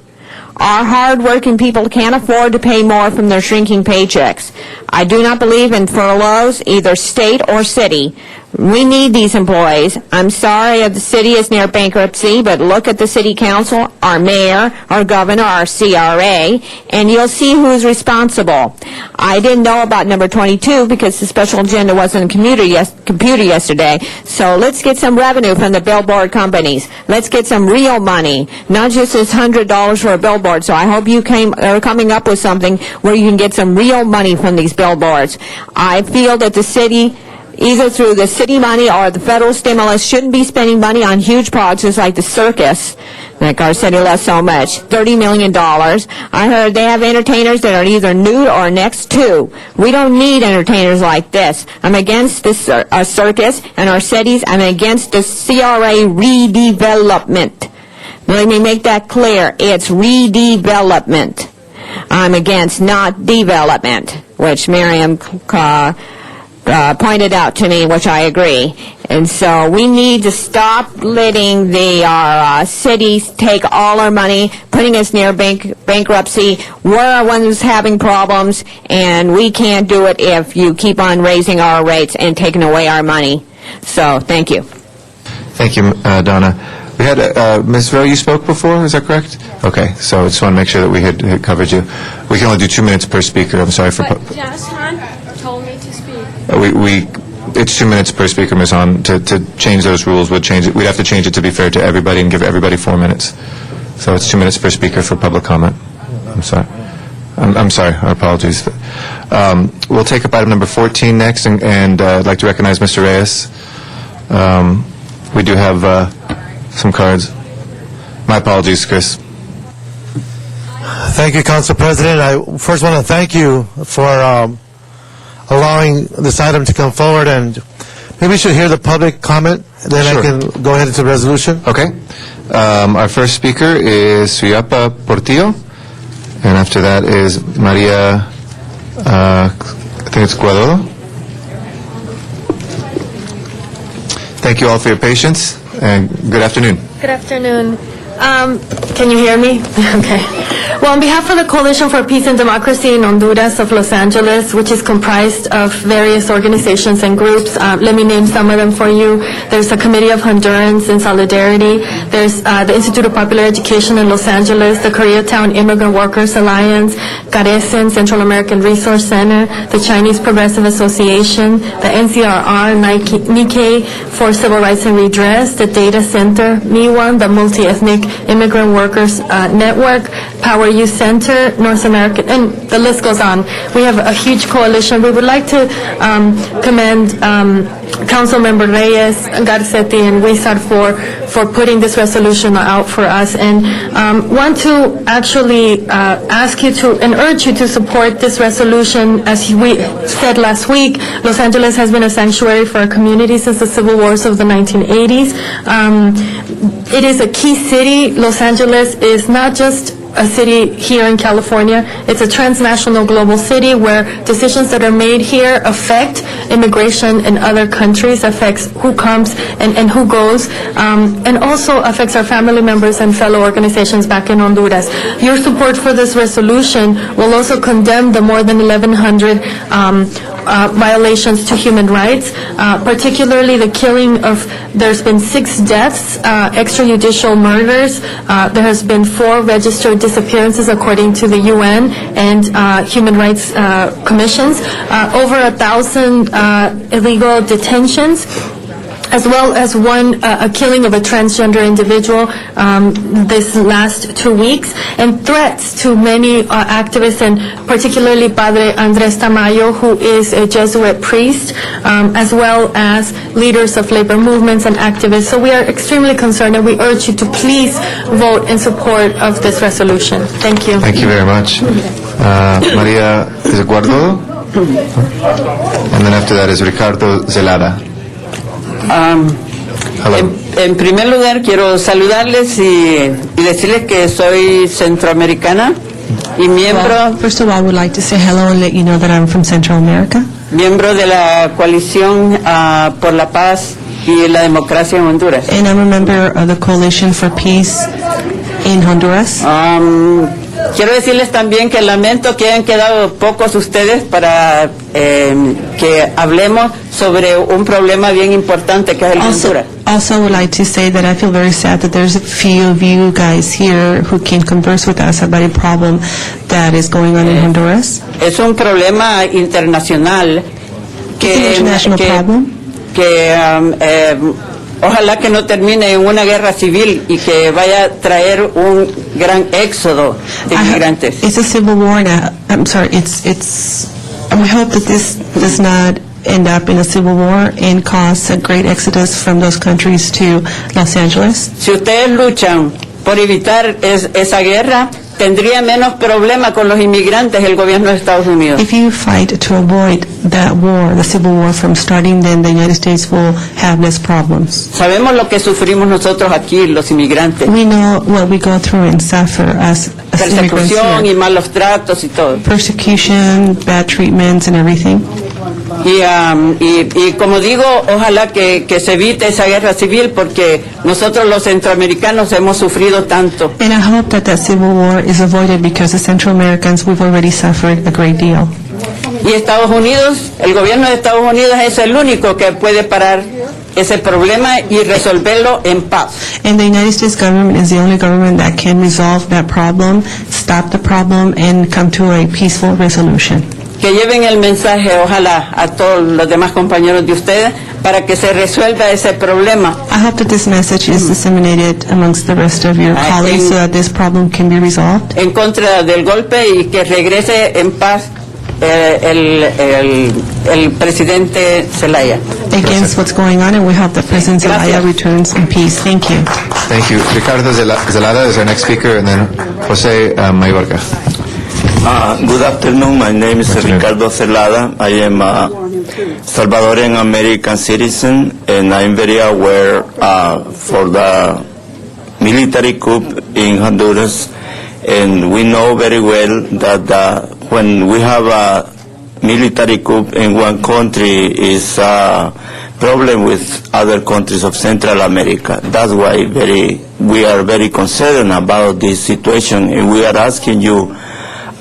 Our hard-working people can't afford to pay more from their shrinking paychecks. I do not believe in furloughs, either state or city. We need these employees. I'm sorry if the city is near bankruptcy, but look at the city council, our mayor, our governor, our CRA, and you'll see who's responsible. I didn't know about number 22 because the special agenda wasn't computer yesterday. So let's get some revenue from the billboard companies. Let's get some real money, not just this $100 for a billboard. So I hope you are coming up with something where you can get some real money from these billboards. I feel that the city, either through the city money or the federal stimulus, shouldn't be spending money on huge projects like the circus that Garcetti loves so much. $30 million. I heard they have entertainers that are either nude or next to. We don't need entertainers like this. I'm against this circus and our cities. I'm against the CRA redevelopment. Let me make that clear. It's redevelopment. I'm against not development, which Miriam pointed out to me, which I agree. And so we need to stop letting our cities take all our money, putting us near bankruptcy. We're the ones having problems, and we can't do it if you keep on raising our rates and taking away our money. So, thank you. Thank you, Donna. We had, Ms. Rowe, you spoke before, is that correct? Okay, so I just want to make sure that we had covered you. We can only do 2 minutes per speaker. I'm sorry for... But Janice Hahn told me to speak. It's 2 minutes per speaker, Ms. Hahn. To change those rules would change it. We'd have to change it to be fair to everybody and give everybody 4 minutes. So it's 2 minutes per speaker for public comment. I'm sorry. I'm sorry. Our apologies. We'll take up item number 14 next, and I'd like to recognize Mr. Reyes. We do have some cards. My apologies, Chris. Thank you, Council President. I first want to thank you for allowing this item to come forward, and maybe we should hear the public comment, then Sure. I can go ahead into the resolution. Okay. Our first speaker is Suyapa Portillo, and after that is Maria, I think it's Guadolo. Thank you all for your patience, and good afternoon. Good afternoon. Can you hear me? Okay. Well, on behalf of the Coalition for Peace and Democracy in Honduras of Los Angeles, which is comprised of various organizations and groups, let me name some of them for you. There's the Committee of Hondurans in Solidarity. There's the Institute of Popular Education in Los Angeles, the Koreatown Immigrant Workers Alliance, Carecen Central American Resource Center, the Chinese Progressive Association, the NCRR, Nikkei for Civil Rights and Redress, the Data Center, MIWAN, the Multi-Ethnic Immigrant Workers Network, Power Youth Center, North American, and the list goes on. We have a huge coalition. We would like to commend Councilmember Reyes, Garcetti, and Huizar for putting this resolution out for us, and want to actually ask you to and urge you to support this resolution. As we said last week, Los Angeles has been a sanctuary for our community since the civil wars of the 1980s. It is a key city. Los Angeles is not just a city here in California. It's a transnational global city where decisions that are made here affect immigration in other countries, affects who comes and who goes, and also affects our family members and fellow organizations back in Honduras. Your support for this resolution will also condemn the more than 1,100 violations to human rights, particularly the killing of, there's been 6 deaths, extrajudicial murders, there has been 4 registered disappearances according to the UN and human rights commissions, over 1,000 illegal detentions, as well as a killing of a transgender individual this last 2 weeks, and threats to many activists, and particularly Padre Andres Tamayo, who is a Jesuit priest, as well as leaders of labor movements and activists. So we are extremely concerned, and we urge you to please vote in support of this resolution. Thank you. Thank you very much. Maria, is it Guardo? And then after that is Ricardo Zelada. En primer lugar, quiero saludarles y decirles que soy centroamericana y miembro. First of all, I would like to say hello and let you know that I'm from Central America. Miembro de la coalición por la paz y la democracia en Honduras. And I'm a member of the Coalition for Peace in Honduras. Quiero decirles también que lamento que hayan quedado pocos ustedes para que hablemos sobre un problema bien importante que es el Honduras. Also, I would like to say that I feel very sad that there's a few of you guys here who can converse with us about a problem that is going on in Honduras. Es un problema internacional que ojalá que no termine en una guerra civil y que vaya a traer un gran éxodo de inmigrantes. It's a civil war now. I'm sorry. We hope that this does not end up in a civil war and cause a great exodus from those countries to Los Angeles. Si ustedes luchan por evitar esa guerra, tendría menos problema con los inmigrantes el gobierno de Estados Unidos. If you fight to avoid that war, the civil war from starting, then the United States will have less problems. Sabemos lo que sufrimos nosotros aquí, los inmigrantes. We know what we go through and suffer as immigrants Persecución here. y malos tratos y todo. Persecution, bad treatments and everything. Y como digo, ojalá que se evite esa guerra civil porque nosotros los centroamericanos hemos sufrido tanto. And I hope that civil war is avoided because the Central Americans, we've already suffered a great deal. Y Estados Unidos, el gobierno de Estados Unidos es el único que puede parar ese problema y resolverlo en paz. And the United States government is the only government that can resolve that problem, stop the problem, and come to a peaceful resolution. Que lleven el mensaje, ojalá, a todos los demás compañeros de ustedes para que se resuelva ese problema. I hope that this message is disseminated amongst the rest of your colleagues so that this problem can be resolved. En contra del golpe y que regrese en paz el presidente Zelaya. Against what's going on, and we hope that President Zelaya returns in peace. Thank you. Thank you. Ricardo Zelada is our next speaker, and then Jose Mayorga. Good afternoon. My name is Ricardo Zelada. I am a Salvadorian American citizen, and I'm very aware for the military coup in Honduras. And we know very well that when we have a military coup in one country, is a problem with other countries of Central America. That's why we are very concerned about this situation, and we are asking you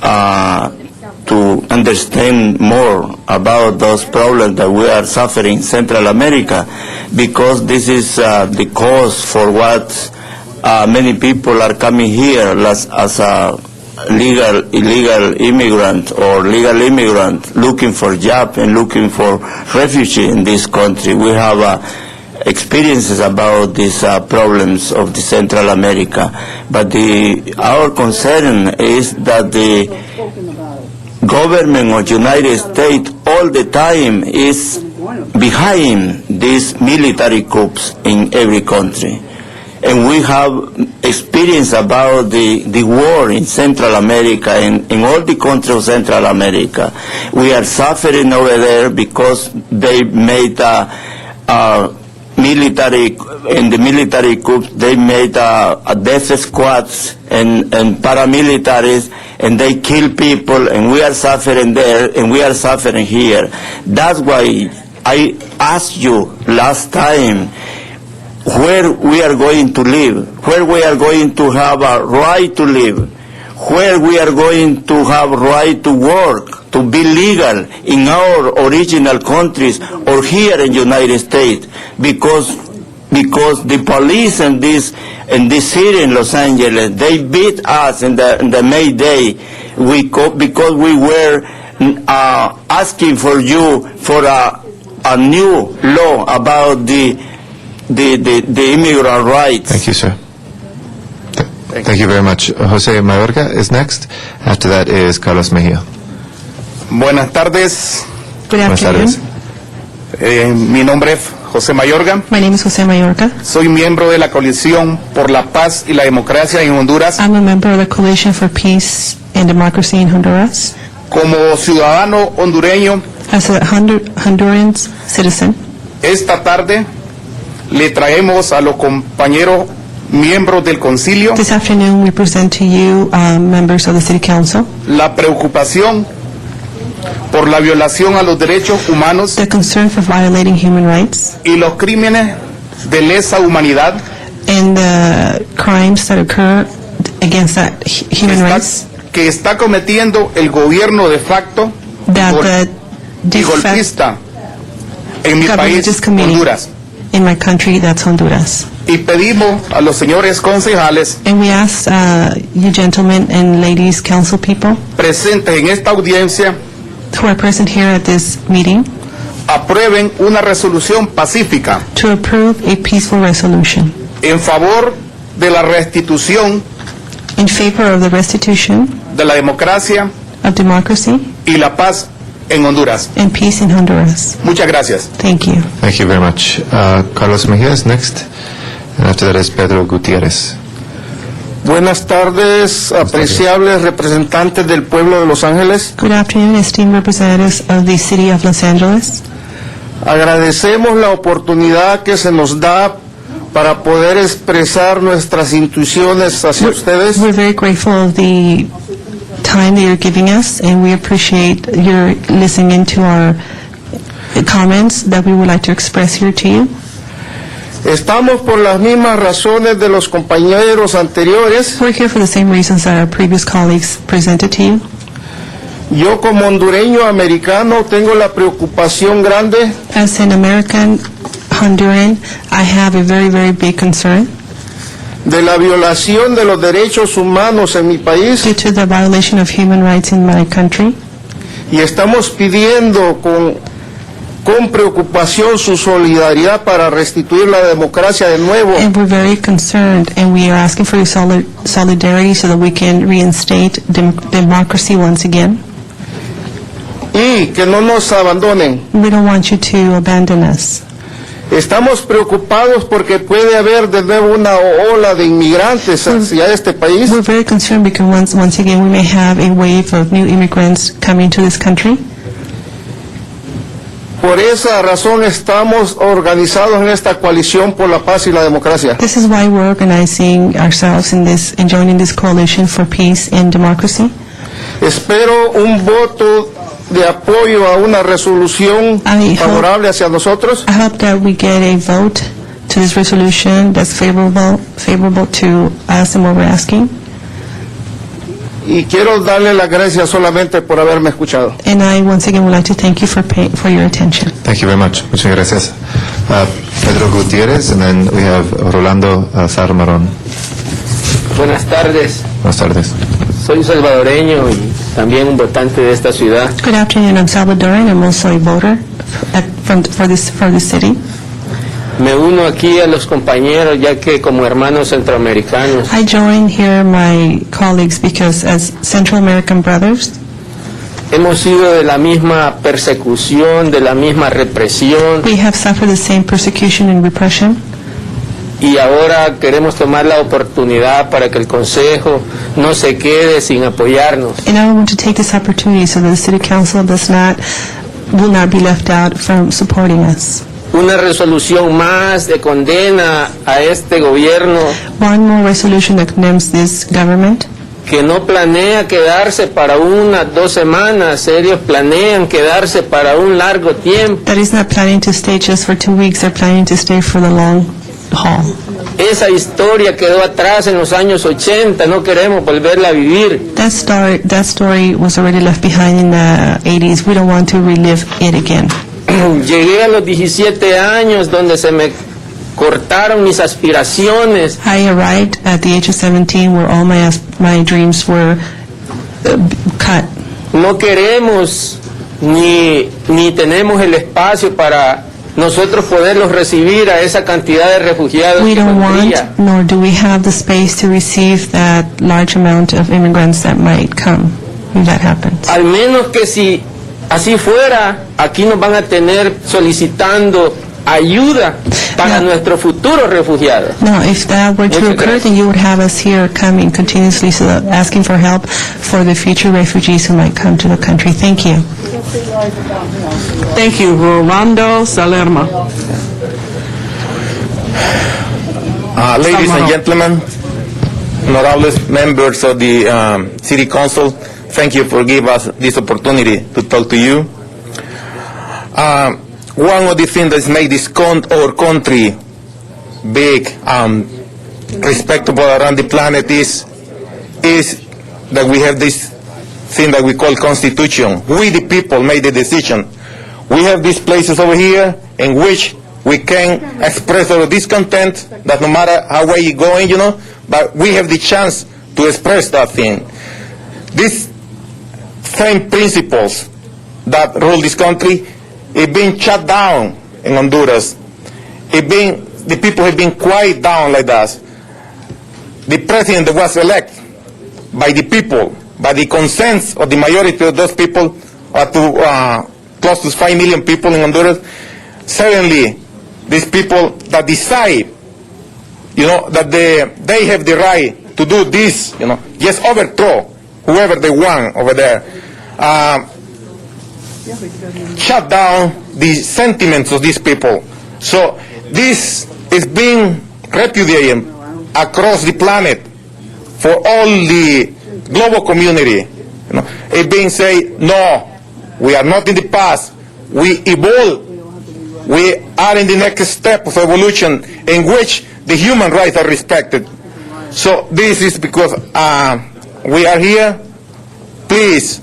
to understand more about those problems that we are suffering in Central America, because this is the cause for what many people are coming here as a illegal immigrant or legal immigrant looking for job and looking for refugee in this country. We have experiences about these problems of the Central America. But our concern is that the government of United States all the time is behind these military coups in every country. And we have experience about the war in Central America and in all the countries of Central America. We are suffering over there because they made military coups, they made death squads and paramilitaries, and they kill people, and we are suffering there, and we are suffering here. That's why I asked you last time where we are going to live, where we are going to have a right to live, where we are going to have right to work, to be legal in our original countries or here in the United States, because the police in this city in Los Angeles, they beat us in the May Day because we were asking for you for a new law about the immigrant rights. Thank you, sir. Thank you very much. Jose Mayorga is next. After that is Carlos Mejia. Buenas tardes. Good Buenas tardes. Mi nombre es José Mayorga. My name is Jose Mayorga. Soy miembro de la Coalición por la Paz y la Democracia en Honduras. I'm a member of the Coalition for Peace and Democracy in Honduras. Como ciudadano hondureño, as a Honduran citizen, esta tarde le traemos a los compañeros miembros del concilio this afternoon we present to you, members of the City Council, la preocupación por la violación a los derechos humanos the concern for violating human rights y los crímenes de lesa humanidad and the crimes that occur against that human rights que está cometiendo el gobierno de facto y golpista en mi país, Honduras. In my country, that's Honduras. Y pedimos a los señores concejales and we ask you gentlemen and ladies council people presentes en esta audiencia who are present here at this meeting aprueben una resolución pacífica to approve a peaceful resolution en favor de la restitución in favor of the restitution de la democracia of democracy y la paz en Honduras. And peace in Honduras. Muchas gracias. Thank you. Thank you very much. Carlos Mejia is next, and after that is Pedro Gutierrez. Buenas tardes, apreciables representantes del pueblo de Los Ángeles. Good afternoon, esteemed representatives of the City of Los Angeles. Agradecemos la oportunidad que se nos da para poder expresar nuestras intuiciones hacia ustedes. We're very grateful of the time that you're giving us, and we appreciate your listening into our comments that we would like to express here to you. Estamos por las mismas razones de los compañeros anteriores. We're here for the same reasons that our previous colleagues presented to you. Yo como hondureño americano tengo la preocupación grande. As an American Honduran, I have a very, very big concern de la violación de los derechos humanos en mi país. Due to the violation of human rights in my country. Y estamos pidiendo con preocupación su solidaridad para restituir la democracia de nuevo. And we're very concerned, and we are asking for your solidarity so that we can reinstate democracy once again. Y que no nos abandonen. We don't want you to abandon us. Estamos preocupados porque puede haber de nuevo una ola de inmigrantes hacia este país. We're very concerned because once again we may have a wave of new immigrants coming to this country. Por esa razón estamos organizados en esta coalición por la paz y la democracia. This is why we're organizing ourselves in this and joining this coalition for peace and democracy. Espero un voto de apoyo a una resolución favorable hacia nosotros. I hope that we get a vote to this resolution that's favorable to us and what we're asking. Y quiero darle las gracias solamente por haberme escuchado. And I once again would like to thank you for your attention. Thank you very much. Muchas gracias. Pedro Gutierrez, and then we have Rolando Sarmarón. Buenas tardes. Buenas tardes. Soy salvadoreño y también un votante de esta ciudad. Good afternoon. I'm Salvadoran. I'm also a voter for this city. Me uno aquí a los compañeros, ya que como hermanos centroamericanos I join here my colleagues because as Central American brothers, hemos sido de la misma persecución, de la misma represión, we have suffered the same persecution and repression. y ahora queremos tomar la oportunidad para que el Consejo no se quede sin apoyarnos. And I want to take this opportunity so that the City Council will not be left out from supporting us. Una resolución más de condena a este gobierno One more resolution that condemns this government que no planea quedarse para 1 o 2 semanas, ellos planean quedarse para un largo tiempo. that is not planning to stay just for 2 weeks, they're planning to stay for the long haul. Esa historia quedó atrás en los años 80, no queremos volverla a vivir. That story was already left behind in the 80s. We don't want to relive it again. Llegué a los 17 años donde se me cortaron mis aspiraciones. I arrived at the age of 17 where all my dreams were cut. No queremos ni tenemos el espacio para nosotros poderlos recibir a esa cantidad de refugiados. We que don't vendría. want, nor do we have the space to receive that large amount of immigrants that might come if that happens. Al menos que si así fuera, aquí nos van a tener solicitando ayuda para nuestros futuros refugiados. Now, if that were to Muchas occur, gracias. then you would have us here coming continuously, so that asking for help for the future refugees who might come to the country. Thank you. Thank you. Rolando Salermo. Ladies and gentlemen, honorable members of the City Council, thank you for giving us this opportunity to talk to you. One of the things that's made our country big, respectable around the planet is that we have this thing that we call Constitution. We, the people, made the decision. We have these places over here in which we can express our discontent, that no matter how way you're going, but we have the chance to express that thing. These same principles that rule this country is being shut down in Honduras. The people have been quiet down like that. The president that was elected by the people, by the consent of the majority of those people, close to 5 million people in Honduras, suddenly these people that decide, that they have the right to do this, just overthrow whoever they want over there, shut down the sentiments of these people. So this is being repudiated across the planet for all the global community. It's being said, no, we are not in the past. We evolve. We are in the next step of evolution in which the human rights are respected. So this is because we are here. Please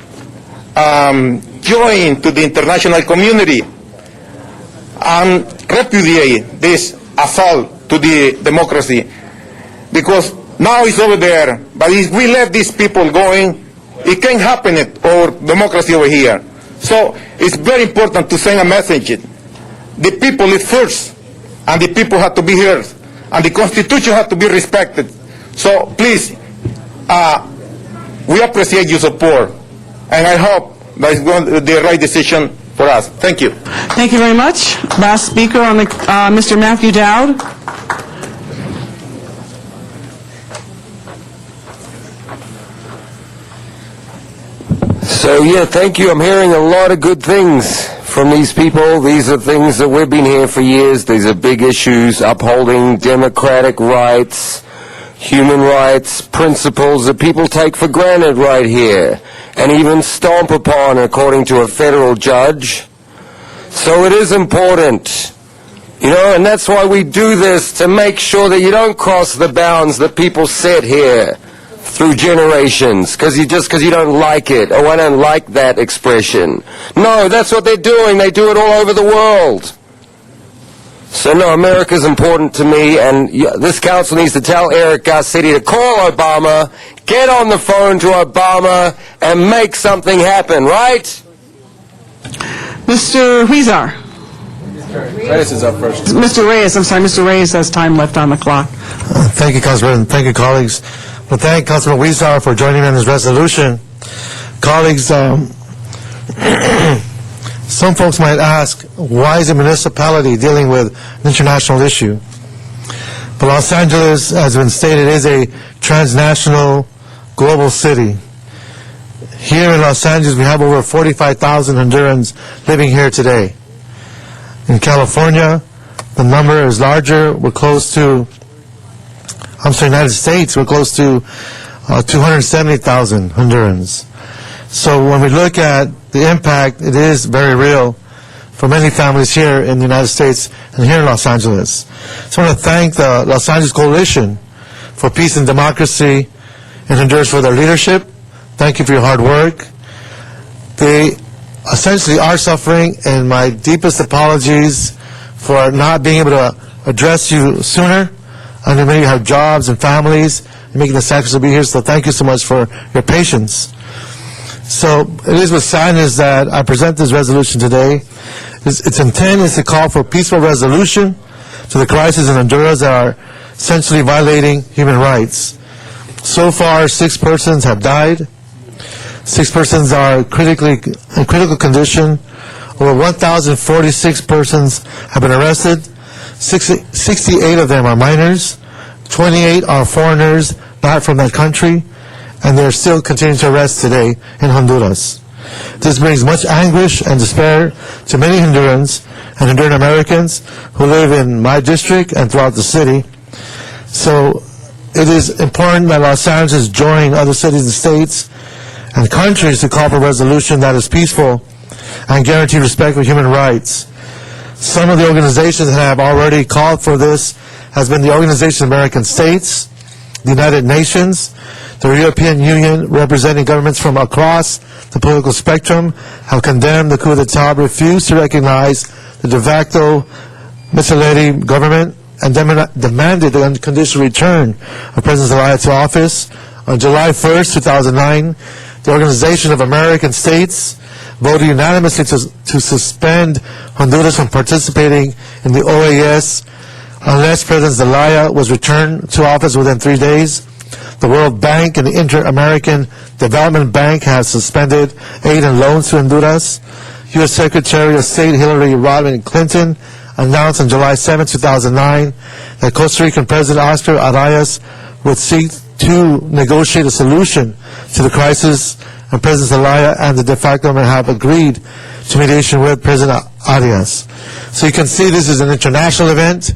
join to the international community and repudiate this assault to the democracy, because now it's over there, but if we let these people going, it can happen at our democracy over here. So it's very important to send a message. The people is first, and the people have to be heard, and the Constitution has to be respected. So please, we appreciate your support, and I hope that it's going to be the right decision for us. Thank you. Thank you very much. Last speaker on the, Mr. Matthew Dowd. So, thank you. I'm hearing a lot of good things from these people. These are things that we've been here for years. These are big issues, upholding democratic rights, human rights, principles that people take for granted right here, and even stomp upon according to a federal judge. So it is important, and that's why we do this, to make sure that you don't cross the bounds that people set here through generations, because you don't like it, or I don't like that expression. No, that's what they're doing. They do it all over the world. So no, America's important to me, and this council needs to tell Eric Garcetti to call Obama, get on the phone to Obama, and make something happen, right? Mr. Huizar. Reyes is up first. Mr. Reyes, I'm sorry, Mr. Reyes has time left on the clock. Thank you, Councilman. Thank you, colleagues. Well, thank Councilman Huizar for joining me on this resolution. Colleagues, some folks might ask, why is a municipality dealing with an international issue? But Los Angeles, as has been stated, is a transnational global city. Here in Los Angeles, we have over 45,000 Hondurans living here today. In California, the number is larger. We're close to, United States, we're close to 270,000 Hondurans. So when we look at the impact, it is very real for many families here in the United States and here in Los Angeles. So I want to thank the Los Angeles Coalition for Peace and Democracy in Honduras for their leadership. Thank you for your hard work. They essentially are suffering, and my deepest apologies for not being able to address you sooner. I know many of you have jobs and families and making the sacrifice to be here, so thank you so much for your patience. So it is with sadness that I present this resolution today. Its intent is to call for peaceful resolution to the crisis in Honduras that are essentially violating human rights. So far, 6 persons have died. 6 persons are in critical condition. Over 1,046 persons have been arrested. 68 of them are minors. 28 are foreigners not from that country. And they're still continuing to arrest today in Honduras. This brings much anguish and despair to many Hondurans and Honduran Americans who live in my district and throughout the city. So it is important that Los Angeles join other cities and states and countries to call for a resolution that is peaceful and guarantee respect for human rights. Some of the organizations that have already called for this has been the Organization of American States, the United Nations, the European Union, representing governments from across the political spectrum, have condemned the coup d'etat, refused to recognize the de facto Micheletti government, and demanded the unconditional return of President Zelaya to office. On July 1st, 2009, the Organization of American States voted unanimously to suspend Honduras from participating in the OAS unless President Zelaya was returned to office within 3 days. The World Bank and the Inter-American Development Bank have suspended aid and loans to Honduras. U.S. Secretary of State Hillary Rodham Clinton announced on July 7, 2009, that Costa Rican President Oscar Arias would seek to negotiate a solution to the crisis, and President Zelaya and the de facto government have agreed to mediation with President Arias. So you can see this is an international event.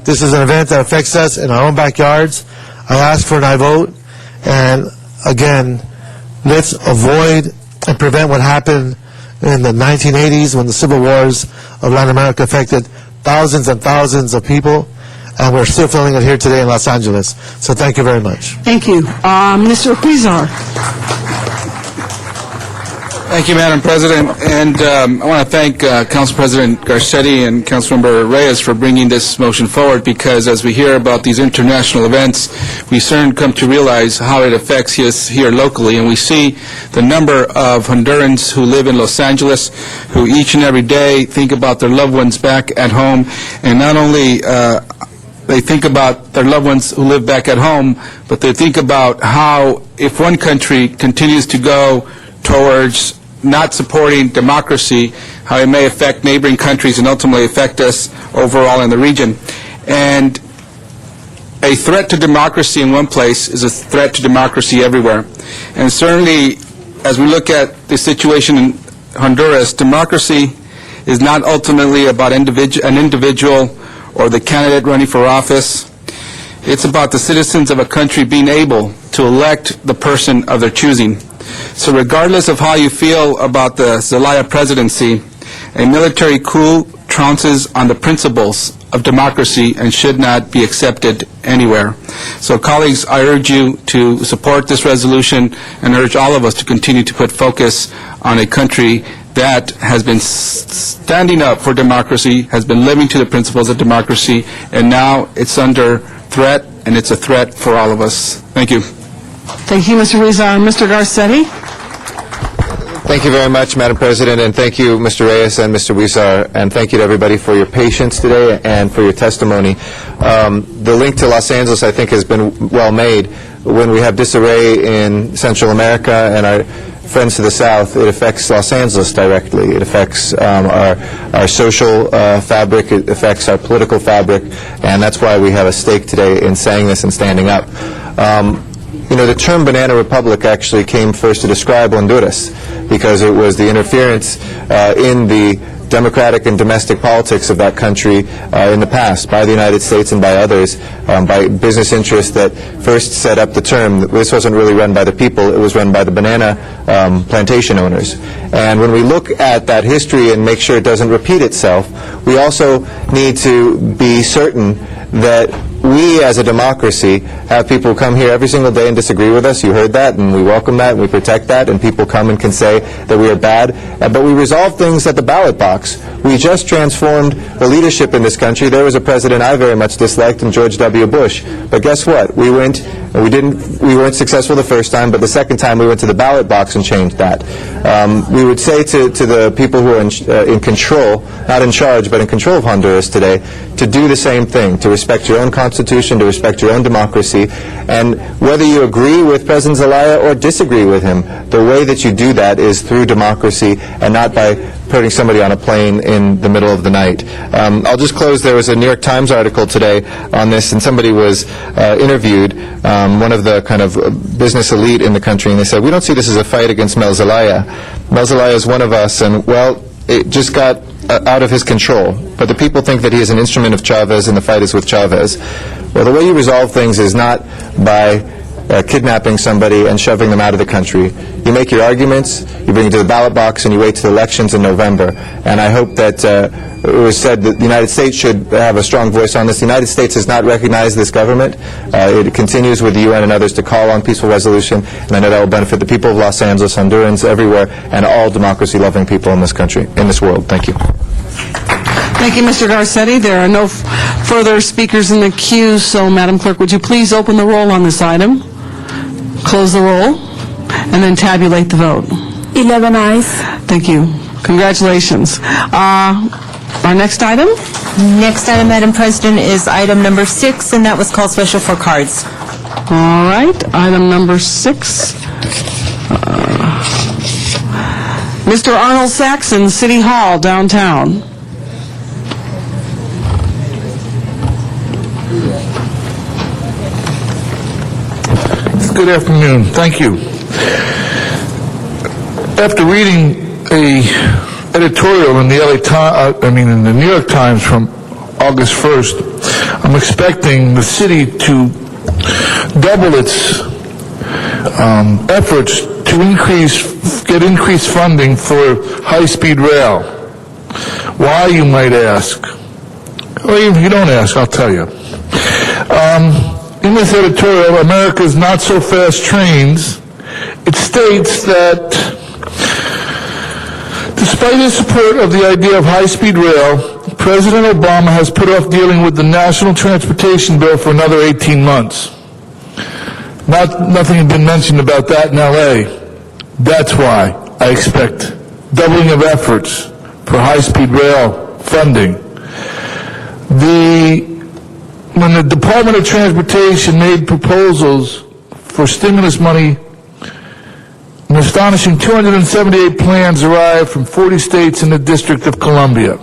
This is an event that affects us in our own backyards. I ask for an aye vote, and again, let's avoid and prevent what happened in the 1980s when the civil wars of Latin America affected thousands and thousands of people, and we're still feeling it here today in Los Angeles. So thank you very much. Thank you. Mr. Huizar. Thank you, Madam President, and I want to thank Council President Garcetti and Councilmember Reyes for bringing this motion forward, because as we hear about these international events, we soon come to realize how it affects us here locally, and we see the number of Hondurans who live in Los Angeles who each and every day think about their loved ones back at home, and not only they think about their loved ones who live back at home, but they think about how if one country continues to go towards not supporting democracy, how it may affect neighboring countries and ultimately affect us overall in the region. And a threat to democracy in one place is a threat to democracy everywhere. And certainly, as we look at the situation in Honduras, democracy is not ultimately about an individual or the candidate running for office. It's about the citizens of a country being able to elect the person of their choosing. So regardless of how you feel about the Zelaya presidency, a military coup trounces on the principles of democracy and should not be accepted anywhere. So colleagues, I urge you to support this resolution and urge all of us to continue to put focus on a country that has been standing up for democracy, has been living to the principles of democracy, and now it's under threat, and it's a threat for all of us. Thank you. Thank you, Mr. Huizar. Mr. Garcetti? Thank you very much, Madam President, and thank you, Mr. Reyes and Mr. Huizar, and thank you to everybody for your patience today and for your testimony. The link to Los Angeles, I think, has been well made. When we have disarray in Central America and our friends to the south, it affects Los Angeles directly. It affects our social fabric, it affects our political fabric, and that's why we have a stake today in saying this and standing up. You know, the term Banana Republic actually came first to describe Honduras, because it was the interference in the democratic and domestic politics of that country in the past by the United States and by others, by business interests that first set up the term. This wasn't really run by the people, it was run by the banana plantation owners. And when we look at that history and make sure it doesn't repeat itself, we also need to be certain that we as a democracy have people who come here every single day and disagree with us. You heard that, and we welcome that, and we protect that, and people come and can say that we are bad. But we resolve things at the ballot box. We just transformed the leadership in this country. There was a president I very much disliked, in George W. Bush. But guess what? We went, and we weren't successful the first time, but the second time we went to the ballot box and changed that. We would say to the people who are in control, not in charge, but in control of Honduras today, to do the same thing, to respect your own constitution, to respect your own democracy, and whether you agree with President Zelaya or disagree with him, the way that you do that is through democracy and not by putting somebody on a plane in the middle of the night. I'll just close. There was a New York Times article today on this, and somebody was interviewed, one of the kind of business elite in the country, and they said, we don't see this as a fight against Mel Zelaya. Mel Zelaya is one of us, and, well, it just got out of his control. But the people think that he is an instrument of Chavez and the fight is with Chavez. Well, the way you resolve things is not by kidnapping somebody and shoving them out of the country. You make your arguments, you bring it to the ballot box, and you wait to the elections in November. And I hope that it was said that the United States should have a strong voice on this. The United States has not recognized this government. It continues with the UN and others to call on peaceful resolution, and I know that will benefit the people of Los Angeles, Hondurans, everywhere, and all democracy-loving people in this country, in this world. Thank you. Thank you, Mr. Garcetti. There are no further speakers in the queue, so Madam Clerk, would you please open the roll on this item, close the roll, and then tabulate the vote. 11 ayes. Thank you. Congratulations. Our next item? Next item, Madam President, is item number 6, and that was called special for cards. All right, item number 6. Mr. Arnold Saxon, City Hall, downtown. Good afternoon. Thank you. After reading a editorial in the in the New York Times from August 1st, I'm expecting the city to double its efforts to get increased funding for high-speed rail. Why, you might ask? Well, if you don't ask, I'll tell you. In this editorial, America's Not-So-Fast Trains, it states that despite his support of the idea of high-speed rail, President Obama has put off dealing with the National Transportation Bill for another 18 months. Nothing had been mentioned about that in L.A. That's why I expect doubling of efforts for high-speed rail funding. When the Department of Transportation made proposals for stimulus money, an astonishing 278 plans arrived from 40 states and the District of Columbia.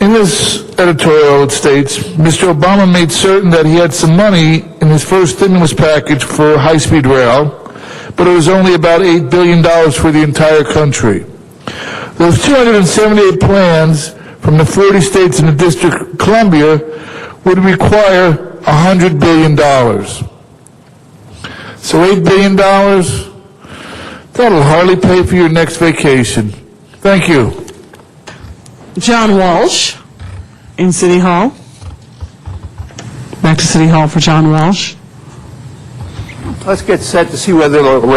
In this editorial, it states, Mr. Obama made certain that he had some money in his first stimulus package for high-speed rail, but it was only about $8 billion for the entire country. Those 278 plans from the 40 states and the District of Columbia would require $100 billion. So $8 billion, that'll hardly pay for your next vacation. Thank you. John Walsh in City Hall. Back to City Hall for John Walsh. Let's get set to see whether they'll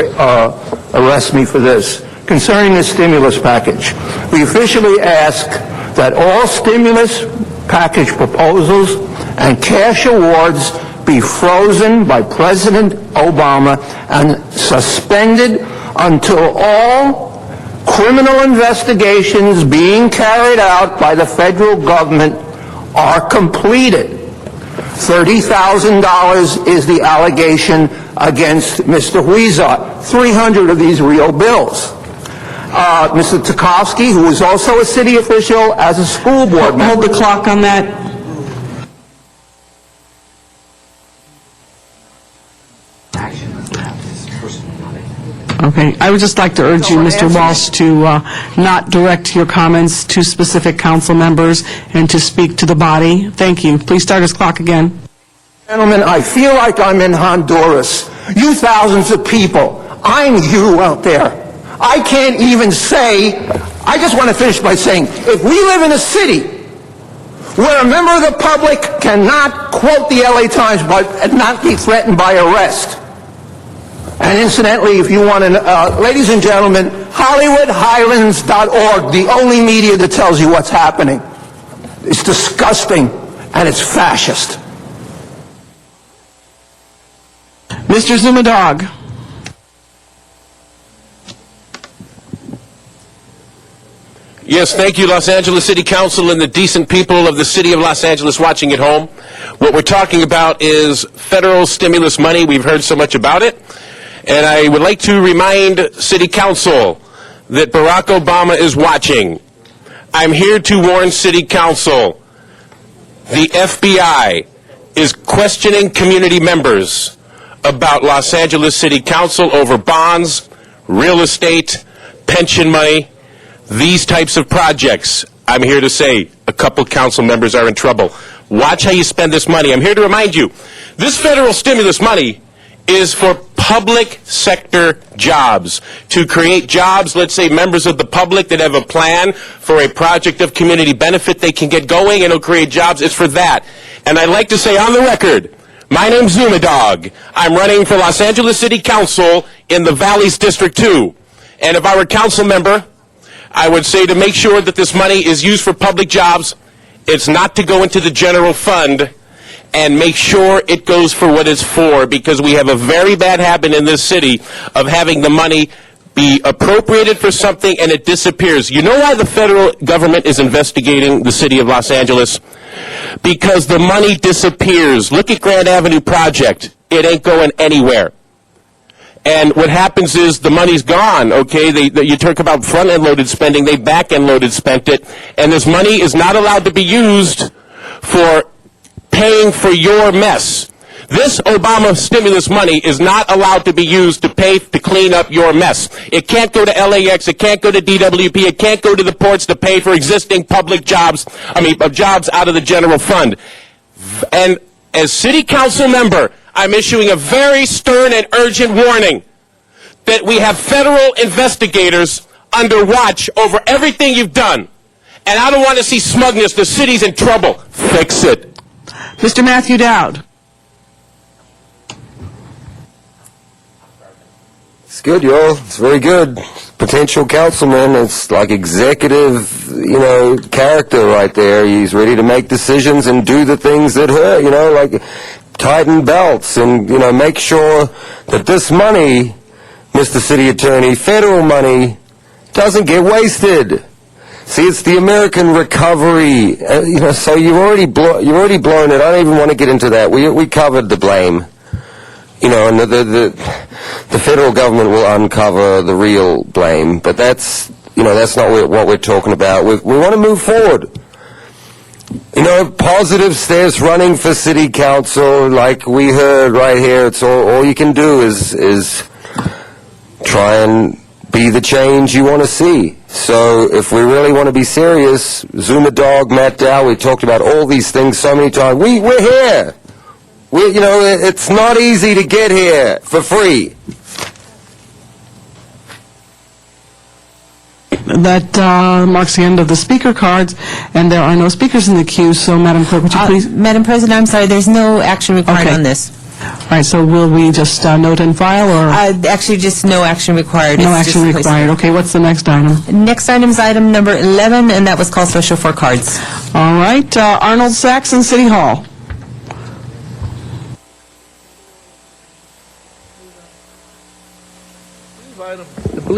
arrest me for this. Concerning the stimulus package, we officially ask that all stimulus package proposals and cash awards be frozen by President Obama and suspended until all criminal investigations being carried out by the federal government are completed. $30,000 is the allegation against Mr. Huizar. 300 of these real bills. Mr. Tarkovsky, who is also a city official, as a school board member. Hold the clock on that. Okay, I would just like to urge you, Mr. Walsh, to not direct your comments to specific council members and to speak to the body. Thank you. Please start his clock again. Gentlemen, I feel like I'm in Honduras. You thousands of people, I'm you out there. I can't even say, I just want to finish by saying, if we live in a city where a member of the public cannot quote the LA Times but not be threatened by arrest, and incidentally, if you want to, ladies and gentlemen, HollywoodHighlands.org, the only media that tells you what's happening. It's disgusting, and it's fascist. Mr. Zumadog. Yes, thank you, Los Angeles City Council and the decent people of the city of Los Angeles watching at home. What we're talking about is federal stimulus money. We've heard so much about it. And I would like to remind City Council that Barack Obama is watching. I'm here to warn City Council. The FBI is questioning community members about Los Angeles City Council over bonds, real estate, pension money, these types of projects. I'm here to say a couple council members are in trouble. Watch how you spend this money. I'm here to remind you, this federal stimulus money is for public sector jobs, to create jobs, let's say members of the public that have a plan for a project of community benefit, they can get going and it'll create jobs. It's for that. And I'd like to say on the record, my name's Zumadog. I'm running for Los Angeles City Council in the Valleys District 2. And if I were a council member, I would say to make sure that this money is used for public jobs. It's not to go into the general fund, and make sure it goes for what it's for, because we have a very bad habit in this city of having the money be appropriated for something and it disappears. You know why the federal government is investigating the city of Los Angeles? Because the money disappears. Look at Grand Avenue Project. It ain't going anywhere. And what happens is the money's gone, okay? You talk about front-end loaded spending, they back-end loaded spent it, and this money is not allowed to be used for paying for your mess. This Obama stimulus money is not allowed to be used to pay to clean up your mess. It can't go to LAX, it can't go to DWP, it can't go to the ports to pay for existing public jobs, jobs out of the general fund. And as city council member, I'm issuing a very stern and urgent warning that we have federal investigators under watch over everything you've done. And I don't want to see smugness. The city's in trouble. Fix it. Mr. Matthew Dowd. It's good, y'all. It's very good. Potential councilman. It's like executive, character right there. He's ready to make decisions and do the things that hurt, like tighten belts and, make sure that this money, Mr. City Attorney, federal money, doesn't get wasted. See, it's the American recovery, so you've already blown it. I don't even want to get into that. We covered the blame. And the federal government will uncover the real blame, but that's not what we're talking about. We want to move forward. Positive steps, running for city council, like we heard right here. It's all you can do is try and be the change you want to see. So if we really want to be serious, Zumadog, Matt Dow, we talked about all these things so many times. We're here. It's not easy to get here for free. That marks the end of the speaker cards, and there are no speakers in the queue, so Madam Clerk, would you please? Madam President, I'm sorry, there's no action required on this. All right, so will we just note and file, or? Actually, just no action required. No action required. Okay, what's the next item? Next item is item number 11, and that was called special for cards. All right, Arnold Saxon, City Hall.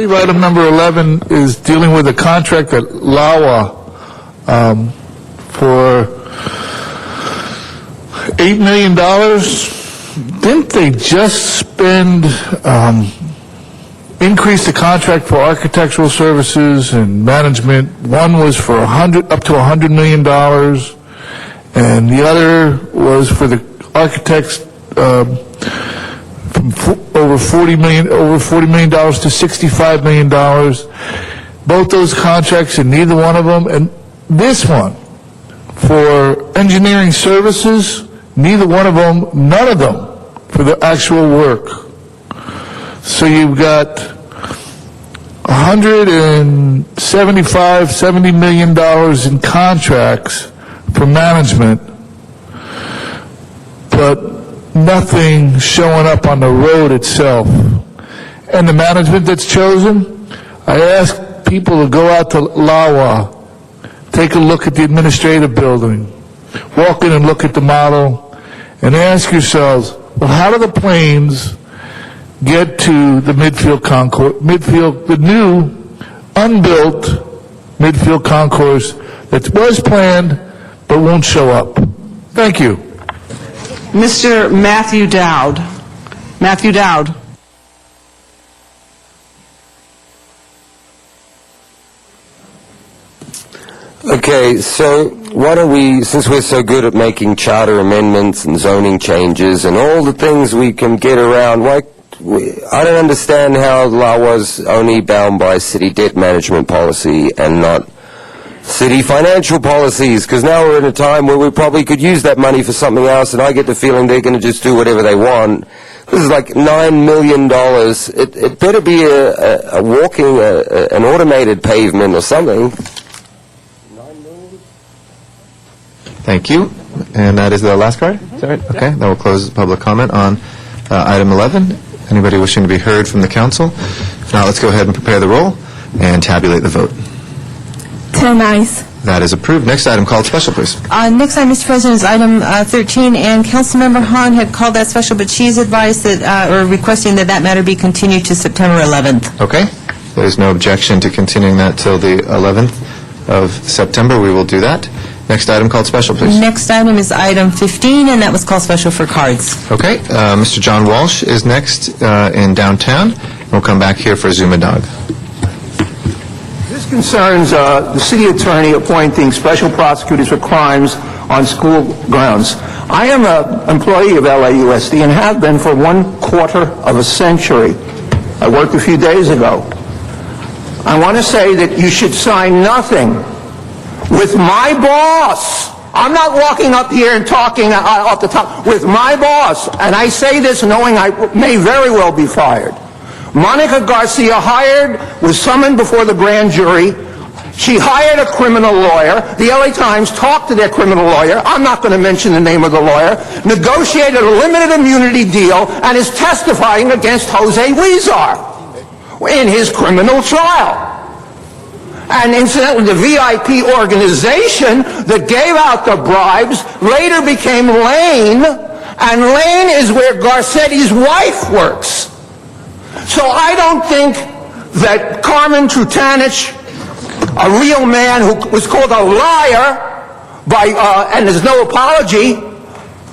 believe item number 11 is dealing with a contract at LAWA for $8 million. Didn't they just spend, increase the contract for architectural services and management? One was for up to $100 million, and the other was for the architects from over $40 million to $65 million. Both those contracts, and neither one of them, and this one for engineering services, neither one of them, none of them for the actual work. So you've got $70 million in contracts for management, but nothing showing up on the road itself. And the management that's chosen, I ask people to go out to LAWA, take a look at the administrative building, walk in and look at the model, and ask yourselves, well, how do the planes get to the the new unbuilt midfield concourse that was planned but won't show up? Thank you. Mr. Matthew Dowd. Matthew Dowd. Okay, so why don't we, since we're so good at making charter amendments and zoning changes and all the things we can get around, I don't understand how LAWA's only bound by city debt management policy and not city financial policies, because now we're in a time where we probably could use that money for something else, and I get the feeling they're going to just do whatever they want. This is like $9 million. It better be an automated pavement or something. Thank you. And that is the last card? Is that right? Okay, that will close public comment on item 11. Anybody wishing to be heard from the council? If not, let's go ahead and prepare the roll and tabulate the vote. 10 ayes. That is approved. Next item called special, please. Next item, Mr. President, is item 13, and Councilmember Hahn had called that special, but she's advised that, or requesting that that matter be continued to September 11th. Okay. There's no objection to continuing that till the 11th of September. We will do that. Next item called special, please. Next item is item 15, and that was called special for cards. Okay. Mr. John Walsh is next in downtown. We'll come back here for Zuma Dog. This concerns the city attorney appointing special prosecutors for crimes on school grounds. I am an employee of LAUSD and have been for 1/4 of a century. I worked a few days ago. I want to say that you should sign nothing with my boss. I'm not walking up here and talking off the top. With my boss, and I say this knowing I may very well be fired. Monica Garcia was summoned before the grand jury. She hired a criminal lawyer. The LA Times talked to their criminal lawyer. I'm not going to mention the name of the lawyer. Negotiated a limited immunity deal and is testifying against Jose Huizar in his criminal trial. And incidentally, the VIP organization that gave out the bribes later became Lane, and Lane is where Garcetti's wife works. So I don't think that Carmen Trutanich, a real man who was called a liar and there's no apology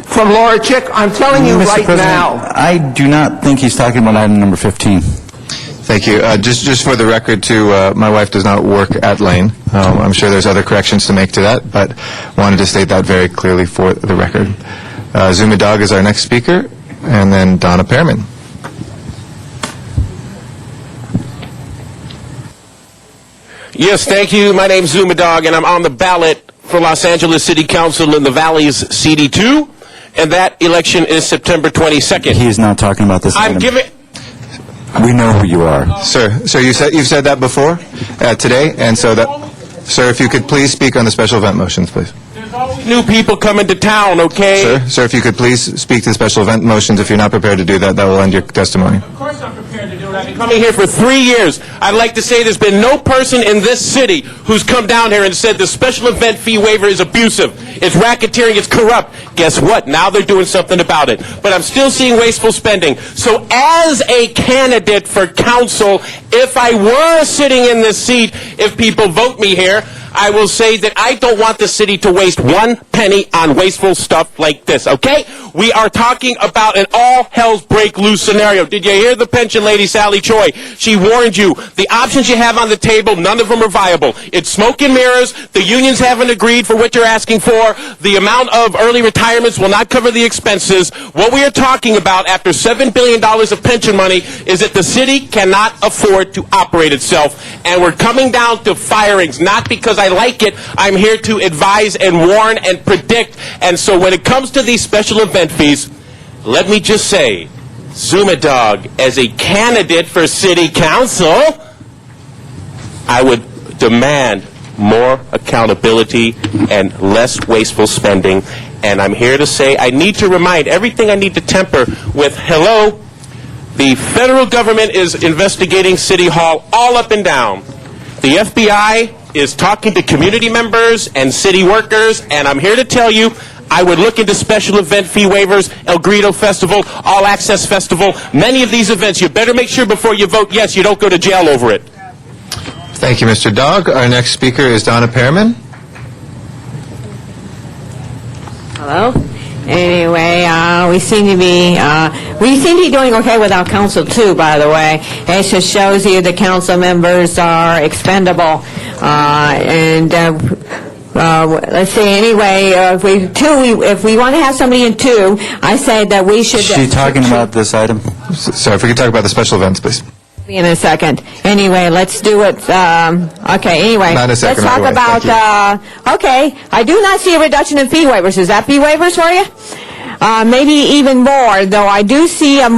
from Laura Chick, I'm telling you Mr. right President, now. I do not think he's talking about item number 15. Thank you. Just for the record, too, my wife does not work at Lane. I'm sure there's other corrections to make to that, but wanted to state that very clearly for the record. Zuma Dog is our next speaker, and then Donna Pearman. Yes, thank you. My name's Zuma Dog, and I'm on the ballot for Los Angeles City Council in the Valley's CD2, and that election is September 22nd. He is not talking about this item. We know who you are. Sir, you've said that before today, and so that, sir, if you could please speak on the special event motions, please. There's always new people coming to town, okay? Sir, if you could please speak to the special event motions. If you're not prepared to do that, that will end your testimony. Of course I'm prepared to do it. I've been coming here for 3 years. I'd like to say there's been no person in this city who's come down here and said the special event fee waiver is abusive, it's racketeering, it's corrupt. Guess what? Now they're doing something about it. But I'm still seeing wasteful spending. So as a candidate for council, if I were sitting in this seat, if people vote me here, I will say that I don't want the city to waste 1 penny on wasteful stuff like this, okay? We are talking about an all-hell's break loose scenario. Did you hear the pension lady, Sally Choi? She warned you. The options you have on the table, none of them are viable. It's smoke and mirrors. The unions haven't agreed for what you're asking for. The amount of early retirements will not cover the expenses. What we are talking about after $7 billion of pension money is that the city cannot afford to operate itself. And we're coming down to firings, not because I like it. I'm here to advise and warn and predict. And so when it comes to these special event fees, let me just say, Zumadog, as a candidate for city council, I would demand more accountability and less wasteful spending. And I'm here to say I need to remind everything I need to temper with, hello, the federal government is investigating City Hall all up and down. The FBI is talking to community members and city workers, and I'm here to tell you, I would look into special event fee waivers, El Grito Festival, All Access Festival, many of these events. You better make sure before you vote yes, you don't go to jail over it. Thank you, Mr. Dog. Our next speaker is Donna Pearman. Hello? Anyway, we seem to be doing okay without council too, by the way. It just shows you the council members are expendable. Let's see, anyway, if we want to have somebody in 2, I say that we should... Is she talking about this item? Sorry, if we could talk about the special events, please. In a second. Anyway, let's do it. Okay, anyway. Not in a second, let's talk right away. about, okay, I do not see a reduction in fee waivers. Is that fee waivers for you? Maybe even more, though I do see a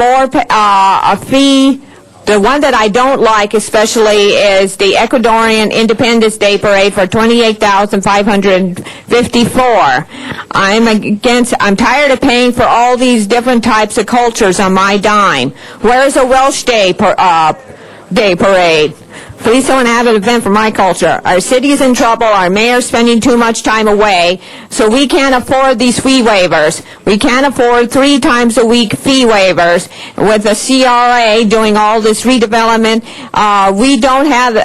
fee. The one that I don't like especially is the Ecuadorian Independence Day Parade for $28,554. I'm tired of paying for all these different types of cultures on my dime. Where's a Welsh Day Parade? Please don't have an event for my culture. Our city is in trouble. Our mayor's spending too much time away, so we can't afford these fee waivers. We can't afford 3 times a week fee waivers. With the CRA doing all this redevelopment, we don't have...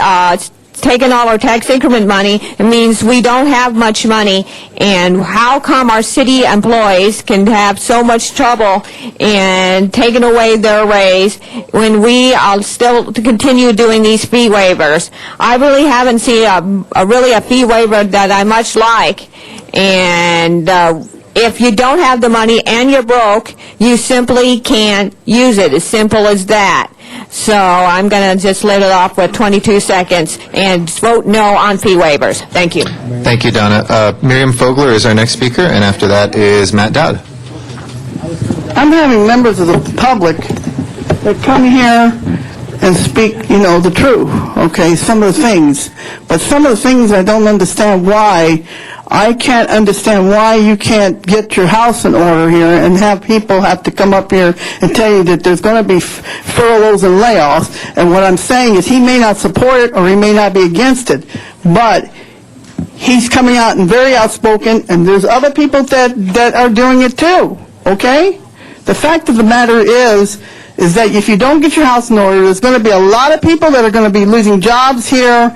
taking all our tax increment money, it means we don't have much money. And how come our city employees can have so much trouble in taking away their raise when we are still to continue doing these fee waivers? I really haven't seen a fee waiver that I much like. And if you don't have the money and you're broke, you simply can't use it. As simple as that. So I'm going to just let it off with 22 seconds and vote no on fee waivers. Thank you. Thank you, Donna. Miriam Fogler is our next speaker, and after that is Matt Dowd. I'm having members of the public that come here and speak, the truth, okay, some of the things. But some of the things I don't understand why. I can't understand why you can't get your house in order here and have people have to come up here and tell you that there's going to be furloughs and layoffs. And what I'm saying is he may not support it or he may not be against it, but he's coming out and very outspoken, and there's other people that are doing it too, okay? The fact of the matter is that if you don't get your house in order, there's going to be a lot of people that are going to be losing jobs here,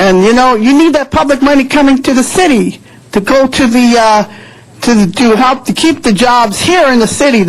and you need that public money coming to the city to go to to help to keep the jobs here in the city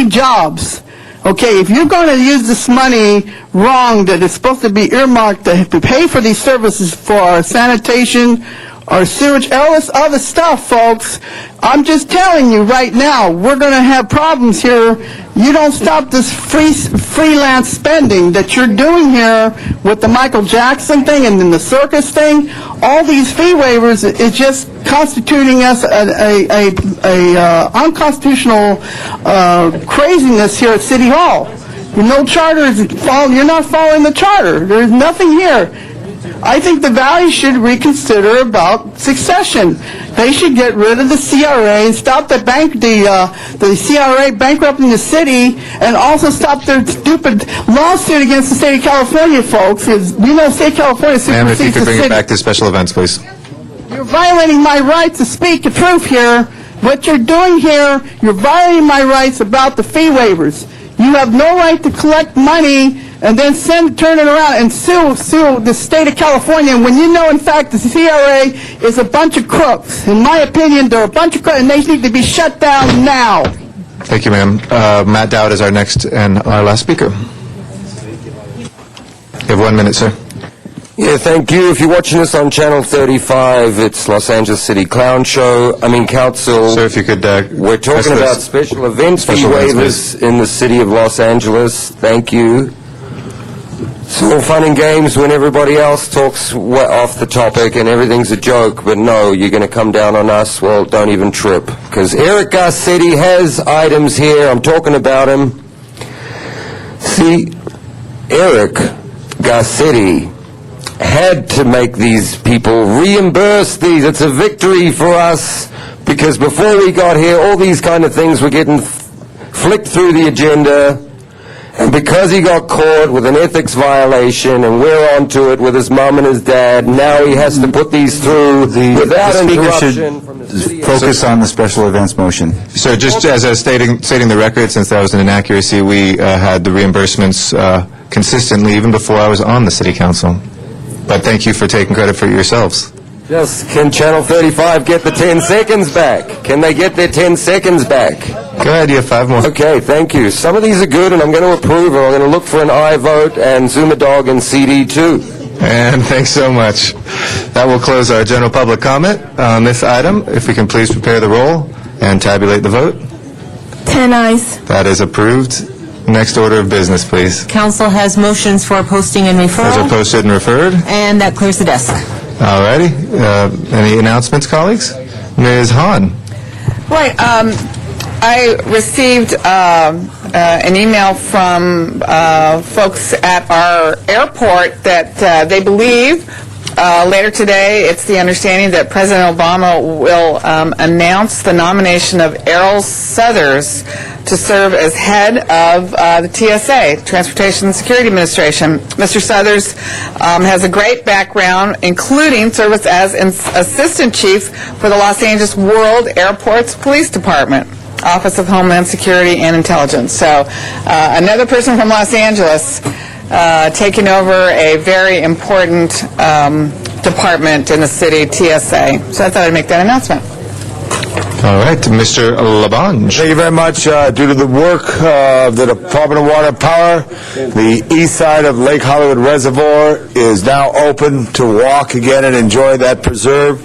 jobs. Okay, if you're going to use this money wrong, that it's supposed to be earmarked to pay for these services for sanitation or sewage, all this other stuff, folks, I'm just telling you right now, we're going to have problems here. You don't stop this freelance spending that you're doing here with the Michael Jackson thing and then the circus thing. All these fee waivers is just constituting us a unconstitutional craziness here at City Hall. No charter is you're not following the charter. There's nothing here. I think the Valley should reconsider about succession. They should get rid of the CRA and stop the CRA bankrupting the city, and also stop their stupid lawsuit against the state of California, folks. Because we know state of California Ma'am, if you supersedes could the bring it city. back to special events, please. You're violating my right to speak the truth here. What you're doing here, you're violating my rights about the fee waivers. You have no right to collect money and then turn it around and sue the state of California when you know, in fact, the CRA is a bunch of crooks. In my opinion, they're a bunch of crooks, and they need to be shut down now. Thank you, ma'am. Matt Dowd is our next and our last speaker. You have 1 minute, sir. Yeah, thank you. If you're watching this on Channel 35, it's Los Angeles City Council. Sir, if you could... we're talking about special events fee waivers in the city of Los Angeles. Thank you. It's all fun and games when everybody else talks off the topic and everything's a joke, but no, you're going to come down on us, well, don't even trip. Because Eric Garcetti has items here. I'm talking about him. See, Eric Garcetti had to make these people reimburse these. It's a victory for us, because before we got here, all these kind of things were getting flicked through the agenda, and because he got caught with an ethics violation, and we're onto it with his mom and his dad, now he has to put these through without interruption from the city. Focus on the special events motion. Sir, just as I was stating the record, since that was an inaccuracy, we had the reimbursements consistently even before I was on the city council. But thank you for taking credit for it yourselves. Yes, can Channel 35 get the 10 seconds back? Can they get their 10 seconds back? Go ahead, you have 5 more. Okay, thank you. Some of these are good, and I'm going to approve them. I'm going to look for an aye vote and Zumadog and CD too. And thanks so much. That will close our general public comment on this item. If we can please prepare the roll and tabulate the vote. 10 ayes. That is approved. Next order of business, please. Council has motions for posting and Those are referral, posted and referred. and that clears the desk. All righty. Any announcements, colleagues? Ms. Hahn. Right. I received an email from folks at our airport that they believe later today, it's the understanding that President Obama will announce the nomination of Errol Southers to serve as head of the TSA, Transportation and Security Administration. Mr. Southers has a great background, including service as an assistant chief for the Los Angeles World Airports Police Department, Office of Homeland Security and Intelligence. So another person from Los Angeles taking over a very important department in the city, TSA. So I thought I'd make that announcement. All right, Mr. Labange. Thank you very much. Due to the work of the Department of Water and Power, the east side of Lake Hollywood Reservoir is now open to walk again and enjoy that preserve.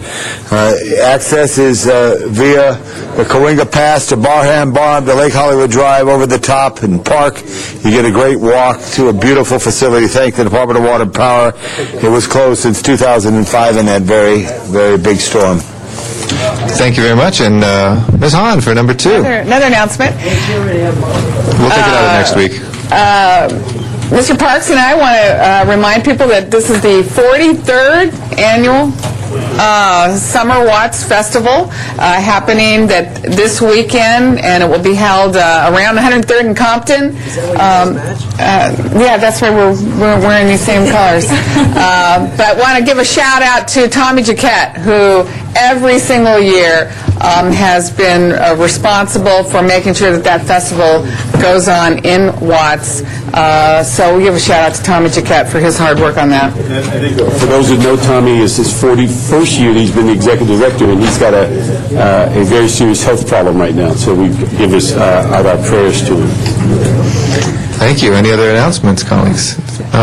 Access is via the Coringa Pass to Barham Barn to Lake Hollywood Drive over the top and park. You get a great walk to a beautiful facility. Thank the Department of Water and Power. It was closed since 2005 in that very, very big storm. Thank you very much. And Ms. Hahn for number 2. Another announcement. We'll take it out of next week. Mr. Parks and I want to remind people that this is the 43rd annual Summer Watts Festival happening this weekend, and it will be held around 103rd and Compton. Yeah, that's why we're wearing these same colors. But want to give a shout out to Tommy Jaquette, who every single year has been responsible for making sure that festival goes on in Watts. So we give a shout out to Tommy Jaquette for his hard work on that. For those who know Tommy, it's his 41st year that he's been the executive director, and he's got a very serious health problem right now. So we give out our prayers to him. Thank you. Any other announcements, colleagues?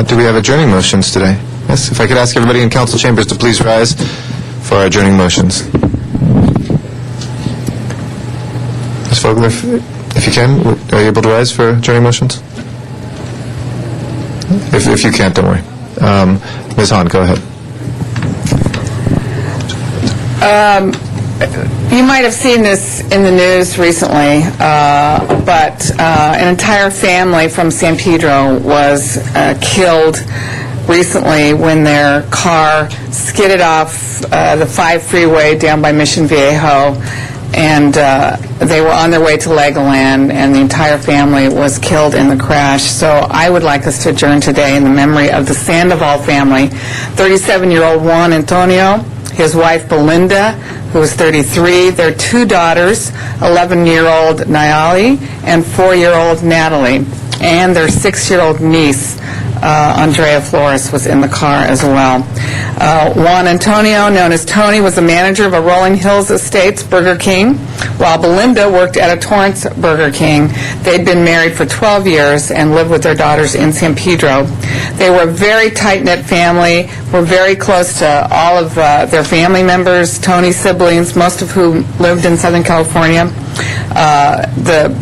Do we have adjourning motions today? Yes, if I could ask everybody in council chambers to please rise for our adjourning motions. Ms. Vogler, if you can, are you able to rise for adjourning motions? If you can't, don't worry. Ms. Hahn, go ahead. You might have seen this in the news recently, but an entire family from San Pedro was killed recently when their car skidded off the 5 freeway down by Mission Viejo, and they were on their way to Legoland, and the entire family was killed in the crash. So I would like us to adjourn today in the memory of the Sandoval family, 37-year-old Juan Antonio, his wife Belinda, who was 33, their 2 daughters, 11-year-old Nayali and 4-year-old Natalie, and their 6-year-old niece, Andrea Flores, was in the car as well. Juan Antonio, known as Tony, was the manager of a Rolling Hills Estates Burger King, while Belinda worked at a Torrance Burger King. They'd been married for 12 years and lived with their daughters in San Pedro. They were a very tight-knit family, were very close to all of their family members, Tony's siblings, most of whom lived in Southern California. The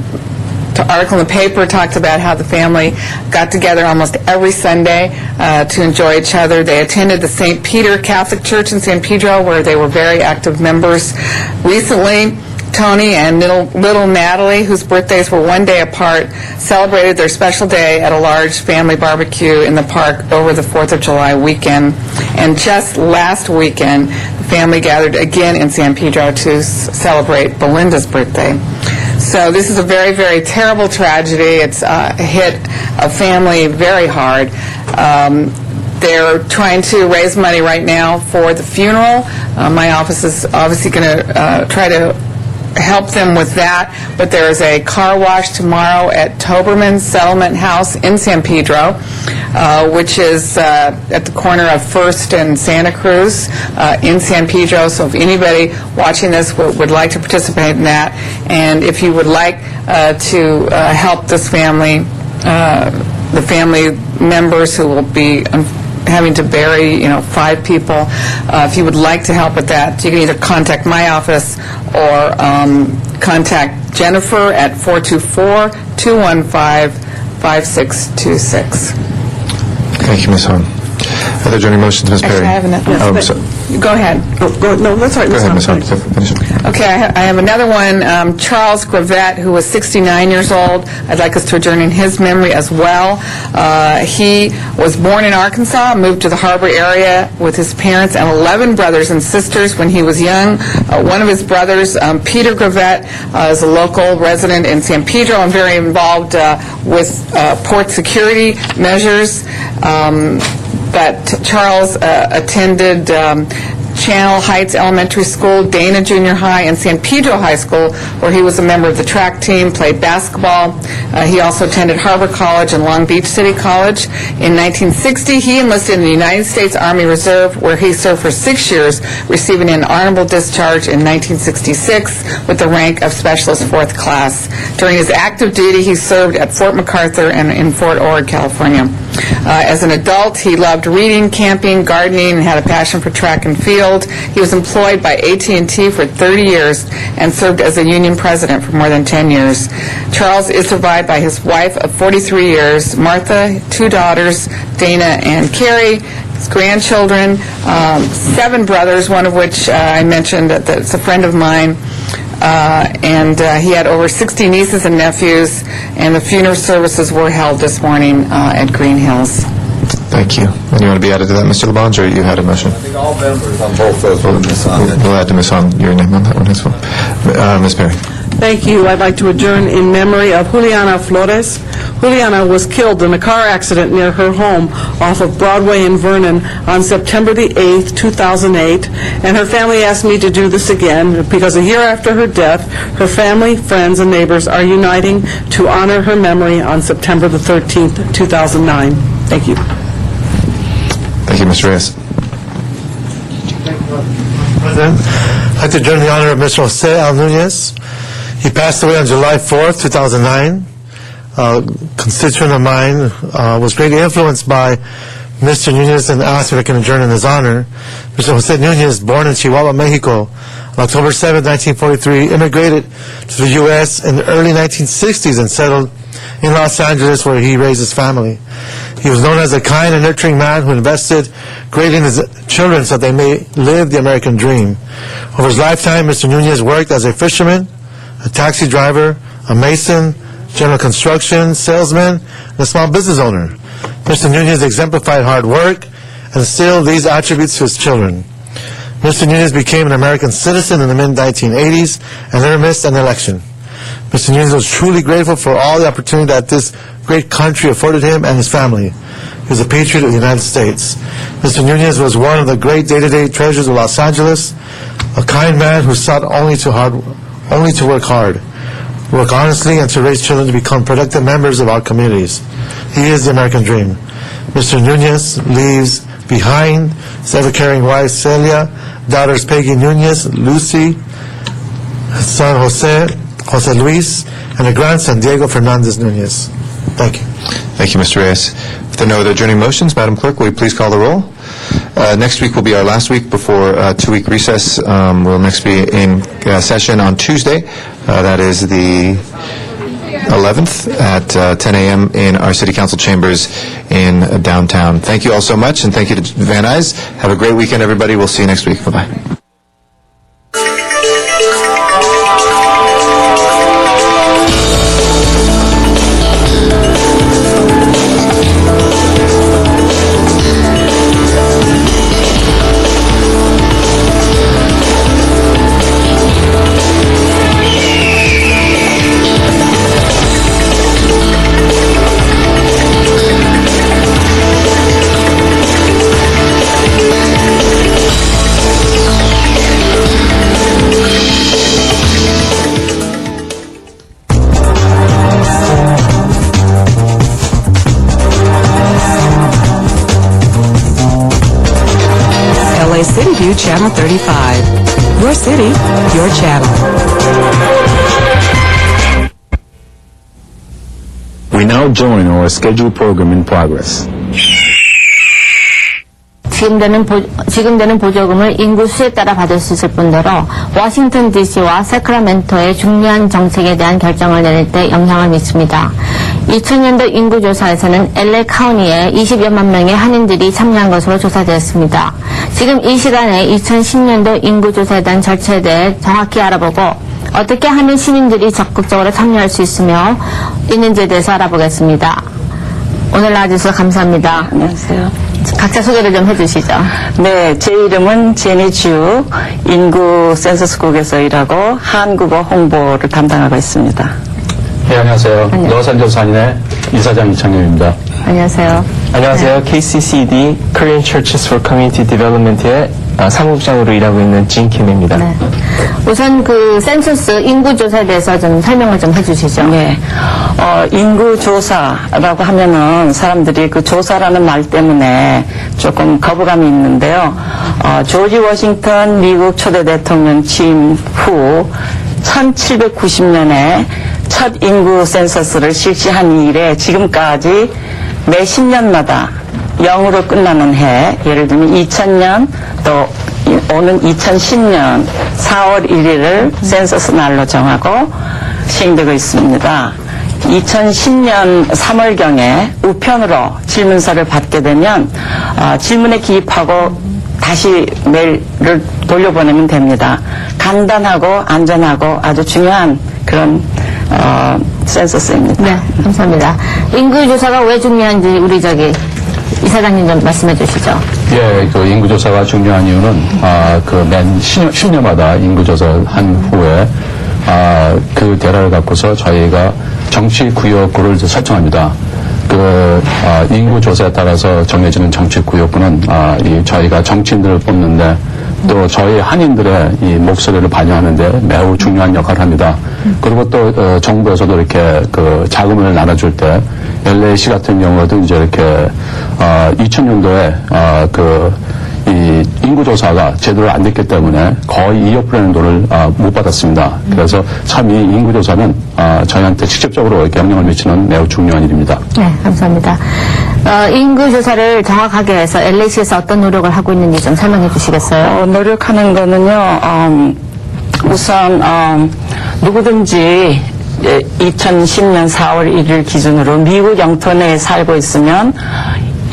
article in the paper talked about how the family got together almost every Sunday to enjoy each other. They attended the St. Peter Catholic Church in San Pedro, where they were very active members. Recently, Tony and little Natalie, whose birthdays were one day apart, celebrated their special day at a large family barbecue in the park over the 4th of July weekend. And just last weekend, the family gathered again in San Pedro to celebrate Belinda's birthday. So this is a very, very terrible tragedy. It's hit a family very hard. They're trying to raise money right now for the funeral. My office is obviously going to try to help them with that, but there is a car wash tomorrow at Toberman's Settlement House in San Pedro, which is at the corner of First and Santa Cruz in San Pedro. So if anybody watching this would like to participate in that, and if you would like to help this family, the family members who will be having to bury, 5 people. If you would like to help with that, you can either contact my office or contact Jennifer at 424-215-5626. Thank you, Ms. Hahn. Are there any motions, Ms. Perry? Actually, I have another. Go ahead. No, that's all right. Go ahead, Ms. Hahn. Finish it. Okay, I have another one. Charles Gravett, who was 69 years old. I'd like us to adjourn in his memory as well. He was born in Arkansas, moved to the Harbor area with his parents and 11 brothers and sisters when he was young. One of his brothers, Peter Gravett, is a local resident in San Pedro and very involved with port security measures. But Charles attended Channel Heights Elementary School, Dana Junior High, and San Pedro High School, where he was a member of the track team, played basketball. He also attended Harbor College and Long Beach City College. In 1960, he enlisted in the United States Army Reserve, where he served for 6 years, receiving an honorable discharge in 1966 with the rank of Specialist 4th Class. During his active duty, he served at Fort MacArthur and in Fort Ord, California. As an adult, he loved reading, camping, gardening, and had a passion for track and field. He was employed by AT&T for 30 years and served as a union president for more than 10 years. Charles is survived by his wife of 43 years, Martha, 2 daughters, Dana and Carrie, his grandchildren, 7 brothers, one of which I mentioned that's a friend of mine. And he had over 60 nieces and nephews, and the funeral services were held this morning at Green Hills. Thank you. And you want to be added to that, Mr. Labange, or you had a motion? I think all members on both those will miss on it. We'll add to Ms. Hahn your name on that one as well. Ms. Perry. Thank you. I'd like to adjourn in memory of Juliana Flores. Juliana was killed in a car accident near her home off of Broadway in Vernon on September the 8th, 2008, and her family asked me to do this again because a year after her death, her family, friends, and neighbors are uniting to honor her memory on September the 13th, 2009. Thank you. Thank you, Mr. Reyes. President, I'd like to adjourn in the honor of Mr. Jose Al Nunez. He passed away on July 4th, 2009. A constituent of mine was greatly influenced by Mr. Nunez and asked if I can adjourn in his honor. Mr. Jose Nunez, born in Chihuahua, Mexico, on October 7, 1943, immigrated to the U.S. in the early 1960s and settled in Los Angeles, where he raised his family. He was known as a kind and nurturing man who invested greatly in his children so they may live the American dream. Over his lifetime, Mr. Nunez worked as a fisherman, a taxi driver, a mason, general construction, salesman, and a small business owner. Mr. Nunez exemplified hard work and instilled these attributes to his children. Mr. Nunez became an American citizen in the mid-1980s and never missed an election. Mr. Nunez was truly grateful for all the opportunity that this great country afforded him and his family. He was a patriot of the United States. Mr. Nunez was one of the great day-to-day treasures of Los Angeles, a kind man who sought only to work hard, work honestly, and to raise children to become productive members of our communities. He is the American dream. Mr. Nunez leaves behind his ever-caring wife, Celia, daughters Peggy Nunez, Lucy, son Jose Luis, and a grandson, Diego Fernandez Nunez. Thank you. Thank you, Mr. Reyes. If there are no other adjourning motions, Madam Clerk, will you please call the roll? Next week will be our last week before a 2-week recess. We'll next be in session on Tuesday. That is the 11th at 10 a.m. in our City Council chambers in downtown. Thank you all so much, and thank you to Van Nuys. Have a great weekend, everybody. We'll see you next week. Bye-bye. City View Channel 35. Your city, your channel. We now join our scheduled program in progress. 지금 되는 보조금을 인구 수에 따라 받을 수 있을 뿐더러 워싱턴 DC와 세크라멘토의 중요한 정책에 대한 결정을 내릴 때 영향을 미칩니다. 2000년도 인구조사에서는 LA 카운티에 20여만 명의 한인들이 참여한 것으로 조사되었습니다. 지금 이 시간에 2010년도 인구조사에 대한 절차에 대해 정확히 알아보고 어떻게 한인 시민들이 적극적으로 참여할 수 있는지에 대해서 알아보겠습니다. 오늘 나와주셔서 감사합니다. 안녕하세요. 각자 소개를 좀 해주시죠. 네, 제 이름은 제니주, 인구 센서스국에서 일하고 한국어 홍보를 담당하고 있습니다. 네, 안녕하세요. 로스앤젤레스 한인의 이사장 이창엽입니다. 안녕하세요. 안녕하세요. KCCD, Korean Churches for Community Development의 사무부장으로 일하고 있는 진킴입니다. 네. 우선 그 센서스 인구조사에 대해서 좀 설명을 좀 해주시죠. 네. 인구조사라고 하면은 사람들이 그 조사라는 말 때문에 조금 거부감이 있는데요. 조지 워싱턴 미국 초대 대통령 취임 후 1790년에 첫 인구 센서스를 실시한 이래 지금까지 매 10년마다 0으로 끝나는 해, 예를 들면 2000년 또 오는 2010년 4월 1일을 센서스 날로 정하고 시행되고 있습니다. 2010년 3월경에 우편으로 질문서를 받게 되면 질문에 기입하고 다시 메일을 돌려보내면 됩니다. 간단하고 안전하고 아주 중요한 그런 센서스입니다. 네, 감사합니다. 인구조사가 왜 중요한지 우리 이사장님 좀 말씀해 주시죠. 예, 그 인구조사가 중요한 이유는, 맨 10년마다 인구조사 한 후에, 그 데이터를 갖고서 저희가 정치구역구를 설정합니다. 인구조사에 따라서 정해지는 정치구역구는, 저희가 정치인들을 뽑는데, 또 저희 한인들의 이 목소리를 반영하는데 매우 중요한 역할을 합니다. 그리고 또 정부에서도 이렇게 그 자금을 나눠줄 때 LA시 같은 경우도 이제 이렇게 2000년도에 이 인구조사가 제대로 안 됐기 때문에 거의 2억 불의 돈을 못 받았습니다. 그래서 참 이 인구조사는 저희한테 직접적으로 영향을 미치는 매우 중요한 일입니다. 네, 감사합니다. 인구조사를 정확하게 해서 LA시에서 어떤 노력을 하고 있는지 좀 설명해 주시겠어요? 노력하는 거는요, 우선 누구든지 2010년 4월 1일 기준으로 미국 영토 내에 살고 있으면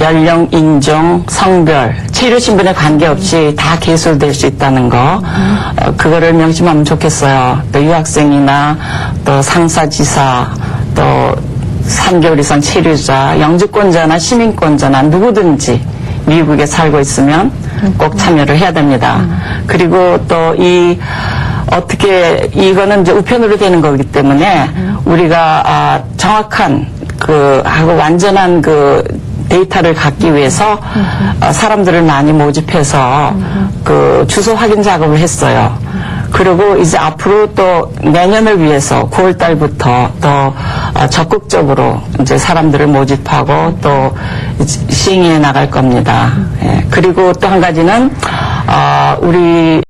연령, 인종, 성별, 치료신분에 관계없이 다 개설될 수 있다는 거, 그거를 명심하면 좋겠어요. 또 유학생이나 또 상사지사, 또 3개월 이상 체류자, 영주권자나 시민권자나 누구든지 미국에 살고 있으면 꼭 참여를 해야 됩니다. 그리고 또 이거는 이제 우편으로 되는 거기 때문에 우리가 정확한 하고 완전한 데이터를 갖기 위해서 사람들을 많이 모집해서 주소 확인 작업을 했어요. 그리고 이제 앞으로 또 내년을 위해서 9월 달부터 더 적극적으로 이제 사람들을 모집하고 또 시행해 나갈 겁니다. 예. 그리고 또 한 가지는 우리